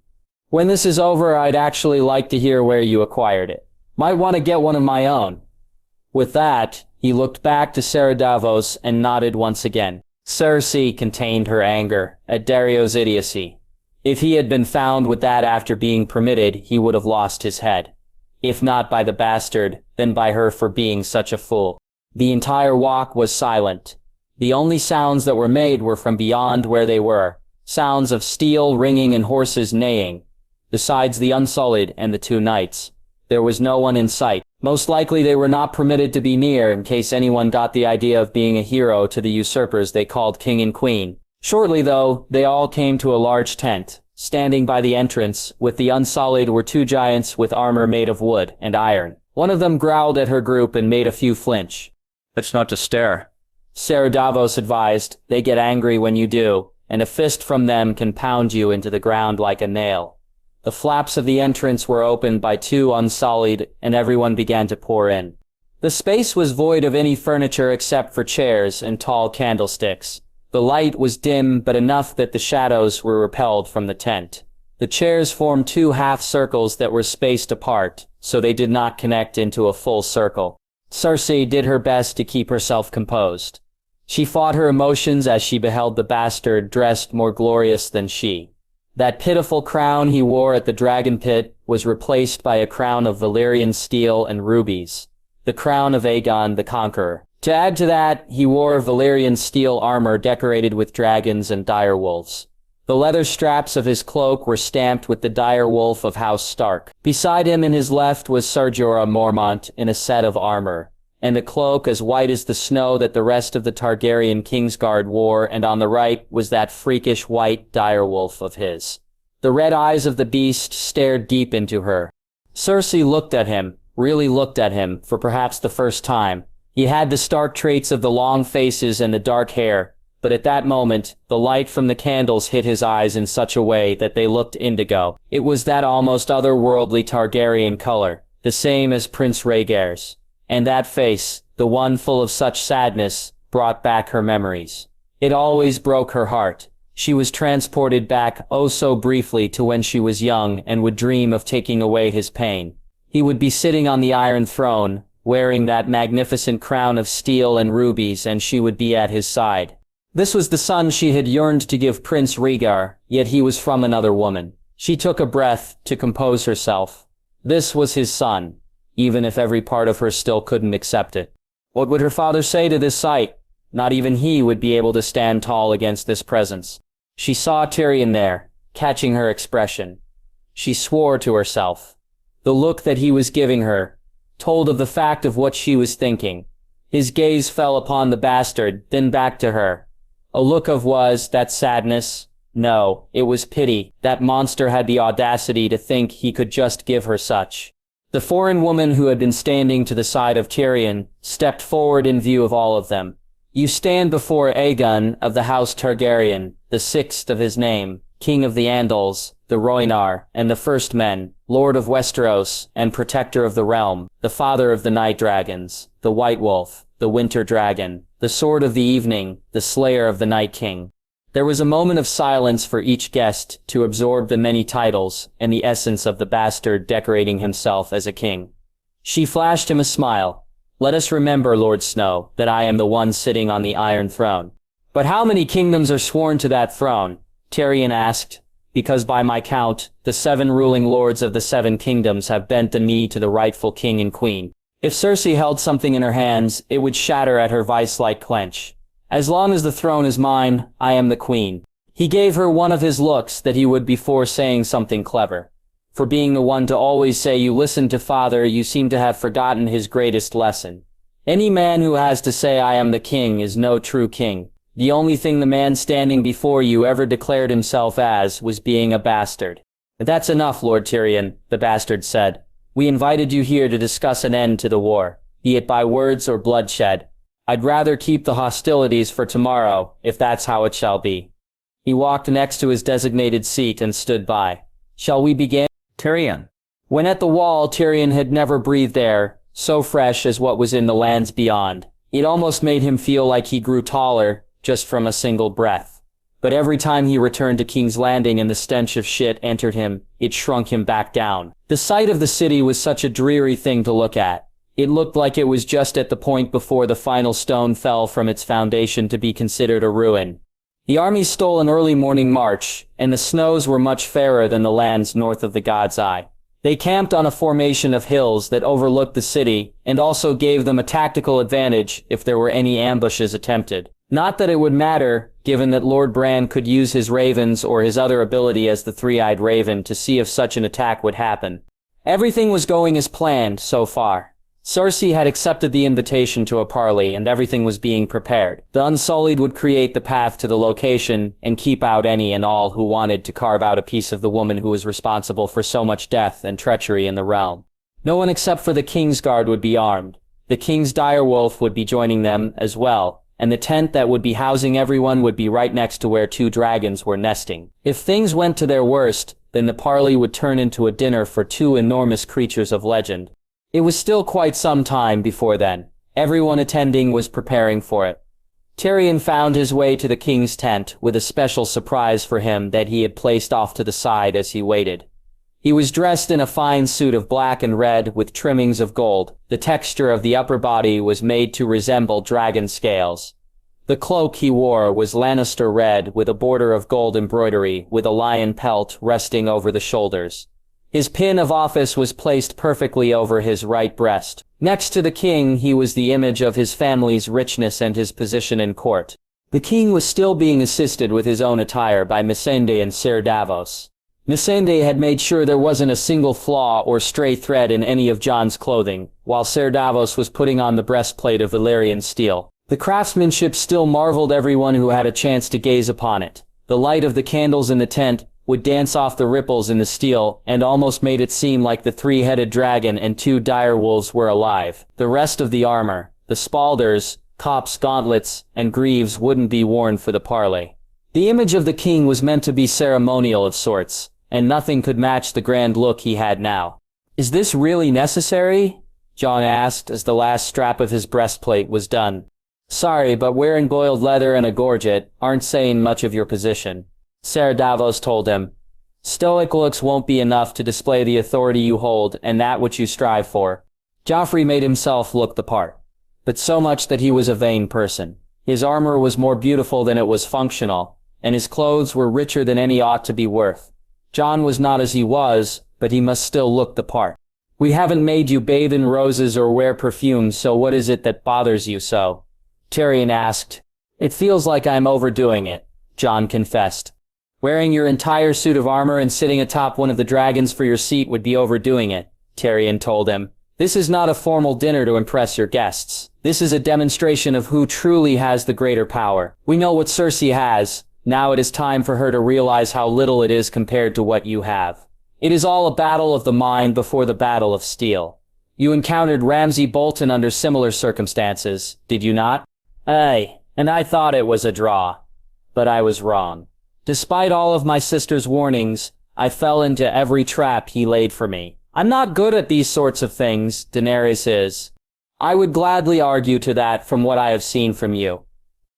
[SPEAKER 1] When this is over, I'd actually like to hear where you acquired it. Might want to get one of my own." With that, he looked back to Ser Davos and nodded once again. Cersei contained her anger at Dario's idiocy. If he had been found with that after being permitted, he would have lost his head. If not by the bastard, then by her for being such a fool. The entire walk was silent. The only sounds that were made were from beyond where they were, sounds of steel ringing and horses neighing. Besides the Unsullied and the 2 knights, there was no one in sight. Most likely they were not permitted to be near in case anyone got the idea of being a hero to the usurpers they called king and queen. Shortly though, they all came to a large tent. Standing by the entrance, with the Unsullied, were 2 giants with armor made of wood and iron. One of them growled at her group and made a few flinch. "It's not to stare," Ser Davos advised. "They get angry when you do, and a fist from them can pound you into the ground like a nail." The flaps of the entrance were opened by 2 Unsullied, and everyone began to pour in. The space was void of any furniture except for chairs and tall candlesticks. The light was dim, but enough that the shadows were repelled from the tent. The chairs formed two half-circles that were spaced apart, so they did not connect into a full circle. Cersei did her best to keep herself composed. She fought her emotions as she beheld the bastard dressed more glorious than she. That pitiful crown he wore at the dragon pit was replaced by a crown of Valyrian steel and rubies. The crown of Aegon the Conqueror. To add to that, he wore Valyrian steel armor decorated with dragons and direwolves. The leather straps of his cloak were stamped with the direwolf of House Stark. Beside him in his left was Ser Jorah Mormont in a set of armor, and a cloak as white as the snow that the rest of the Targaryen Kingsguard wore, and on the right was that freakish white direwolf of his. The red eyes of the beast stared deep into her. Cersei looked at him, really looked at him, for perhaps the first time. He had the Stark traits of the long faces and the dark hair, but at that moment, the light from the candles hit his eyes in such a way that they looked indigo. It was that almost otherworldly Targaryen color, the same as Prince Rhaegar's. And that face, the one full of such sadness, brought back her memories. It always broke her heart. She was transported back oh so briefly to when she was young and would dream of taking away his pain. He would be sitting on the Iron Throne, wearing that magnificent crown of steel and rubies, and she would be at his side. This was the son she had yearned to give Prince Rhaegar, yet he was from another woman. She took a breath to compose herself. This was his son, even if every part of her still couldn't accept it. What would her father say to this sight? Not even he would be able to stand tall against this presence. She saw Tyrion there, catching her expression. She swore to herself. The look that he was giving her told of the fact of what she was thinking. His gaze fell upon the bastard, then back to her. A look of was that sadness? No, it was pity. That monster had the audacity to think he could just give her such. The foreign woman who had been standing to the side of Tyrion stepped forward in view of all of them. You stand before Aegon of the House Targaryen, the sixth of his name, King of the Andals, the Rhoynar, and the First Men, Lord of Westeros, and Protector of the Realm, the Father of the Night Dragons, the White Wolf, the Winter Dragon, the Sword of the Evening, the Slayer of the Night King. There was a moment of silence for each guest to absorb the many titles and the essence of the bastard decorating himself as a king. She flashed him a smile. Let us remember, Lord Snow, that I am the one sitting on the Iron Throne. But how many kingdoms are sworn to that throne? Tyrion asked. Because by my count, the 7 ruling lords of the 7 kingdoms have bent the knee to the rightful king and queen. If Cersei held something in her hands, it would shatter at her vice-like clench. As long as the throne is mine, I am the queen. He gave her one of his looks that he would before saying something clever. For being the one to always say you listen to father, you seem to have forgotten his greatest lesson. Any man who has to say I am the king is no true king. The only thing the man standing before you ever declared himself as was being a bastard. That's enough, Lord Tyrion, the bastard said. We invited you here to discuss an end to the war, be it by words or bloodshed. I'd rather keep the hostilities for tomorrow, if that's how it shall be. He walked next to his designated seat and stood by. Shall we begin?
[SPEAKER 3] Tyrion.
[SPEAKER 1] When at the wall, Tyrion had never breathed air, so fresh as what was in the lands beyond. It almost made him feel like he grew taller, just from a single breath. But every time he returned to King's Landing and the stench of shit entered him, it shrunk him back down. The sight of the city was such a dreary thing to look at. It looked like it was just at the point before the final stone fell from its foundation to be considered a ruin. The army stole an early morning march, and the snows were much fairer than the lands north of the God's Eye. They camped on a formation of hills that overlooked the city, and also gave them a tactical advantage if there were any ambushes attempted. Not that it would matter, given that Lord Bran could use his ravens or his other ability as the three-eyed raven to see if such an attack would happen. Everything was going as planned so far. Cersei had accepted the invitation to a parley and everything was being prepared. The Unsullied would create the path to the location and keep out any and all who wanted to carve out a piece of the woman who was responsible for so much death and treachery in the realm. No one except for the Kingsguard would be armed. The King's direwolf would be joining them as well, and the tent that would be housing everyone would be right next to where 2 dragons were nesting. If things went to their worst, then the parley would turn into a dinner for 2 enormous creatures of legend. It was still quite some time before then. Everyone attending was preparing for it. Tyrion found his way to the king's tent with a special surprise for him that he had placed off to the side as he waited. He was dressed in a fine suit of black and red with trimmings of gold. The texture of the upper body was made to resemble dragon scales. The cloak he wore was Lannister red with a border of gold embroidery with a lion pelt resting over the shoulders. His pin of office was placed perfectly over his right breast. Next to the king, he was the image of his family's richness and his position in court. The king was still being assisted with his own attire by Missandei and Ser Davos. Missandei had made sure there wasn't a single flaw or stray thread in any of Jon's clothing, while Ser Davos was putting on the breastplate of Valyrian steel. The craftsmanship still marveled everyone who had a chance to gaze upon it. The light of the candles in the tent would dance off the ripples in the steel and almost made it seem like the three-headed dragon and two dire wolves were alive. The rest of the armor, the spalders, cops, gauntlets, and greaves wouldn't be worn for the parley. The image of the king was meant to be ceremonial of sorts, and nothing could match the grand look he had now. "Is this really necessary?" Jon asked as the last strap of his breastplate was done. "Sorry, but wearing boiled leather and a gorget aren't saying much of your position," Ser Davos told him. "Stoic looks won't be enough to display the authority you hold and that which you strive for." Joffrey made himself look the part, but so much that he was a vain person. His armor was more beautiful than it was functional, and his clothes were richer than any ought to be worth. Jon was not as he was, but he must still look the part. "We haven't made you bathe in roses or wear perfume, so what is it that bothers you so?" Tyrion asked. "It feels like I'm overdoing it," Jon confessed. "Wearing your entire suit of armor and sitting atop one of the dragons for your seat would be overdoing it," Tyrion told him. "This is not a formal dinner to impress your guests. This is a demonstration of who truly has the greater power. We know what Cersei has. Now it is time for her to realize how little it is compared to what you have. It is all a battle of the mind before the battle of steel. You encountered Ramsay Bolton under similar circumstances, did you not? Aye, and I thought it was a draw. But I was wrong. Despite all of my sister's warnings, I fell into every trap he laid for me. I'm not good at these sorts of things, Daenerys is. I would gladly argue to that from what I have seen from you."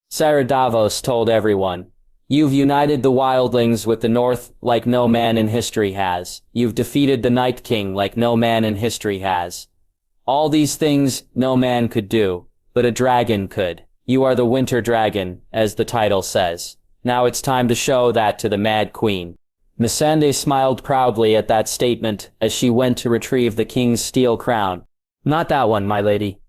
[SPEAKER 1] Ser Davos told everyone. "You've united the wildlings with the North like no man in history has. You've defeated the Night King like no man in history has. All these things no man could do, but a dragon could. You are the Winter Dragon, as the title says. Now it's time to show that to the Mad Queen." Missandei smiled proudly at that statement as she went to retrieve the king's steel crown. "Not that one, my lady."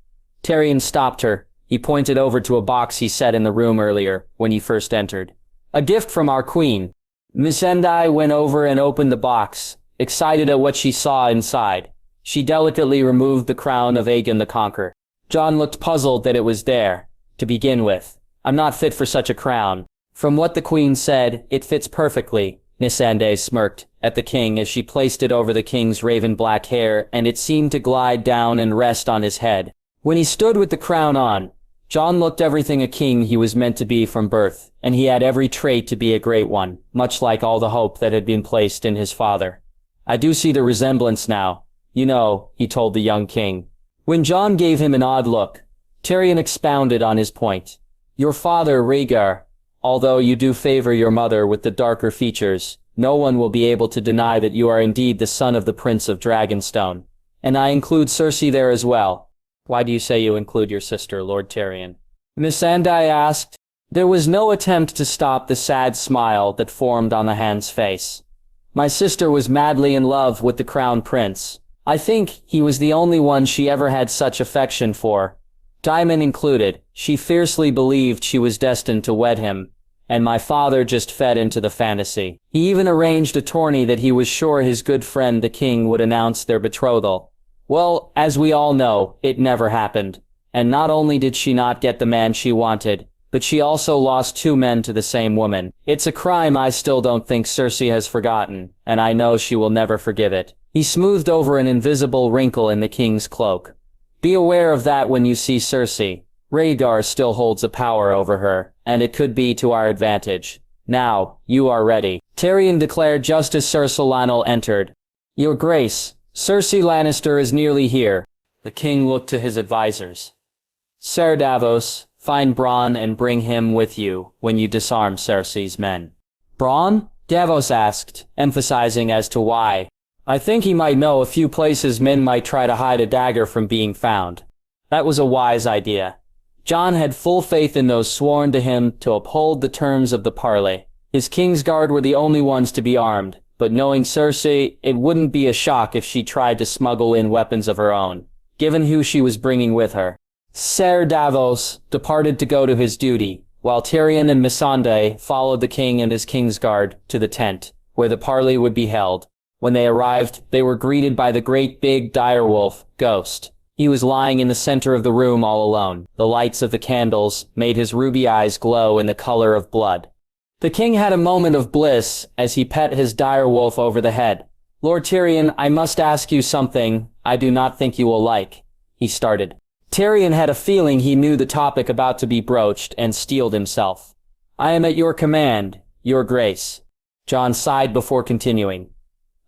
[SPEAKER 1] Tyrion stopped her. He pointed over to a box he set in the room earlier, when he first entered. "A gift from our queen." Missandei went over and opened the box, excited at what she saw inside. She delicately removed the crown of Aegon the Conqueror. Jon looked puzzled that it was there. To begin with, "I'm not fit for such a crown." "From what the queen said, it fits perfectly," Missandei smirked at the king as she placed it over the king's raven black hair, and it seemed to glide down and rest on his head. When he stood with the crown on, Jon looked everything a king he was meant to be from birth, and he had every trait to be a great one, much like all the hope that had been placed in his father. "I do see the resemblance now. You know," he told the young king. When Jon gave him an odd look, Tyrion expounded on his point. "Your father, Rhaegar, although you do favor your mother with the darker features, no one will be able to deny that you are indeed the son of the Prince of Dragonstone. And I include Cersei there as well." "Why do you say you include your sister, Lord Tyrion?" Missandei asked. There was no attempt to stop the sad smile that formed on the hand's face. "My sister was madly in love with the Crown Prince. I think he was the only one she ever had such affection for. Daemon included. She fiercely believed she was destined to wed him, and my father just fed into the fantasy. He even arranged a tourney that he was sure his good friend the king would announce their betrothal. Well, as we all know, it never happened. And not only did she not get the man she wanted, but she also lost 2 men to the same woman. It's a crime I still don't think Cersei has forgotten, and I know she will never forgive it." He smoothed over an invisible wrinkle in the king's cloak. "Be aware of that when you see Cersei. Rhaegar still holds a power over her, and it could be to our advantage. Now, you are ready," Tyrion declared just as Cersei Lannister entered. "Your Grace, Cersei Lannister is nearly here." The king looked to his advisors. "Ser Davos, Find Bronn and bring him with you when you disarm Cersei's men." "Bronn?" Davos asked, emphasizing as to why. "I think he might know a few places men might try to hide a dagger from being found." That was a wise idea. Jon had full faith in those sworn to him to uphold the terms of the parley. His Kingsguard were the only ones to be armed, but knowing Cersei, it wouldn't be a shock if she tried to smuggle in weapons of her own, given who she was bringing with her. Ser Davos departed to go to his duty, while Tyrion and Missandei followed the king and his Kingsguard to the tent, where the parley would be held. When they arrived, they were greeted by the great big direwolf, Ghost. He was lying in the center of the room all alone. The lights of the candles made his ruby eyes glow in the color of blood. The king had a moment of bliss as he pet his direwolf over the head. "Lord Tyrion, I must ask you something I do not think you will like," he started. Tyrion had a feeling he knew the topic about to be broached and steeled himself. "I am at your command, your grace." Jon sighed before continuing.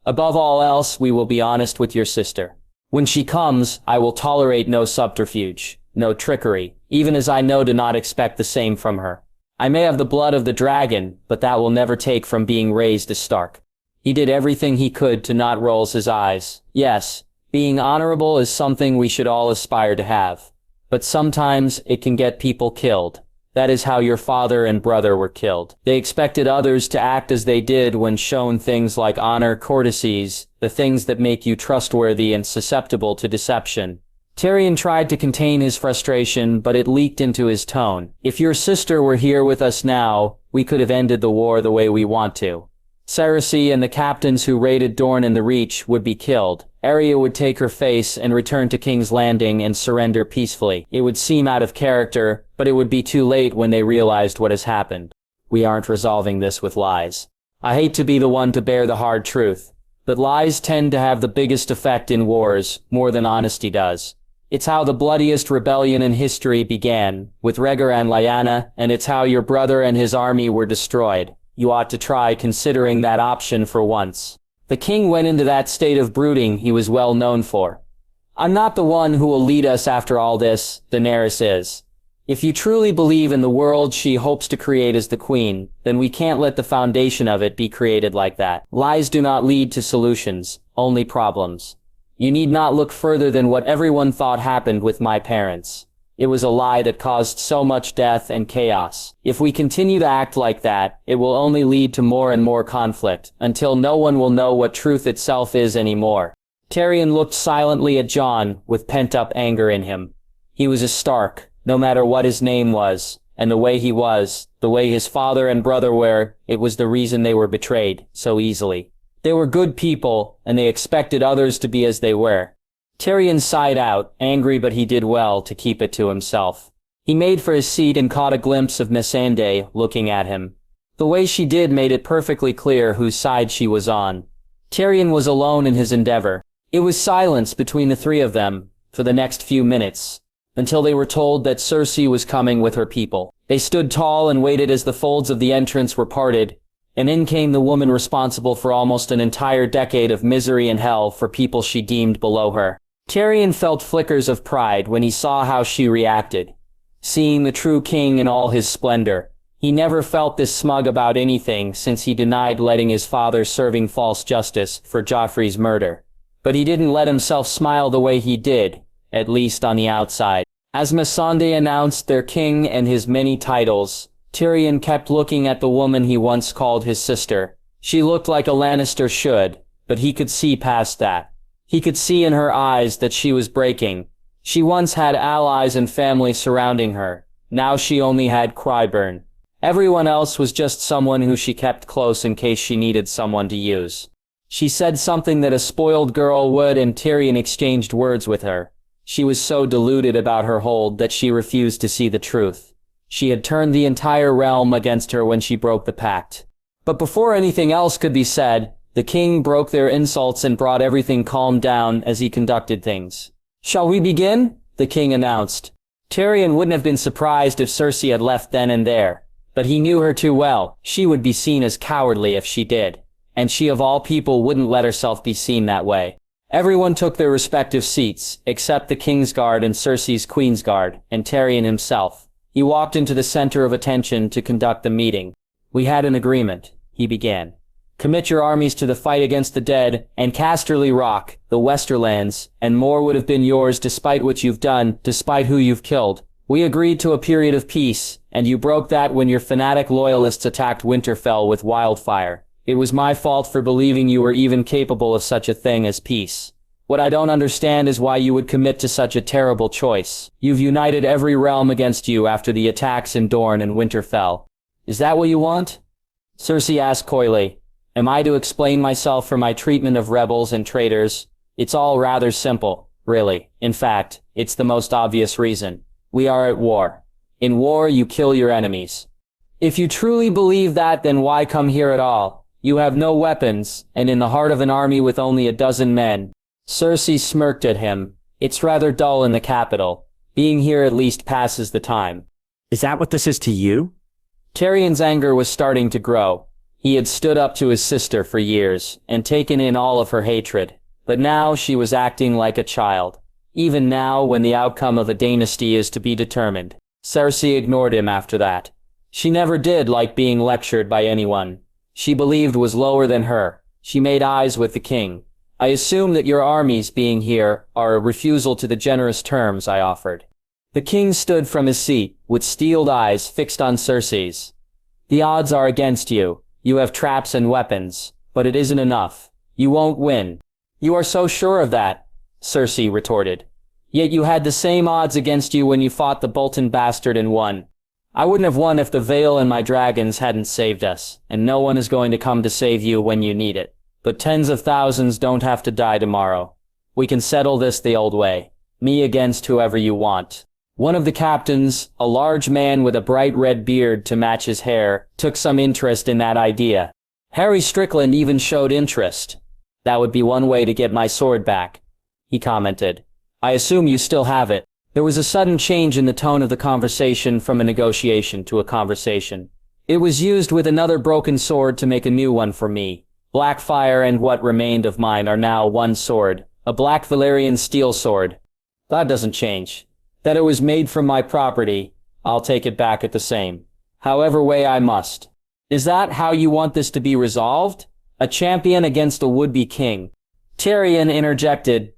[SPEAKER 1] "Above all else, we will be honest with your sister. When she comes, I will tolerate no subterfuge, no trickery, even as I know to not expect the same from her. I may have the blood of the dragon, but that will never take from being raised a Stark." He did everything he could to not roll his eyes. "Yes, being honorable is something we should all aspire to have. But sometimes it can get people killed. That is how your father and brother were killed. They expected others to act as they did when shown things like honor, courtesies, the things that make you trustworthy and susceptible to deception." Tyrion tried to contain his frustration, but it leaked into his tone. "If your sister were here with us now, we could have ended the war the way we want to. Cersei and the captains who raided Dorne and the Reach would be killed. Arya would take her face and return to King's Landing and surrender peacefully. It would seem out of character, but it would be too late when they realized what has happened. We aren't resolving this with lies. I hate to be the one to bear the hard truth, but lies tend to have the biggest effect in wars, more than honesty does. It's how the bloodiest rebellion in history began, with Rhaegar and Lyanna, and it's how your brother and his army were destroyed. You ought to try considering that option for once." The king went into that state of brooding he was well known for. "I'm not the one who will lead us after all this, Daenerys is. If you truly believe in the world she hopes to create as the queen, then we can't let the foundation of it be created like that. Lies do not lead to solutions, only problems. You need not look further than what everyone thought happened with my parents. It was a lie that caused so much death and chaos. If we continue to act like that, it will only lead to more and more conflict, until no one will know what truth itself is anymore." Tyrion looked silently at Jon, with pent-up anger in him. He was a Stark, no matter what his name was, and the way he was, the way his father and brother were, it was the reason they were betrayed so easily. They were good people, and they expected others to be as they were. Tyrion sighed out, angry, but he did well to keep it to himself. He made for his seat and caught a glimpse of Missandei looking at him. The way she did made it perfectly clear whose side she was on. Tyrion was alone in his endeavor. It was silence between the three of them for the next few minutes, until they were told that Cersei was coming with her people. They stood tall and waited as the folds of the entrance were parted, and in came the woman responsible for almost an entire decade of misery and hell for people she deemed below her. Tyrion felt flickers of pride when he saw how she reacted. Seeing the true king in all his splendor, he never felt this smug about anything since he denied letting his father serving false justice for Joffrey's murder. But he didn't let himself smile the way he did, at least on the outside. As Missandei announced their king and his many titles, Tyrion kept looking at the woman he once called his sister. She looked like a Lannister should, but he could see past that. He could see in her eyes that she was breaking. She once had allies and family surrounding her. Now she only had Qyburn. Everyone else was just someone who she kept close in case she needed someone to use. She said something that a spoiled girl would, and Tyrion exchanged words with her. She was so deluded about her hold that she refused to see the truth. She had turned the entire realm against her when she broke the pact. But before anything else could be said, the king broke their insults and brought everything calmed down as he conducted things. "Shall we begin?" the king announced. Tyrion wouldn't have been surprised if Cersei had left then and there, but he knew her too well. She would be seen as cowardly if she did, and she of all people wouldn't let herself be seen that way. Everyone took their respective seats, except the Kingsguard and Cersei's Queensguard, and Tyrion himself. He walked into the center of attention to conduct the meeting. "We had an agreement," he began. "Commit your armies to the fight against the dead, and Casterly Rock, the Westerlands, and more would have been yours despite what you've done, despite who you've killed. We agreed to a period of peace, and you broke that when your fanatic loyalists attacked Winterfell with wildfire. It was my fault for believing you were even capable of such a thing as peace. What I don't understand is why you would commit to such a terrible choice. You've united every realm against you after the attacks in Dorne and Winterfell. Is that what you want?" Cersei asked coyly. "Am I to explain myself for my treatment of rebels and traitors? It's all rather simple, really. In fact, it's the most obvious reason. We are at war. In war, you kill your enemies. If you truly believe that, then why come here at all? You have no weapons, and in the heart of an army with only a dozen men." Cersei smirked at him. "It's rather dull in the capital. Being here at least passes the time."
[SPEAKER 2] Is that what this is to you?
[SPEAKER 1] Tyrion's anger was starting to grow. He had stood up to his sister for years, and taken in all of her hatred. But now she was acting like a child. Even now, when the outcome of a dynasty is to be determined. Cersei ignored him after that. She never did like being lectured by anyone she believed was lower than her. She made eyes with the king. "I assume that your armies being here are a refusal to the generous terms I offered." The king stood from his seat, with steeled eyes fixed on Cersei's. "The odds are against you. You have traps and weapons, but it isn't enough. You won't win." "You are so sure of that," Cersei retorted. "Yet you had the same odds against you when you fought the Bolton bastard and won. I wouldn't have won if the Vale and my dragons hadn't saved us, and no one is going to come to save you when you need it. But tens of thousands don't have to die tomorrow. We can settle this the old way. Me against whoever you want." One of the captains, a large man with a bright red beard to match his hair, took some interest in that idea. Harry Strickland even showed interest. "That would be one way to get my sword back," he commented. "I assume you still have it." There was a sudden change in the tone of the conversation from a negotiation to a conversation. "It was used with another broken sword to make a new one for me. Blackfire and what remained of mine are now one sword, a black Valyrian steel sword. That doesn't change. That it was made from my property, I'll take it back at the same. However way I must." "Is that how you want this to be resolved? A champion against a would-be king?" Tyrion interjected.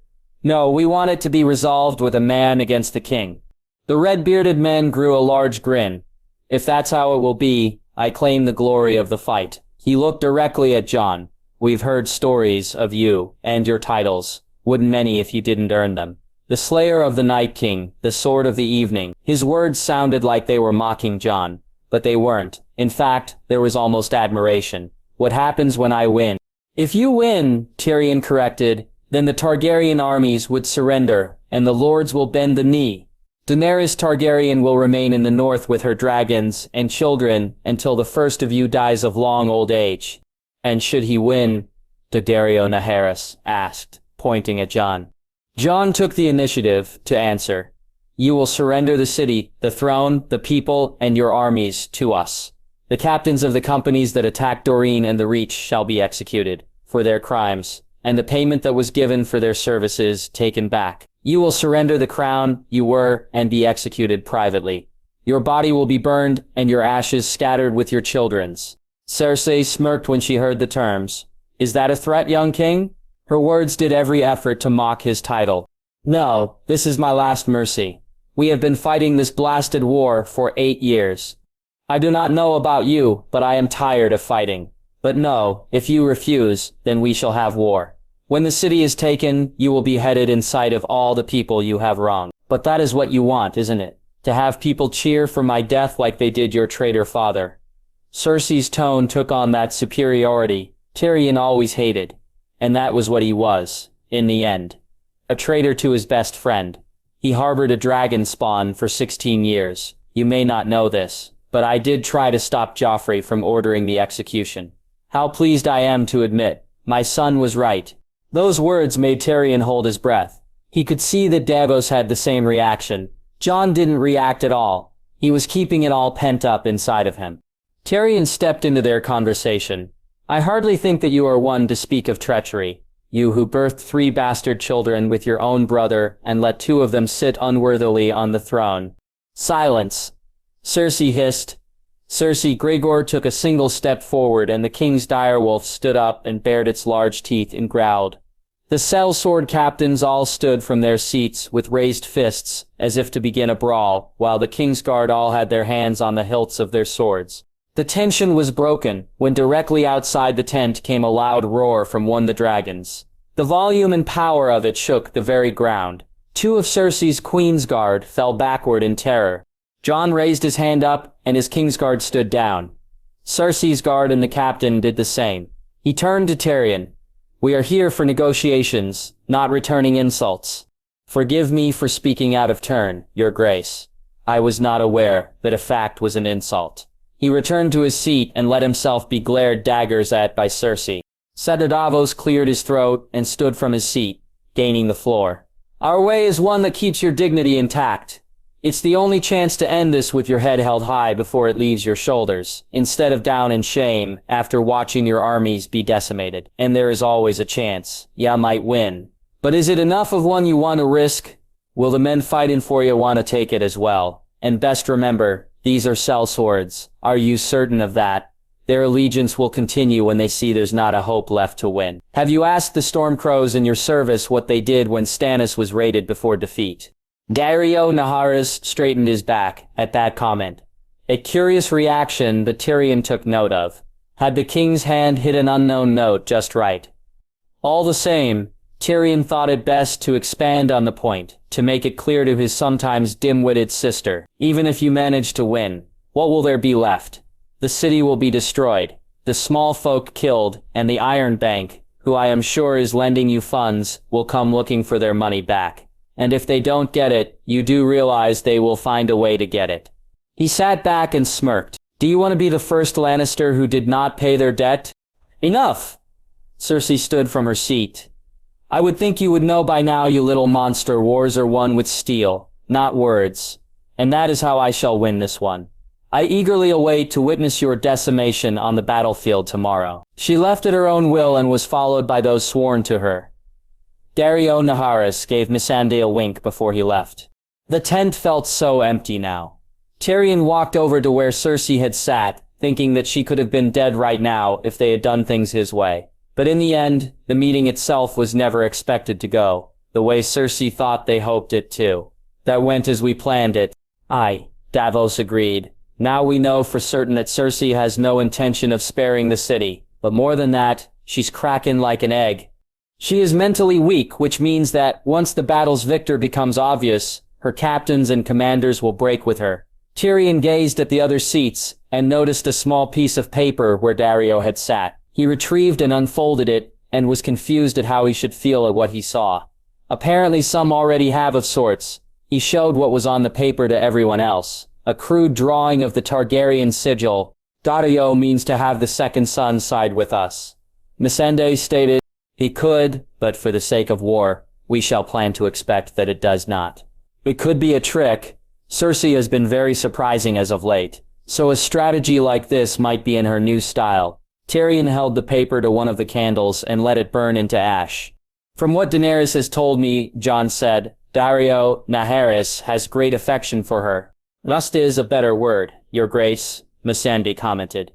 [SPEAKER 1] "No, we want it to be resolved with a man against the king." The red-bearded man grew a large grin. "If that's how it will be, I claim the glory of the fight." He looked directly at Jon. "We've heard stories of you and your titles. Wouldn't many if you didn't earn them. The Slayer of the Night King, the Sword of the Evening." His words sounded like they were mocking Jon, but they weren't. In fact, there was almost admiration. "What happens when I win?" "If you win," Tyrion corrected, "then the Targaryen armies would surrender, and the lords will bend the knee. Daenerys Targaryen will remain in the north with her dragons and children until the first of you dies of long old age." "And should he win?" Daenerys asked, pointing at Jon. Jon took the initiative to answer. "You will surrender the city, the throne, the people, and your armies to us. The captains of the companies that attacked Doreen and the Reach shall be executed for their crimes, and the payment that was given for their services taken back. You will surrender the crown you were and be executed privately. Your body will be burned and your ashes scattered with your children's." Cersei smirked when she heard the terms. "Is that a threat, young king?" Her words did every effort to mock his title. "No, this is my last mercy. We have been fighting this blasted war for 8 years. I do not know about you, but I am tired of fighting. But no, if you refuse, then we shall have war. When the city is taken, you will be beheaded in sight of all the people you have wronged. But that is what you want, isn't it? To have people cheer for my death like they did your traitor father." Cersei's tone took on that superiority Tyrion always hated. And that was what he was, in the end. A traitor to his best friend. He harbored a dragon spawn for 16 years. You may not know this, but I did try to stop Joffrey from ordering the execution. How pleased I am to admit, my son was right. Those words made Tyrion hold his breath. He could see that Davos had the same reaction. Jon didn't react at all. He was keeping it all pent up inside of him. Tyrion stepped into their conversation. "I hardly think that you are one to speak of treachery. You who birthed 3 bastard children with your own brother and let 2 of them sit unworthily on the throne." Silence. Cersei hissed. Cersei, Gregor took a single step forward and the king's direwolf stood up and bared its large teeth and growled. The sellsword captains all stood from their seats with raised fists, as if to begin a brawl, while the king's guard all had their hands on the hilts of their swords. The tension was broken, when directly outside the tent came a loud roar from one of the dragons. The volume and power of it shook the very ground. Two of Cersei's queen's guard fell backward in terror. Jon raised his hand up, and his king's guard stood down. Cersei's guard and the captain did the same. He turned to Tyrion. "We are here for negotiations, not returning insults. Forgive me for speaking out of turn, your grace. I was not aware that a fact was an insult." He returned to his seat and let himself be glared daggers at by Cersei. Davos cleared his throat and stood from his seat, gaining the floor. "Our way is one that keeps your dignity intact. It's the only chance to end this with your head held high before it leaves your shoulders, instead of down in shame after watching your armies be decimated. And there is always a chance. Ya might win. But is it enough of one you want to risk? Will the men fighting for you want to take it as well? And best remember, these are sellswords. Are you certain of that? Their allegiance will continue when they see there's not a hope left to win. Have you asked the Stormcrows in your service what they did when Stannis was raided before defeat?" Naharis straightened his back at that comment. A curious reaction that Tyrion took note of. Had the king's hand hit an unknown note just right? All the same, Tyrion thought it best to expand on the point, to make it clear to his sometimes dim-witted sister. Even if you manage to win, what will there be left? The city will be destroyed, the small folk killed, and the Iron Bank, who I am sure is lending you funds, will come looking for their money back. And if they don't get it, you do realize they will find a way to get it. He sat back and smirked. Do you want to be the first Lannister who did not pay their debt? Enough! Cersei stood from her seat. I would think you would know by now, you little monster, wars are won with steel, not words. And that is how I shall win this one. I eagerly await to witness your decimation on the battlefield tomorrow. She left at her own will and was followed by those sworn to her. Naharis gave Missandei a wink before he left. The tent felt so empty now. Tyrion walked over to where Cersei had sat, thinking that she could have been dead right now if they had done things his way. But in the end, the meeting itself was never expected to go, the way Cersei thought they hoped it to. That went as we planned it. Aye, Davos agreed. Now we know for certain that Cersei has no intention of sparing the city, but more than that, she's cracking like an egg. She is mentally weak, which means that once the battle's victor becomes obvious, her captains and commanders will break with her. Tyrion gazed at the other seats and noticed a small piece of paper where Daario had sat. He retrieved and unfolded it and was confused at how he should feel at what he saw. Apparently some already have of sorts. He showed what was on the paper to everyone else. A crude drawing of the Targaryen sigil. Daario means to have the second son side with us. Missandei stated, he could, but for the sake of war, we shall plan to expect that it does not. It could be a trick. Cersei has been very surprising as of late, so a strategy like this might be in her new style. Tyrion held the paper to one of the candles and let it burn into ash. From what Daenerys has told me, Jon said, Naharis has great affection for her. Lust is a better word, your grace, Missandei commented.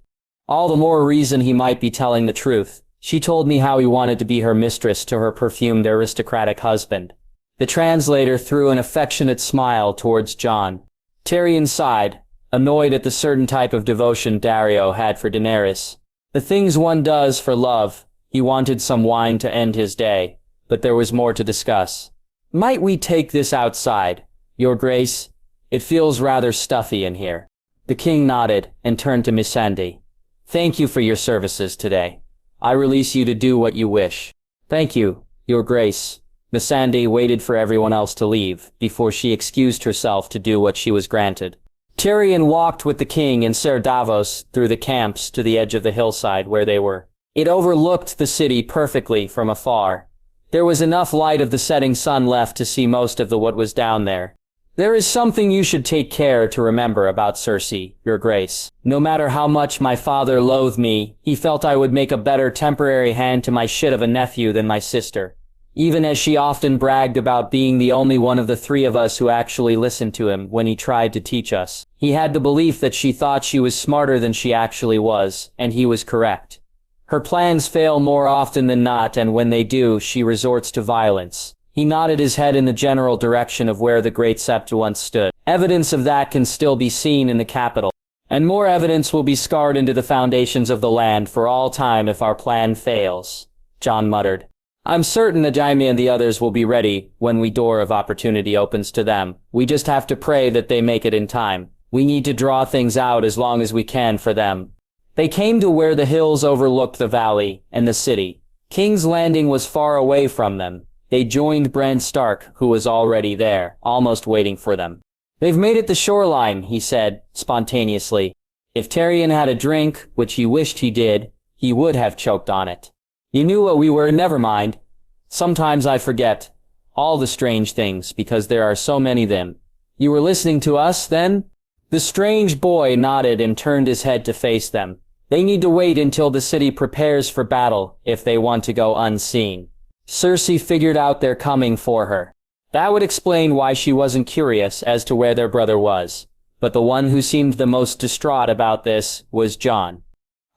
[SPEAKER 1] All the more reason he might be telling the truth. She told me how he wanted to be her mistress to her perfumed aristocratic husband. The translator threw an affectionate smile towards Jon. Tyrion sighed, annoyed at the certain type of devotion Daario had for Daenerys. The things one does for love. He wanted some wine to end his day, but there was more to discuss. Might we take this outside, your grace? It feels rather stuffy in here. The king nodded and turned to Missandei. Thank you for your services today. I release you to do what you wish. Thank you, your grace. Missandei waited for everyone else to leave, before she excused herself to do what she was granted. Tyrion walked with the king and Ser Davos through the camps to the edge of the hillside where they were. It overlooked the city perfectly from afar. There was enough light of the setting sun left to see most of what was down there. There is something you should take care to remember about Cersei, your grace. No matter how much my father loathed me, he felt I would make a better temporary hand to my shit of a nephew than my sister. even as she often bragged about being the only one of the three of us who actually listened to him when he tried to teach us. He had the belief that she thought she was smarter than she actually was, and he was correct. Her plans fail more often than not, and when they do, she resorts to violence. He nodded his head in the general direction of where the Great Sept once stood. Evidence of that can still be seen in the capital. And more evidence will be scarred into the foundations of the land for all time if our plan fails, Jon muttered. I'm certain that Jaime and the others will be ready when the door of opportunity opens to them. We just have to pray that they make it in time. We need to draw things out as long as we can for them. They came to where the hills overlooked the valley and the city. King's Landing was far away from them. They joined Bran Stark, who was already there, almost waiting for them. They've made it the shoreline, he said, spontaneously. If Tyrion had a drink, which he wished he did, he would have choked on it. You knew what we were, never mind. Sometimes I forget all the strange things because there are so many of them. You were listening to us, then? The strange boy nodded and turned his head to face them. They need to wait until the city prepares for battle if they want to go unseen. Cersei figured out they're coming for her. That would explain why she wasn't curious as to where their brother was. But the one who seemed the most distraught about this was Jon.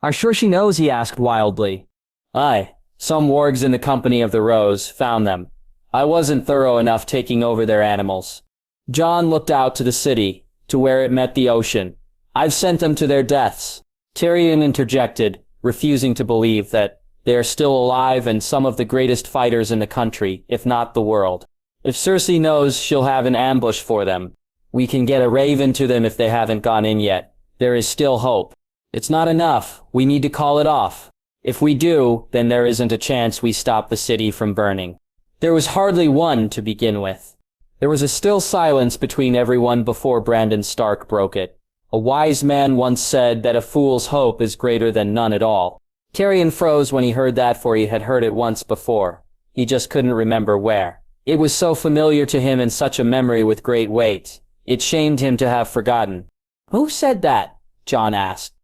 [SPEAKER 3] Are sure she knows? He asked wildly.
[SPEAKER 1] Aye. Some wargs in the company of the Rose found them. I wasn't thorough enough taking over their animals. Jon looked out to the city, to where it met the ocean. I've sent them to their deaths. Tyrion interjected, refusing to believe that they are still alive and some of the greatest fighters in the country, if not the world. If Cersei knows, she'll have an ambush for them. We can get a raven to them if they haven't gone in yet. There is still hope. It's not enough. We need to call it off. If we do, then there isn't a chance we stop the city from burning. There was hardly one to begin with. There was a still silence between everyone before Brandon Stark broke it. A wise man once said that a fool's hope is greater than none at all. Tyrion froze when he heard that, for he had heard it once before. He just couldn't remember where. It was so familiar to him and such a memory with great weight. It shamed him to have forgotten. Who said that? Jon asked.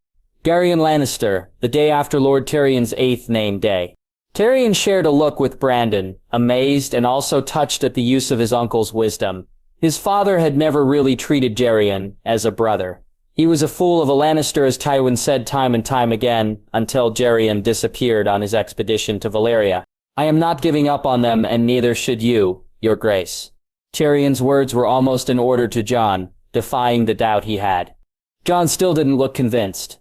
[SPEAKER 1] Tyrion Lannister, the day after Lord Tyrion's 8th name day. Tyrion shared a look with Brandon, amazed and also touched at the use of his uncle's wisdom. His father had never really treated Tyrion as a brother. He was a fool of a Lannister, as Tywin said time and time again, until Tyrion disappeared on his expedition to Valyria. I am not giving up on them, and neither should you, your grace. Tyrion's words were almost an order to Jon, defying the doubt he had. Jon still didn't look convinced.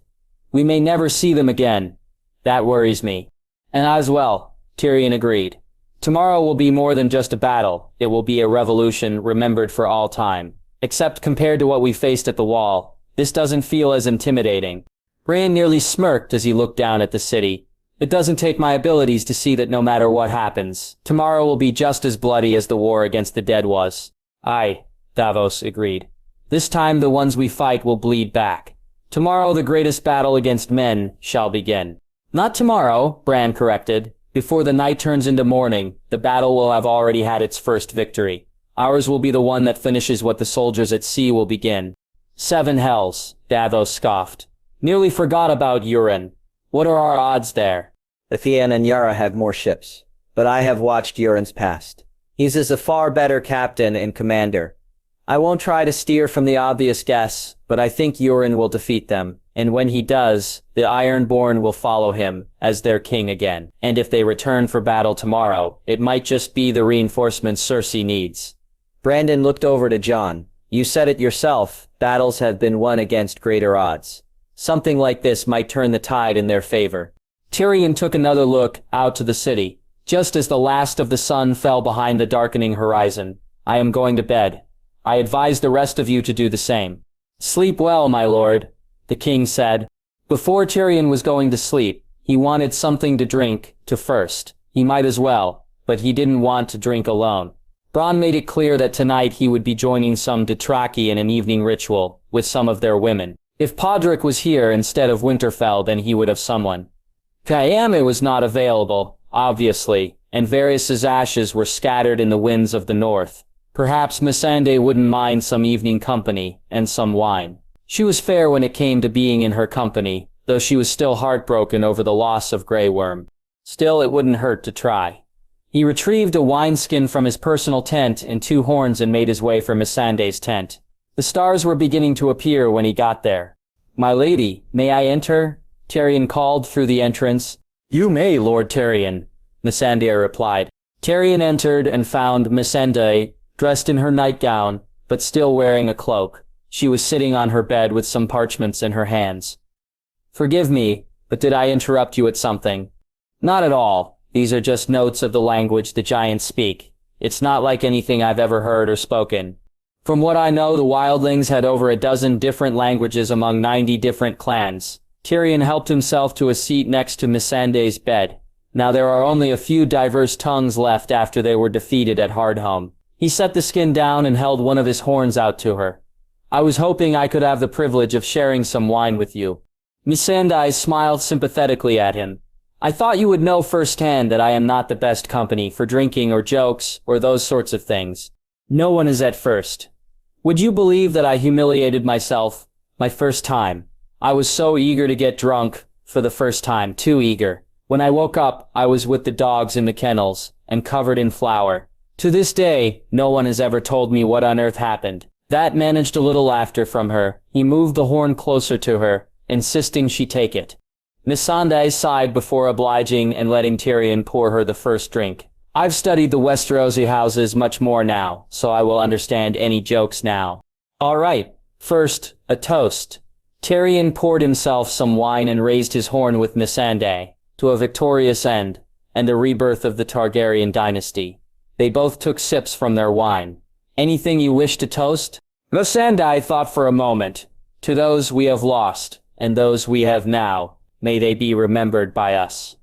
[SPEAKER 1] We may never see them again. That worries me. And as well, Tyrion agreed. Tomorrow will be more than just a battle. It will be a revolution remembered for all time. Except compared to what we faced at the Wall, this doesn't feel as intimidating. Bran nearly smirked as he looked down at the city. It doesn't take my abilities to see that no matter what happens, tomorrow will be just as bloody as the war against the dead was. Aye, Davos agreed. This time the ones we fight will bleed back. Tomorrow the greatest battle against men shall begin. Not tomorrow, Bran corrected. Before the night turns into morning, the battle will have already had its first victory. Ours will be the one that finishes what the soldiers at sea will begin. 7 hells, Davos scoffed. Nearly forgot about Euron. What are our odds there?
[SPEAKER 4] Theon and Yara have more ships, but I have watched Euron's past. He's a far better captain and commander. I won't try to steer from the obvious guess, but I think Euron will defeat them, and when he does, the Ironborn will follow him as their king again. And if they return for battle tomorrow, it might just be the reinforcements Cersei needs. Brandon looked over to Jon. You said it yourself, battles have been won against greater odds. Something like this might turn the tide in their favor. Tyrion took another look out to the city. Just as the last of the sun fell behind the darkening horizon, I am going to bed. I advise the rest of you to do the same. Sleep well, my lord, the king said. Before Tyrion was going to sleep, he wanted something to drink to first. He might as well, but he didn't want to drink alone. Bronn made it clear that tonight he would be joining some Dothraki in an evening ritual with some of their women. If Podrick was here instead of Winterfell, then he would have someone. Caemon was not available, obviously, and Varys' ashes were scattered in the winds of the north. Perhaps Missandei wouldn't mind some evening company and some wine. She was fair when it came to being in her company, though she was still heartbroken over the loss of Grey Worm. Still, it wouldn't hurt to try.
[SPEAKER 1] He retrieved a wineskin from his personal tent and 2 horns and made his way for Missandei's tent. The stars were beginning to appear when he got there. "My lady, may I enter?" Tyrion called through the entrance. "You may, Lord Tyrion," Missandei replied. Tyrion entered and found Missandei, dressed in her nightgown, but still wearing a cloak. She was sitting on her bed with some parchments in her hands. "Forgive me, but did I interrupt you at something?" "Not at all. These are just notes of the language the giants speak. It's not like anything I've ever heard or spoken. From what I know, the wildlings had over a dozen different languages among 90 different clans." Tyrion helped himself to a seat next to Missandei's bed. Now there are only a few diverse tongues left after they were defeated at Hardhome. He set the skin down and held one of his horns out to her. "I was hoping I could have the privilege of sharing some wine with you." Missandei smiled sympathetically at him. "I thought you would know firsthand that I am not the best company for drinking or jokes or those sorts of things. No one is at first. Would you believe that I humiliated myself? My first time. I was so eager to get drunk, for the first time, too eager. When I woke up, I was with the dogs in the kennels, and covered in flour. To this day, no one has ever told me what on earth happened." That managed a little laughter from her. He moved the horn closer to her, insisting she take it. Missandei sighed before obliging and letting Tyrion pour her the first drink. "I've studied the Westerosi houses much more now, so I will understand any jokes now." "All right. First, a toast." Tyrion poured himself some wine and raised his horn with Missandei, to a victorious end, and the rebirth of the Targaryen dynasty. They both took sips from their wine. "Anything you wish to toast?" Missandei thought for a moment. "To those we have lost, and those we have now, may they be remembered by us."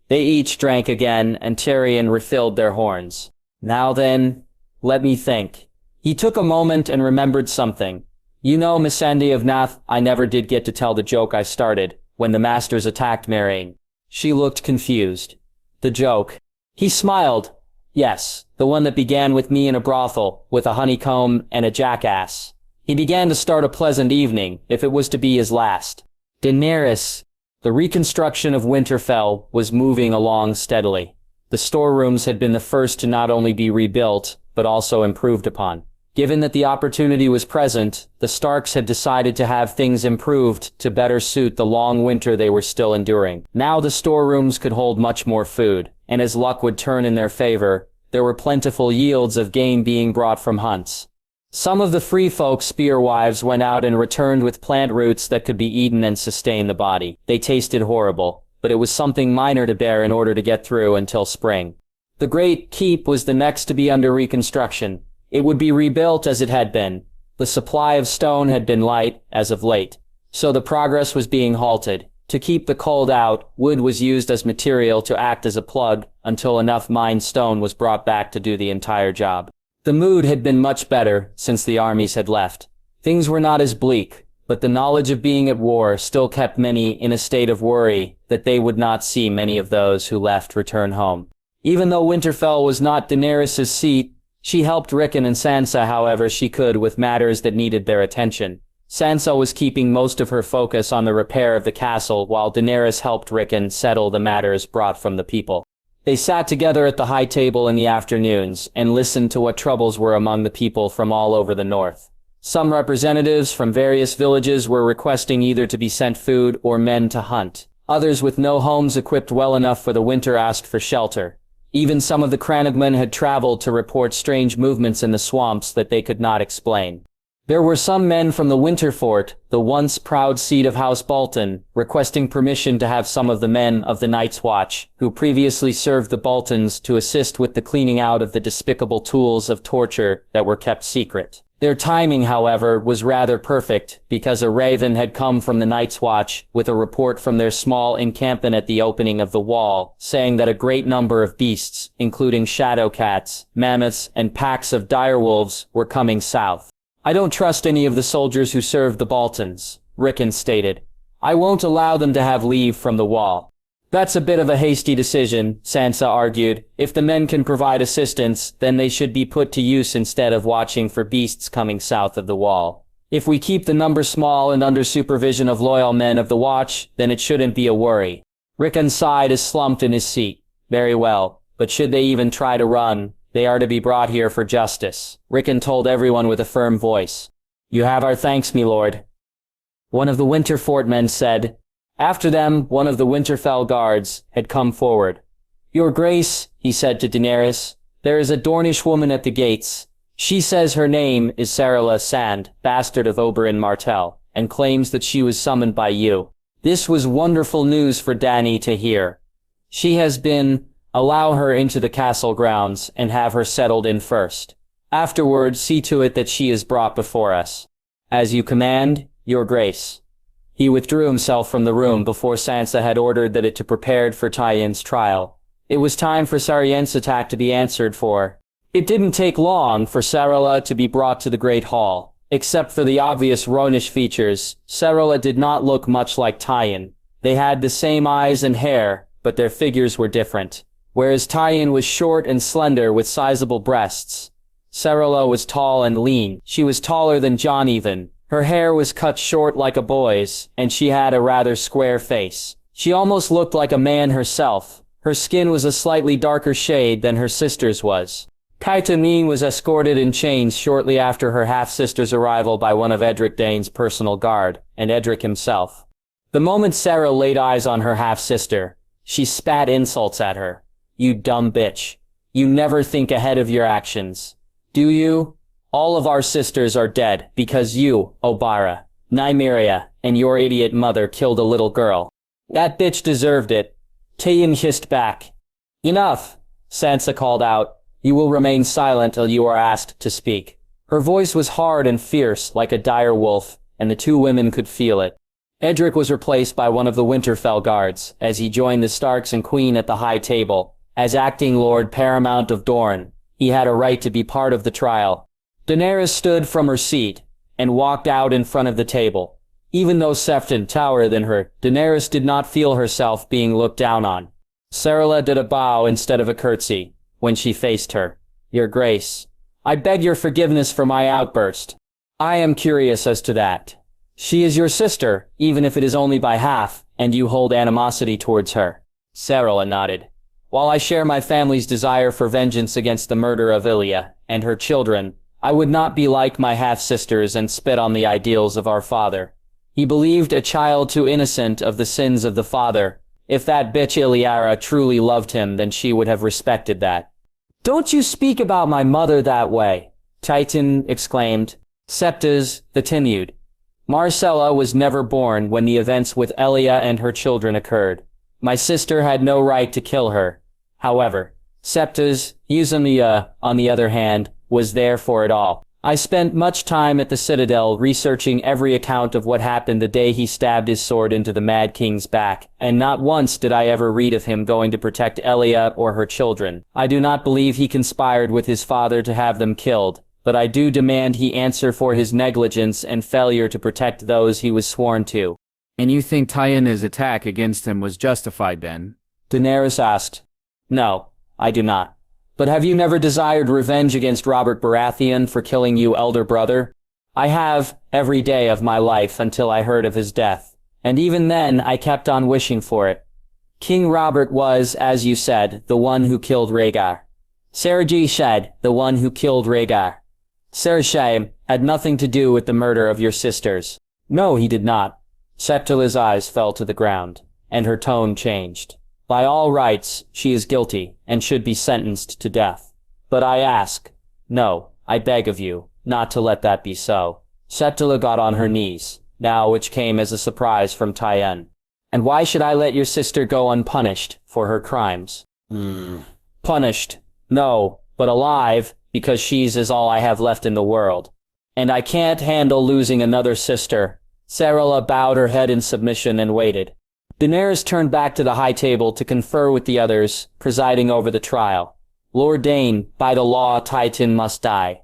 [SPEAKER 1] They each drank again, and Tyrion refilled their horns. "Now then, let me think." He took a moment and remembered something. "You know, Missandei of Nath, I never did get to tell the joke I started, when the masters attacked Mereen." She looked confused. "The joke?" He smiled. "Yes, the one that began with me in a brothel, with a honeycomb and a jackass. He began to start a pleasant evening, if it was to be his last." Daenerys. The reconstruction of Winterfell was moving along steadily. The storerooms had been the first to not only be rebuilt, but also improved upon. Given that the opportunity was present, the Starks had decided to have things improved to better suit the long winter they were still enduring. Now the storerooms could hold much more food, and as luck would turn in their favor, there were plentiful yields of game being brought from hunts. Some of the free folk spearwives went out and returned with plant roots that could be eaten and sustain the body. They tasted horrible, but it was something minor to bear in order to get through until spring. The Great Keep was the next to be under reconstruction. It would be rebuilt as it had been. The supply of stone had been light, as of late, so the progress was being halted. To keep the cold out, wood was used as material to act as a plug until enough mined stone was brought back to do the entire job. The mood had been much better since the armies had left. Things were not as bleak, but the knowledge of being at war still kept many in a state of worry that they would not see many of those who left return home. Even though Winterfell was not Daenerys' seat, she helped Rickon and Sansa however she could with matters that needed their attention. Sansa was keeping most of her focus on the repair of the castle while Daenerys helped Rickon settle the matters brought from the people. They sat together at the high table in the afternoons and listened to what troubles were among the people from all over the north. Some representatives from various villages were requesting either to be sent food or men to hunt. Others with no homes equipped well enough for the winter asked for shelter. Even some of the Crannogmen had traveled to report strange movements in the swamps that they could not explain. There were some men from the Winter Fort, the once proud seat of House Bolton, requesting permission to have some of the men of the Night's Watch, who previously served the Boltons, to assist with the cleaning out of the despicable tools of torture that were kept secret. Their timing, however, was rather perfect, because a raven had come from the Night's Watch with a report from their small encampment at the opening of the wall, saying that a great number of beasts, including shadow cats, mammoths, and packs of direwolves, were coming south. "I don't trust any of the soldiers who served the Boltons," Rickon stated. "I won't allow them to have leave from the wall." "That's a bit of a hasty decision," Sansa argued. "If the men can provide assistance, then they should be put to use instead of watching for beasts coming south of the wall. If we keep the number small and under supervision of loyal men of the Watch, then it shouldn't be a worry." Rickon sighed as slumped in his seat. "Very well. but should they even try to run, they are to be brought here for justice. Rickon told everyone with a firm voice. You have our thanks, my lord. One of the Winterfort men said. After them, one of the Winterfell guards had come forward. Your Grace, he said to Daenerys, there is a Dornish woman at the gates. She says her name is Sarah Sand, bastard of Oberyn Martell, and claims that she was summoned by you. This was wonderful news for Dany to hear. She has been, allow her into the castle grounds and have her settled in first. Afterward, see to it that she is brought before us. As you command, your grace. He withdrew himself from the room before Sansa had ordered that it to prepared for Tywin's trial. It was time for Sarien's attack to be answered for. It didn't take long for Sarah to be brought to the Great Hall. Except for the obvious Rhonish features, Sarah did not look much like Tywin. They had the same eyes and hair, but their figures were different. Whereas Tywin was short and slender with sizable breasts, Sarah was tall and lean. She was taller than Jon even. Her hair was cut short like a boy's, and she had a rather square face. She almost looked like a man herself. Her skin was a slightly darker shade than her sister's was. Caitamine was escorted in chains shortly after her half-sister's arrival by one of Edric Dane's personal guard, and Edric himself. The moment Sarah laid eyes on her half-sister, she spat insults at her. You dumb bitch. You never think ahead of your actions. Do you? All of our sisters are dead because you, Obara, Nymeria, and your idiot mother killed a little girl. That bitch deserved it. Tywin hissed back. Enough, Sansa called out. You will remain silent till you are asked to speak. Her voice was hard and fierce like a dire wolf, and the two women could feel it. Edric was replaced by one of the Winterfell guards, as he joined the Starks and Queen at the high table. As acting Lord Paramount of Dorne, he had a right to be part of the trial. Daenerys stood from her seat and walked out in front of the table. Even though Sefton towered than her, Daenerys did not feel herself being looked down on. Sarah did a bow instead of a curtsy when she faced her. Your Grace, I beg your forgiveness for my outburst. I am curious as to that. She is your sister, even if it is only by half, and you hold animosity towards her. Sarah nodded. While I share my family's desire for vengeance against the murder of Ilya and her children, I would not be like my half-sisters and spit on the ideals of our father. He believed a child too innocent of the sins of the father. If that bitch Ilyara truly loved him, then she would have respected that. Don't you speak about my mother that way, Titan exclaimed. Septas continued. Marcella was never born when the events with Elia and her children occurred. My sister had no right to kill her. However, Septas, Eusamia, on the other hand, was there for it all. I spent much time at the Citadel researching every account of what happened the day he stabbed his sword into the Mad King's back, and not once did I ever read of him going to protect Elia or her children. I do not believe he conspired with his father to have them killed, but I do demand he answer for his negligence and failure to protect those he was sworn to.
[SPEAKER 3] And you think Tywin's attack against him was justified then?
[SPEAKER 1] Daenerys asked. No, I do not. But have you never desired revenge against Robert Baratheon for killing you elder brother? I have, every day of my life until I heard of his death. And even then, I kept on wishing for it. King Robert was, as you said, the one who killed Rhaegar. Sergei Shed, the one who killed Rhaegar. Cersei had nothing to do with the murder of your sisters. No, he did not. Septila's eyes fell to the ground, and her tone changed. By all rights, she is guilty, and should be sentenced to death. But I ask, no, I beg of you, not to let that be so. Septila got on her knees, now which came as a surprise from Tywin. And why should I let your sister go unpunished for her crimes? Punished? No, but alive, because she's is all I have left in the world. And I can't handle losing another sister. Sarah bowed her head in submission and waited. Daenerys turned back to the high table to confer with the others, presiding over the trial. Lord Dane, by the law, Titan must die.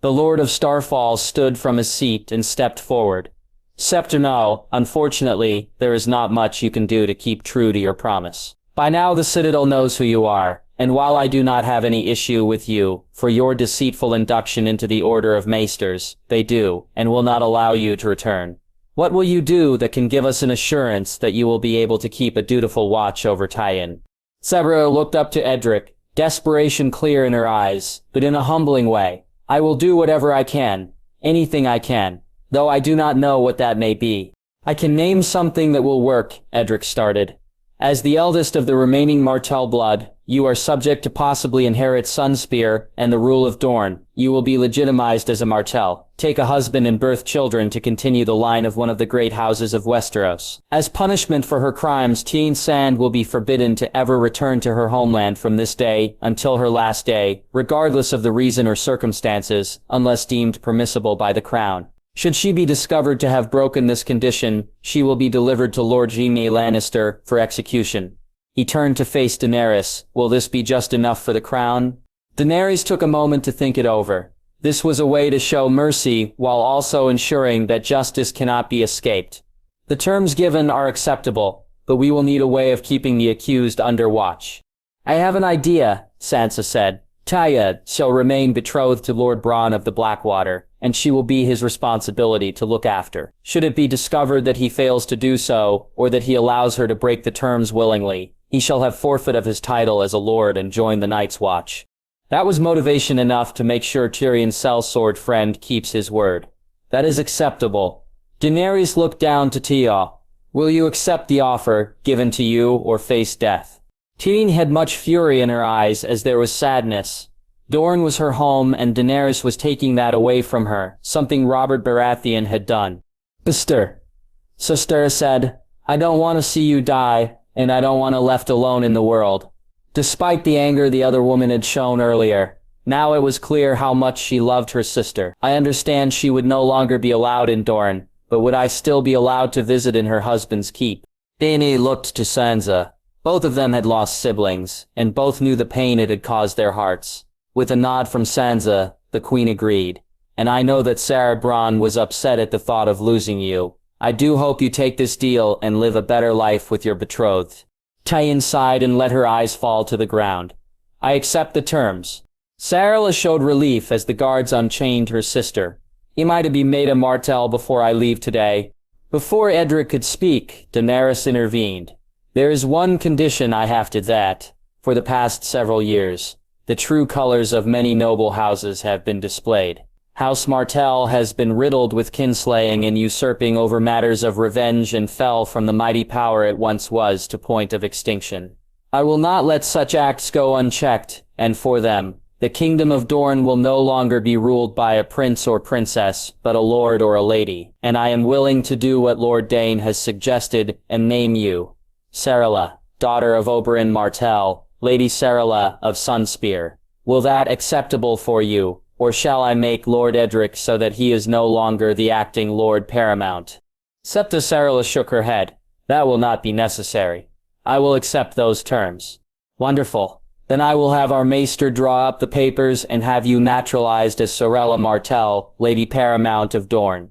[SPEAKER 1] The Lord of Starfall stood from his seat and stepped forward. Septino, unfortunately, there is not much you can do to keep true to your promise. By now the Citadel knows who you are, and while I do not have any issue with you for your deceitful induction into the Order of Maesters, they do, and will not allow you to return. What will you do that can give us an assurance that you will be able to keep a dutiful watch over Tywin? Severa looked up to Edric, desperation clear in her eyes, but in a humbling way. I will do whatever I can, anything I can, though I do not know what that may be. I can name something that will work, Edric started. As the eldest of the remaining Martell blood, you are subject to possibly inherit Sunspear and the rule of Dorne. You will be legitimized as a Martell, take a husband and birth children to continue the line of one of the great houses of Westeros. As punishment for her crimes, Teen Sand will be forbidden to ever return to her homeland from this day until her last day, regardless of the reason or circumstances, unless deemed permissible by the crown. Should she be discovered to have broken this condition, she will be delivered to Lord Jaime Lannister for execution. He turned to face Daenerys. Will this be just enough for the crown? Daenerys took a moment to think it over. This was a way to show mercy while also ensuring that justice cannot be escaped. The terms given are acceptable, but we will need a way of keeping the accused under watch. I have an idea, Sansa said. Arya shall remain betrothed to Lord Bronn of the Blackwater, and she will be his responsibility to look after. Should it be discovered that he fails to do so, or that he allows her to break the terms willingly, he shall have forfeit of his title as a lord and join the Night's Watch. That was motivation enough to make sure Tyrion's sellsword friend keeps his word. That is acceptable. Daenerys looked down to Tia. Will you accept the offer given to you or face death? Tyrion had much fury in her eyes as there was sadness. Dorne was her home and Daenerys was taking that away from her, something Robert Baratheon had done. Sister said, I don't want to see you die, and I don't want to left alone in the world. Despite the anger the other woman had shown earlier, now it was clear how much she loved her sister. I understand she would no longer be allowed in Dorne, but would I still be allowed to visit in her husband's keep? Dany looked to Sansa. Both of them had lost siblings, and both knew the pain it had caused their hearts. With a nod from Sansa, the queen agreed. And I know that Sarah Bronn was upset at the thought of losing you. I do hope you take this deal and live a better life with your betrothed. Tywin sighed and let her eyes fall to the ground. I accept the terms. Sarah showed relief as the guards unchained her sister. He might be made a Martell before I leave today. Before Edric could speak, Daenerys intervened. There is one condition I have to that. For the past several years, the true colors of many noble houses have been displayed. House Martell has been riddled with kinslaying and usurping over matters of revenge and fell from the mighty power it once was to point of extinction. I will not let such acts go unchecked, and for them, the kingdom of Dorne will no longer be ruled by a prince or princess, but a lord or a lady, and I am willing to do what Lord Dane has suggested and name you. Sarah, daughter of Oberyn Martell, Lady Sarah of Sunspear. Will that acceptable for you, or shall I make Lord Edric so that he is no longer the acting Lord Paramount? Septa Sarah shook her head. That will not be necessary. I will accept those terms. Wonderful. Then I will have our maester draw up the papers and have you naturalized as Sarah Martell, Lady Paramount of Dorne.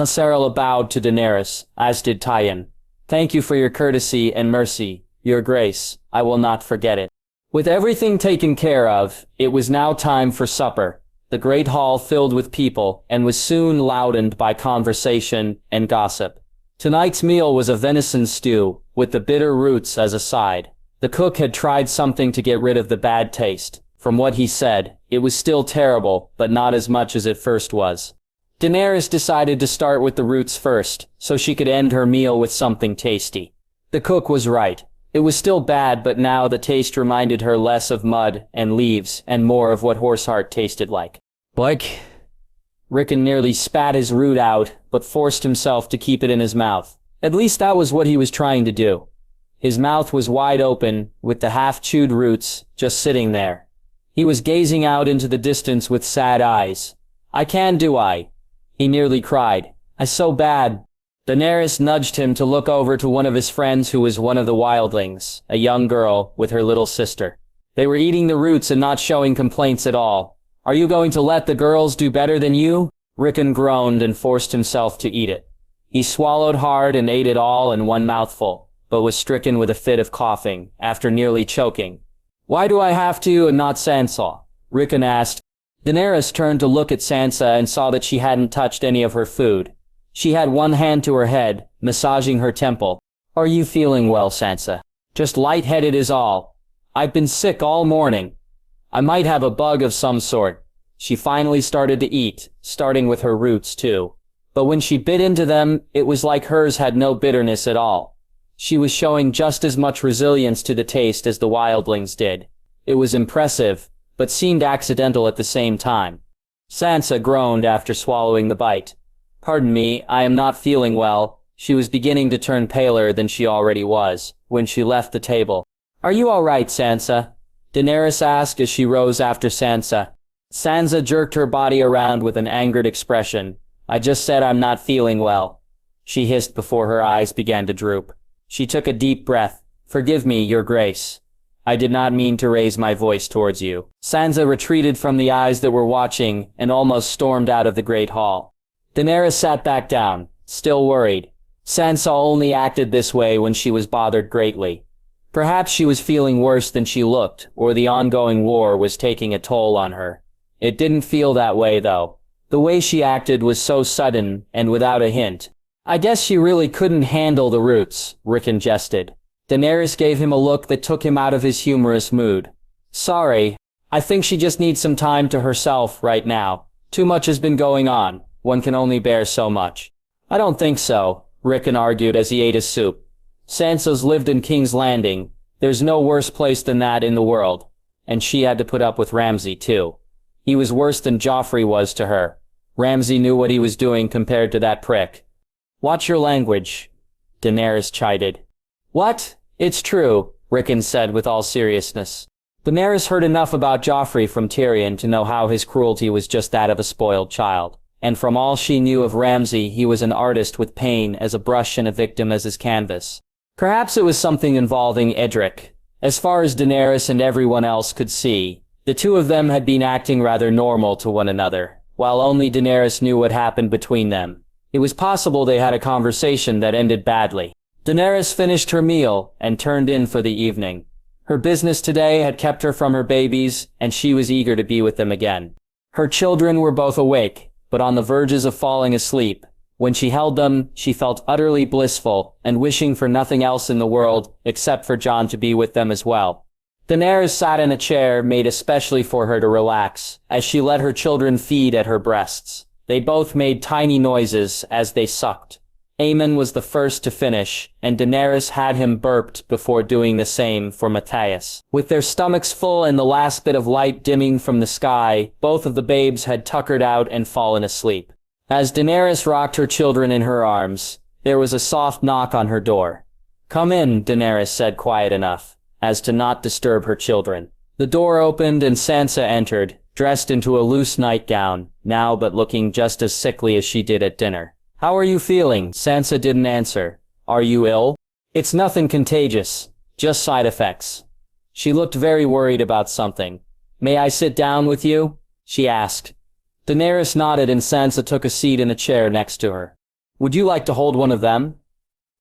[SPEAKER 1] Sarah bowed to Daenerys, as did Tywin. Thank you for your courtesy and mercy, your grace. I will not forget it. With everything taken care of, it was now time for supper. The great hall filled with people and was soon loudened by conversation and gossip. Tonight's meal was a venison stew, with the bitter roots as a side. The cook had tried something to get rid of the bad taste. From what he said, it was still terrible, but not as much as it first was. Daenerys decided to start with the roots first, so she could end her meal with something tasty. The cook was right. It was still bad, but now the taste reminded her less of mud and leaves and more of what horseheart tasted like. Like? Rickon nearly spat his root out, but forced himself to keep it in his mouth. At least that was what he was trying to do. His mouth was wide open, with the half-chewed roots just sitting there. He was gazing out into the distance with sad eyes. I can do I? He nearly cried. I so bad. Daenerys nudged him to look over to one of his friends who was one of the wildlings, a young girl with her little sister. They were eating the roots and not showing complaints at all. Are you going to let the girls do better than you? Rickon groaned and forced himself to eat it. He swallowed hard and ate it all in one mouthful, but was stricken with a fit of coughing, after nearly choking. Why do I have to and not Sansa? Rickon asked. Daenerys turned to look at Sansa and saw that she hadn't touched any of her food. She had one hand to her head, massaging her temple. Are you feeling well, Sansa? Just lightheaded is all. I've been sick all morning. I might have a bug of some sort. She finally started to eat, starting with her roots too. But when she bit into them, it was like hers had no bitterness at all. She was showing just as much resilience to the taste as the wildlings did. It was impressive, but seemed accidental at the same time. Sansa groaned after swallowing the bite. Pardon me, I am not feeling well. She was beginning to turn paler than she already was, when she left the table. Are you all right, Sansa? Daenerys asked as she rose after Sansa. Sansa jerked her body around with an angered expression. I just said I'm not feeling well. She hissed before her eyes began to droop. She took a deep breath. Forgive me, Your Grace. I did not mean to raise my voice towards you. Sansa retreated from the eyes that were watching and almost stormed out of the great hall. Daenerys sat back down, still worried. Sansa only acted this way when she was bothered greatly. Perhaps she was feeling worse than she looked, or the ongoing war was taking a toll on her. It didn't feel that way, though. The way she acted was so sudden and without a hint. I guess she really couldn't handle the roots, Rickon jested. Daenerys gave him a look that took him out of his humorous mood. Sorry, I think she just needs some time to herself right now. Too much has been going on. One can only bear so much. I don't think so, Rickon argued as he ate his soup. Sansa's lived in King's Landing. There's no worse place than that in the world. And she had to put up with Ramsay, too. He was worse than Joffrey was to her. Ramsay knew what he was doing compared to that prick. Watch your language, Daenerys chided. What? It's true, Rickon said with all seriousness. Daenerys heard enough about Joffrey from Tyrion to know how his cruelty was just that of a spoiled child. And from all she knew of Ramsay, he was an artist with pain as a brush and a victim as his canvas. Perhaps it was something involving Edric. As far as Daenerys and everyone else could see, the two of them had been acting rather normal to one another, while only Daenerys knew what happened between them. It was possible they had a conversation that ended badly. Daenerys finished her meal and turned in for the evening. Her business today had kept her from her babies, and she was eager to be with them again. Her children were both awake, but on the verges of falling asleep. When she held them, she felt utterly blissful and wishing for nothing else in the world except for Jon to be with them as well. Daenerys sat in a chair made especially for her to relax, as she let her children feed at her breasts. They both made tiny noises as they sucked. Aemon was the first to finish, and Daenerys had him burped before doing the same for Matthias. With their stomachs full and the last bit of light dimming from the sky, both of the babes had tuckered out and fallen asleep. As Daenerys rocked her children in her arms, there was a soft knock on her door. Come in, Daenerys said quiet enough, as to not disturb her children. The door opened and Sansa entered, dressed into a loose nightgown, now but looking just as sickly as she did at dinner. How are you feeling? Sansa didn't answer. Are you ill? It's nothing contagious, just side effects. She looked very worried about something. May I sit down with you? She asked. Daenerys nodded and Sansa took a seat in a chair next to her. Would you like to hold one of them?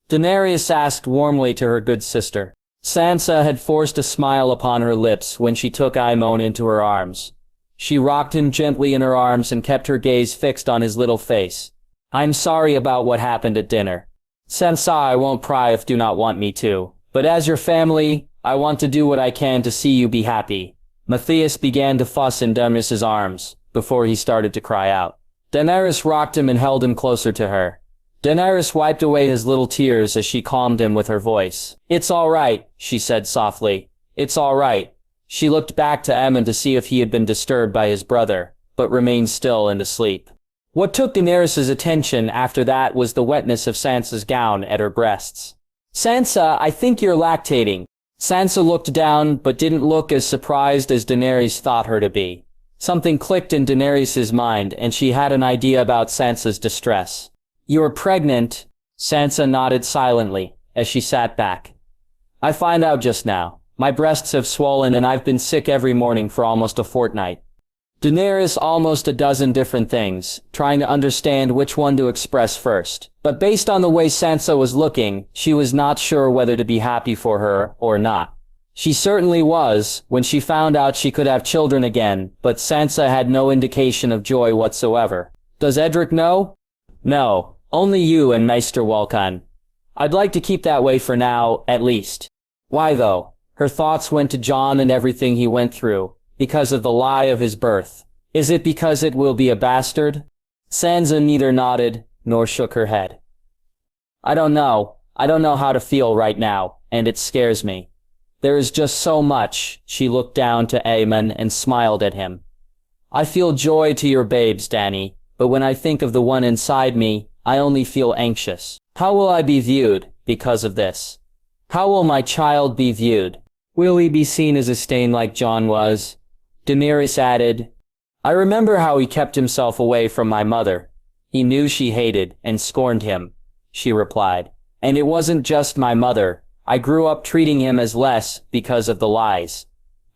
[SPEAKER 1] Daenerys asked warmly to her good sister. Sansa had forced a smile upon her lips when she took Aemon into her arms. She rocked him gently in her arms and kept her gaze fixed on his little face. I'm sorry about what happened at dinner. Sansa, I won't pry if you do not want me to. But as your family, I want to do what I can to see you be happy. Matthias began to fuss in Daenerys' arms, before he started to cry out. Daenerys rocked him and held him closer to her. Daenerys wiped away his little tears as she calmed him with her voice. It's all right, she said softly. It's all right. She looked back to Aemon to see if he had been disturbed by his brother, but remained still and asleep. What took Daenerys' attention after that was the wetness of Sansa's gown at her breasts. Sansa, I think you're lactating. Sansa looked down but didn't look as surprised as Daenerys thought her to be. Something clicked in Daenerys' mind and she had an idea about Sansa's distress. You're pregnant? Sansa nodded silently as she sat back. I find out just now. My breasts have swollen and I've been sick every morning for almost a fortnight. Daenerys almost a dozen different things, trying to understand which one to express first. But based on the way Sansa was looking, she was not sure whether to be happy for her or not. She certainly was, when she found out she could have children again, but Sansa had no indication of joy whatsoever. Does Edric know? No, only you and Maester Aemon. I'd like to keep that way for now, at least. Why though? Her thoughts went to Jon and everything he went through. Because of the lie of his birth. Is it because it will be a bastard? Sansa neither nodded nor shook her head. I don't know how to feel right now, and it scares me. There is just so much. She looked down to Aemon and smiled at him. I feel joy to your babes, Dany, but when I think of the one inside me, I only feel anxious. How will I be viewed because of this? How will my child be viewed? Will he be seen as a stain like Jon was? Daenerys added, I remember how he kept himself away from my mother. He knew she hated and scorned him, she replied. And it wasn't just my mother. I grew up treating him as less because of the lies.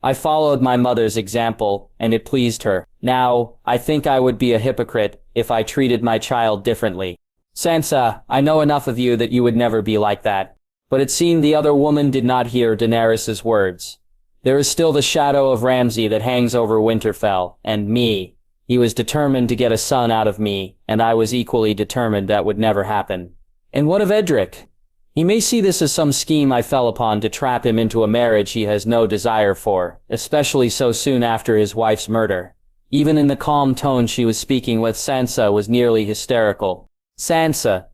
[SPEAKER 1] I followed my mother's example, and it pleased her. Now, I think I would be a hypocrite if I treated my child differently. Sansa, I know enough of you that you would never be like that. But it seemed the other woman did not hear Daenerys' words. There is still the shadow of Ramsay that hangs over Winterfell, and me. He was determined to get a son out of me, and I was equally determined that would never happen. And what of Edric? He may see this as some scheme I fell upon to trap him into a marriage he has no desire for, especially so soon after his wife's murder. Even in the calm tone she was speaking with, Sansa was nearly hysterical. Sansa!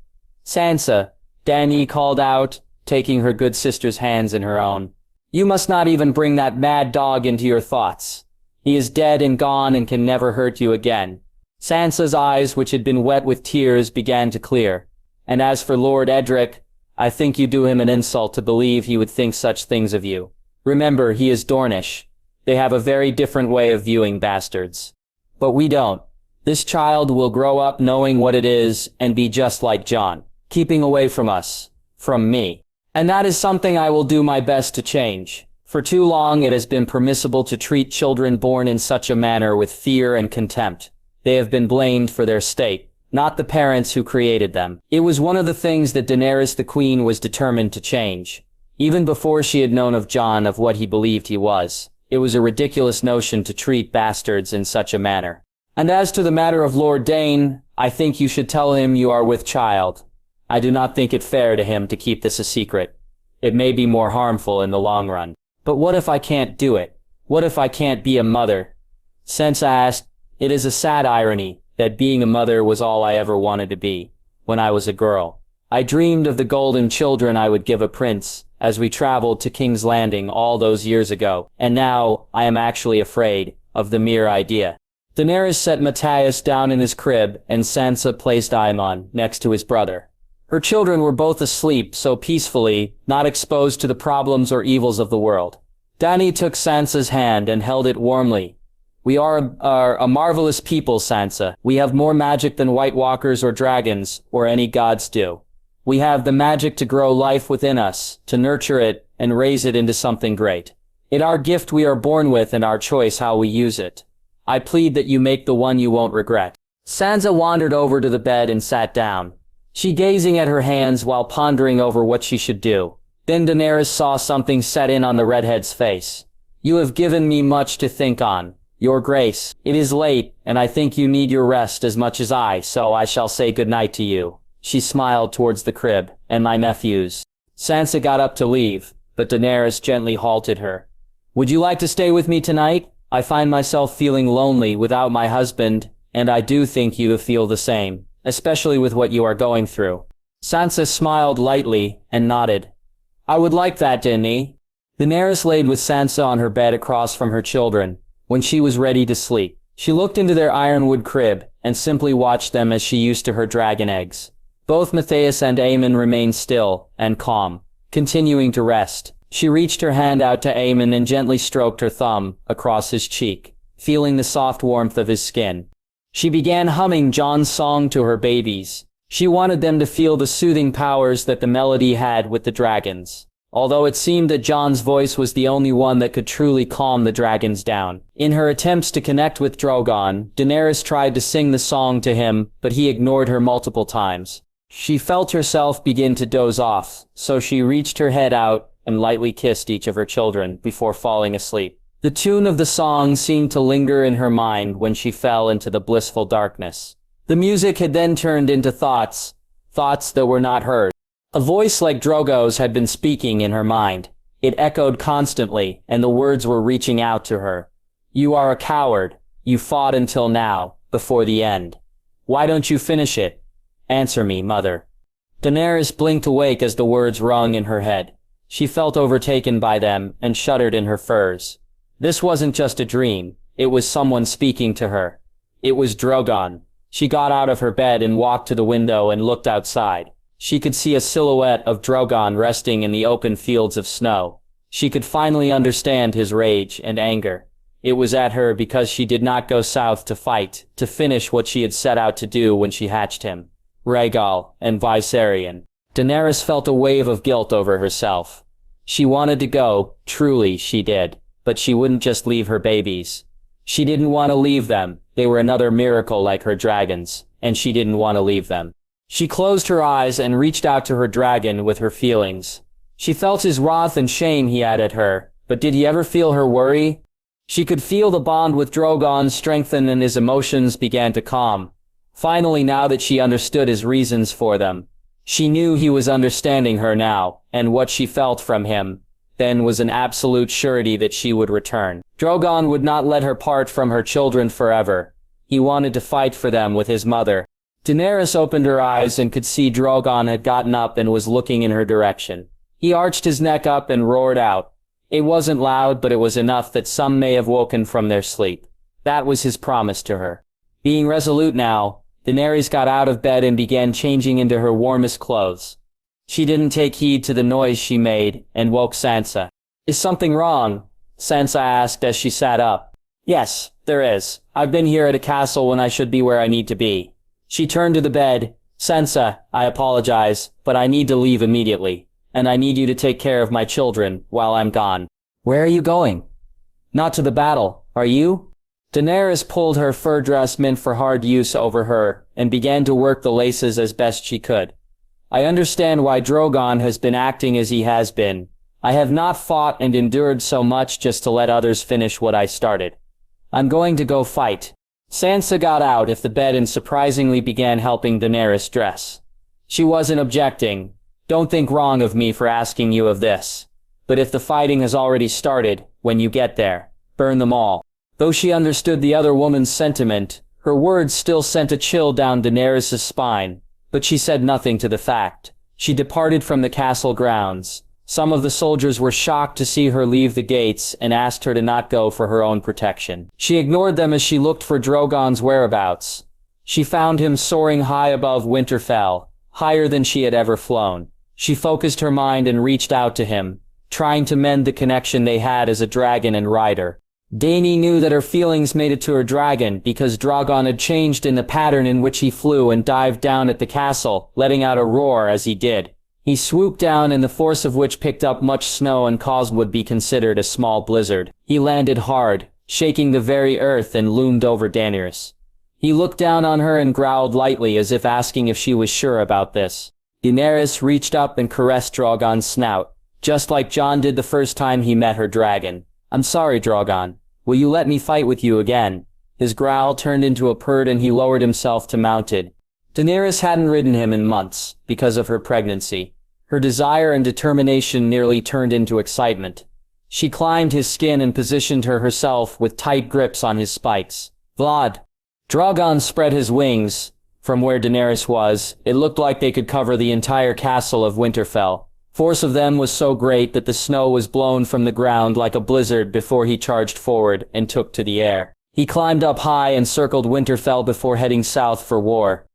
[SPEAKER 1] Sansa! Dany called out, taking her good sister's hands in her own. You must not even bring that mad dog into your thoughts. He is dead and gone and can never hurt you again. Sansa's eyes, which had been wet with tears, began to clear. And as for Lord Edric, I think you do him an insult to believe he would think such things of you. Remember, he is Dornish. They have a very different way of viewing bastards. But we don't. This child will grow up knowing what it is and be just like Jon, keeping away from us, from me. And that is something I will do my best to change. For too long it has been permissible to treat children born in such a manner with fear and contempt. They have been blamed for their state, not the parents who created them. It was one of the things that Daenerys the Queen was determined to change. Even before she had known of Jon, of what he believed he was. It was a ridiculous notion to treat bastards in such a manner. And as to the matter of Lord Dane, I think you should tell him you are with child. I do not think it fair to him to keep this a secret. It may be more harmful in the long run. But what if I can't do it? What if I can't be a mother? Sansa asked, it is a sad irony that being a mother was all I ever wanted to be, when I was a girl. I dreamed of the golden children I would give a prince, as we traveled to King's Landing all those years ago, and now I am actually afraid of the mere idea. Daenerys set Matthias down in his crib, and Sansa placed Aemon next to his brother. Her children were both asleep so peacefully, not exposed to the problems or evils of the world. Dany took Sansa's hand and held it warmly. We are a marvelous people, Sansa. We have more magic than White Walkers or dragons, or any gods do. We have the magic to grow life within us, to nurture it, and raise it into something great. It's our gift we are born with and our choice how we use it. I plead that you make the one you won't regret. Sansa wandered over to the bed and sat down. She gazing at her hands while pondering over what she should do. Then Daenerys saw something set in on the redhead's face. You have given me much to think on, Your Grace. It is late, and I think you need your rest as much as I, so I shall say good night to you. She smiled towards the crib, and my nephews. Sansa got up to leave, but Daenerys gently halted her. Would you like to stay with me tonight? I find myself feeling lonely without my husband, and I do think you feel the same, especially with what you are going through. Sansa smiled lightly and nodded. I would like that, Dany. Daenerys laid with Sansa on her bed across from her children. When she was ready to sleep, she looked into their ironwood crib and simply watched them as she used to her dragon eggs. Both Matthias and Aemon remained still and calm, continuing to rest. She reached her hand out to Aemon and gently stroked her thumb across his cheek, feeling the soft warmth of his skin. She began humming Jon's song to her babies. She wanted them to feel the soothing powers that the melody had with the dragons. Although it seemed that Jon's voice was the only one that could truly calm the dragons down. In her attempts to connect with Drogon, Daenerys tried to sing the song to him, but he ignored her multiple times. She felt herself begin to doze off, so she reached her head out and lightly kissed each of her children before falling asleep. The tune of the song seemed to linger in her mind when she fell into the blissful darkness. The music had then turned into thoughts that were not heard. A voice like Drogo's had been speaking in her mind. It echoed constantly, and the words were reaching out to her. You are a coward. You fought until now, before the end. Why don't you finish it? Answer me, mother. Daenerys blinked awake as the words rung in her head. She felt overtaken by them and shuddered in her furs. This wasn't just a dream, it was someone speaking to her. It was Drogon. She got out of her bed and walked to the window and looked outside. She could see a silhouette of Drogon resting in the open fields of snow. She could finally understand his rage and anger. It was at her because she did not go south to fight, to finish what she had set out to do when she hatched him. Rhaegal and Viserion. Daenerys felt a wave of guilt over herself. She wanted to go, truly she did, but she wouldn't just leave her babies. She didn't want to leave them, they were another miracle like her dragons, and she didn't want to leave them. She closed her eyes and reached out to her dragon with her feelings. She felt his wrath and shame he had at her, but did he ever feel her worry? She could feel the bond with Drogon strengthen and his emotions began to calm. Finally, now that she understood his reasons for them. She knew he was understanding her now, and what she felt from him then was an absolute surety that she would return. Drogon would not let her part from her children forever. He wanted to fight for them with his mother. Daenerys opened her eyes and could see Drogon had gotten up and was looking in her direction. He arched his neck up and roared out. It wasn't loud, but it was enough that some may have woken from their sleep. That was his promise to her. Being resolute now, Daenerys got out of bed and began changing into her warmest clothes. She didn't take heed to the noise she made and woke Sansa. Is something wrong? Sansa asked as she sat up. Yes, there is. I've been here at a castle when I should be where I need to be. She turned to the bed. Sansa, I apologize, but I need to leave immediately, and I need you to take care of my children while I'm gone. Where are you going? Not to the battle, are you? Daenerys pulled her fur dress meant for hard use over her and began to work the laces as best she could. I understand why Drogon has been acting as he has been. I have not fought and endured so much just to let others finish what I started. I'm going to go fight. Sansa got out of the bed and surprisingly began helping Daenerys dress. She wasn't objecting. Don't think wrong of me for asking you of this. But if the fighting has already started, when you get there, burn them all. Though she understood the other woman's sentiment, her words still sent a chill down Daenerys' spine, but she said nothing to the fact. She departed from the castle grounds. Some of the soldiers were shocked to see her leave the gates and asked her to not go for her own protection. She ignored them as she looked for Drogon's whereabouts. She found him soaring high above Winterfell, higher than she had ever flown. She focused her mind and reached out to him, trying to mend the connection they had as a dragon and rider. Dany knew that her feelings made it to her dragon because Drogon had changed in the pattern in which he flew and dived down at the castle, letting out a roar as he did. He swooped down in the force of which picked up much snow and caused what would be considered a small blizzard. He landed hard, shaking the very earth, and loomed over Daenerys. He looked down on her and growled lightly as if asking if she was sure about this. Daenerys reached up and caressed Drogon's snout, just like Jon did the first time he met her dragon. I'm sorry, Drogon. Will you let me fight with you again? His growl turned into a purr and he lowered himself to mounted. Daenerys hadn't ridden him in months, because of her pregnancy. Her desire and determination nearly turned into excitement. She climbed his skin and positioned herself with tight grips on his spikes. Vlad. Drogon spread his wings. From where Daenerys was, it looked like they could cover the entire castle of Winterfell. Force of them was so great that the snow was blown from the ground like a blizzard before he charged forward and took to the air. He climbed up high and circled Winterfell before heading south for war.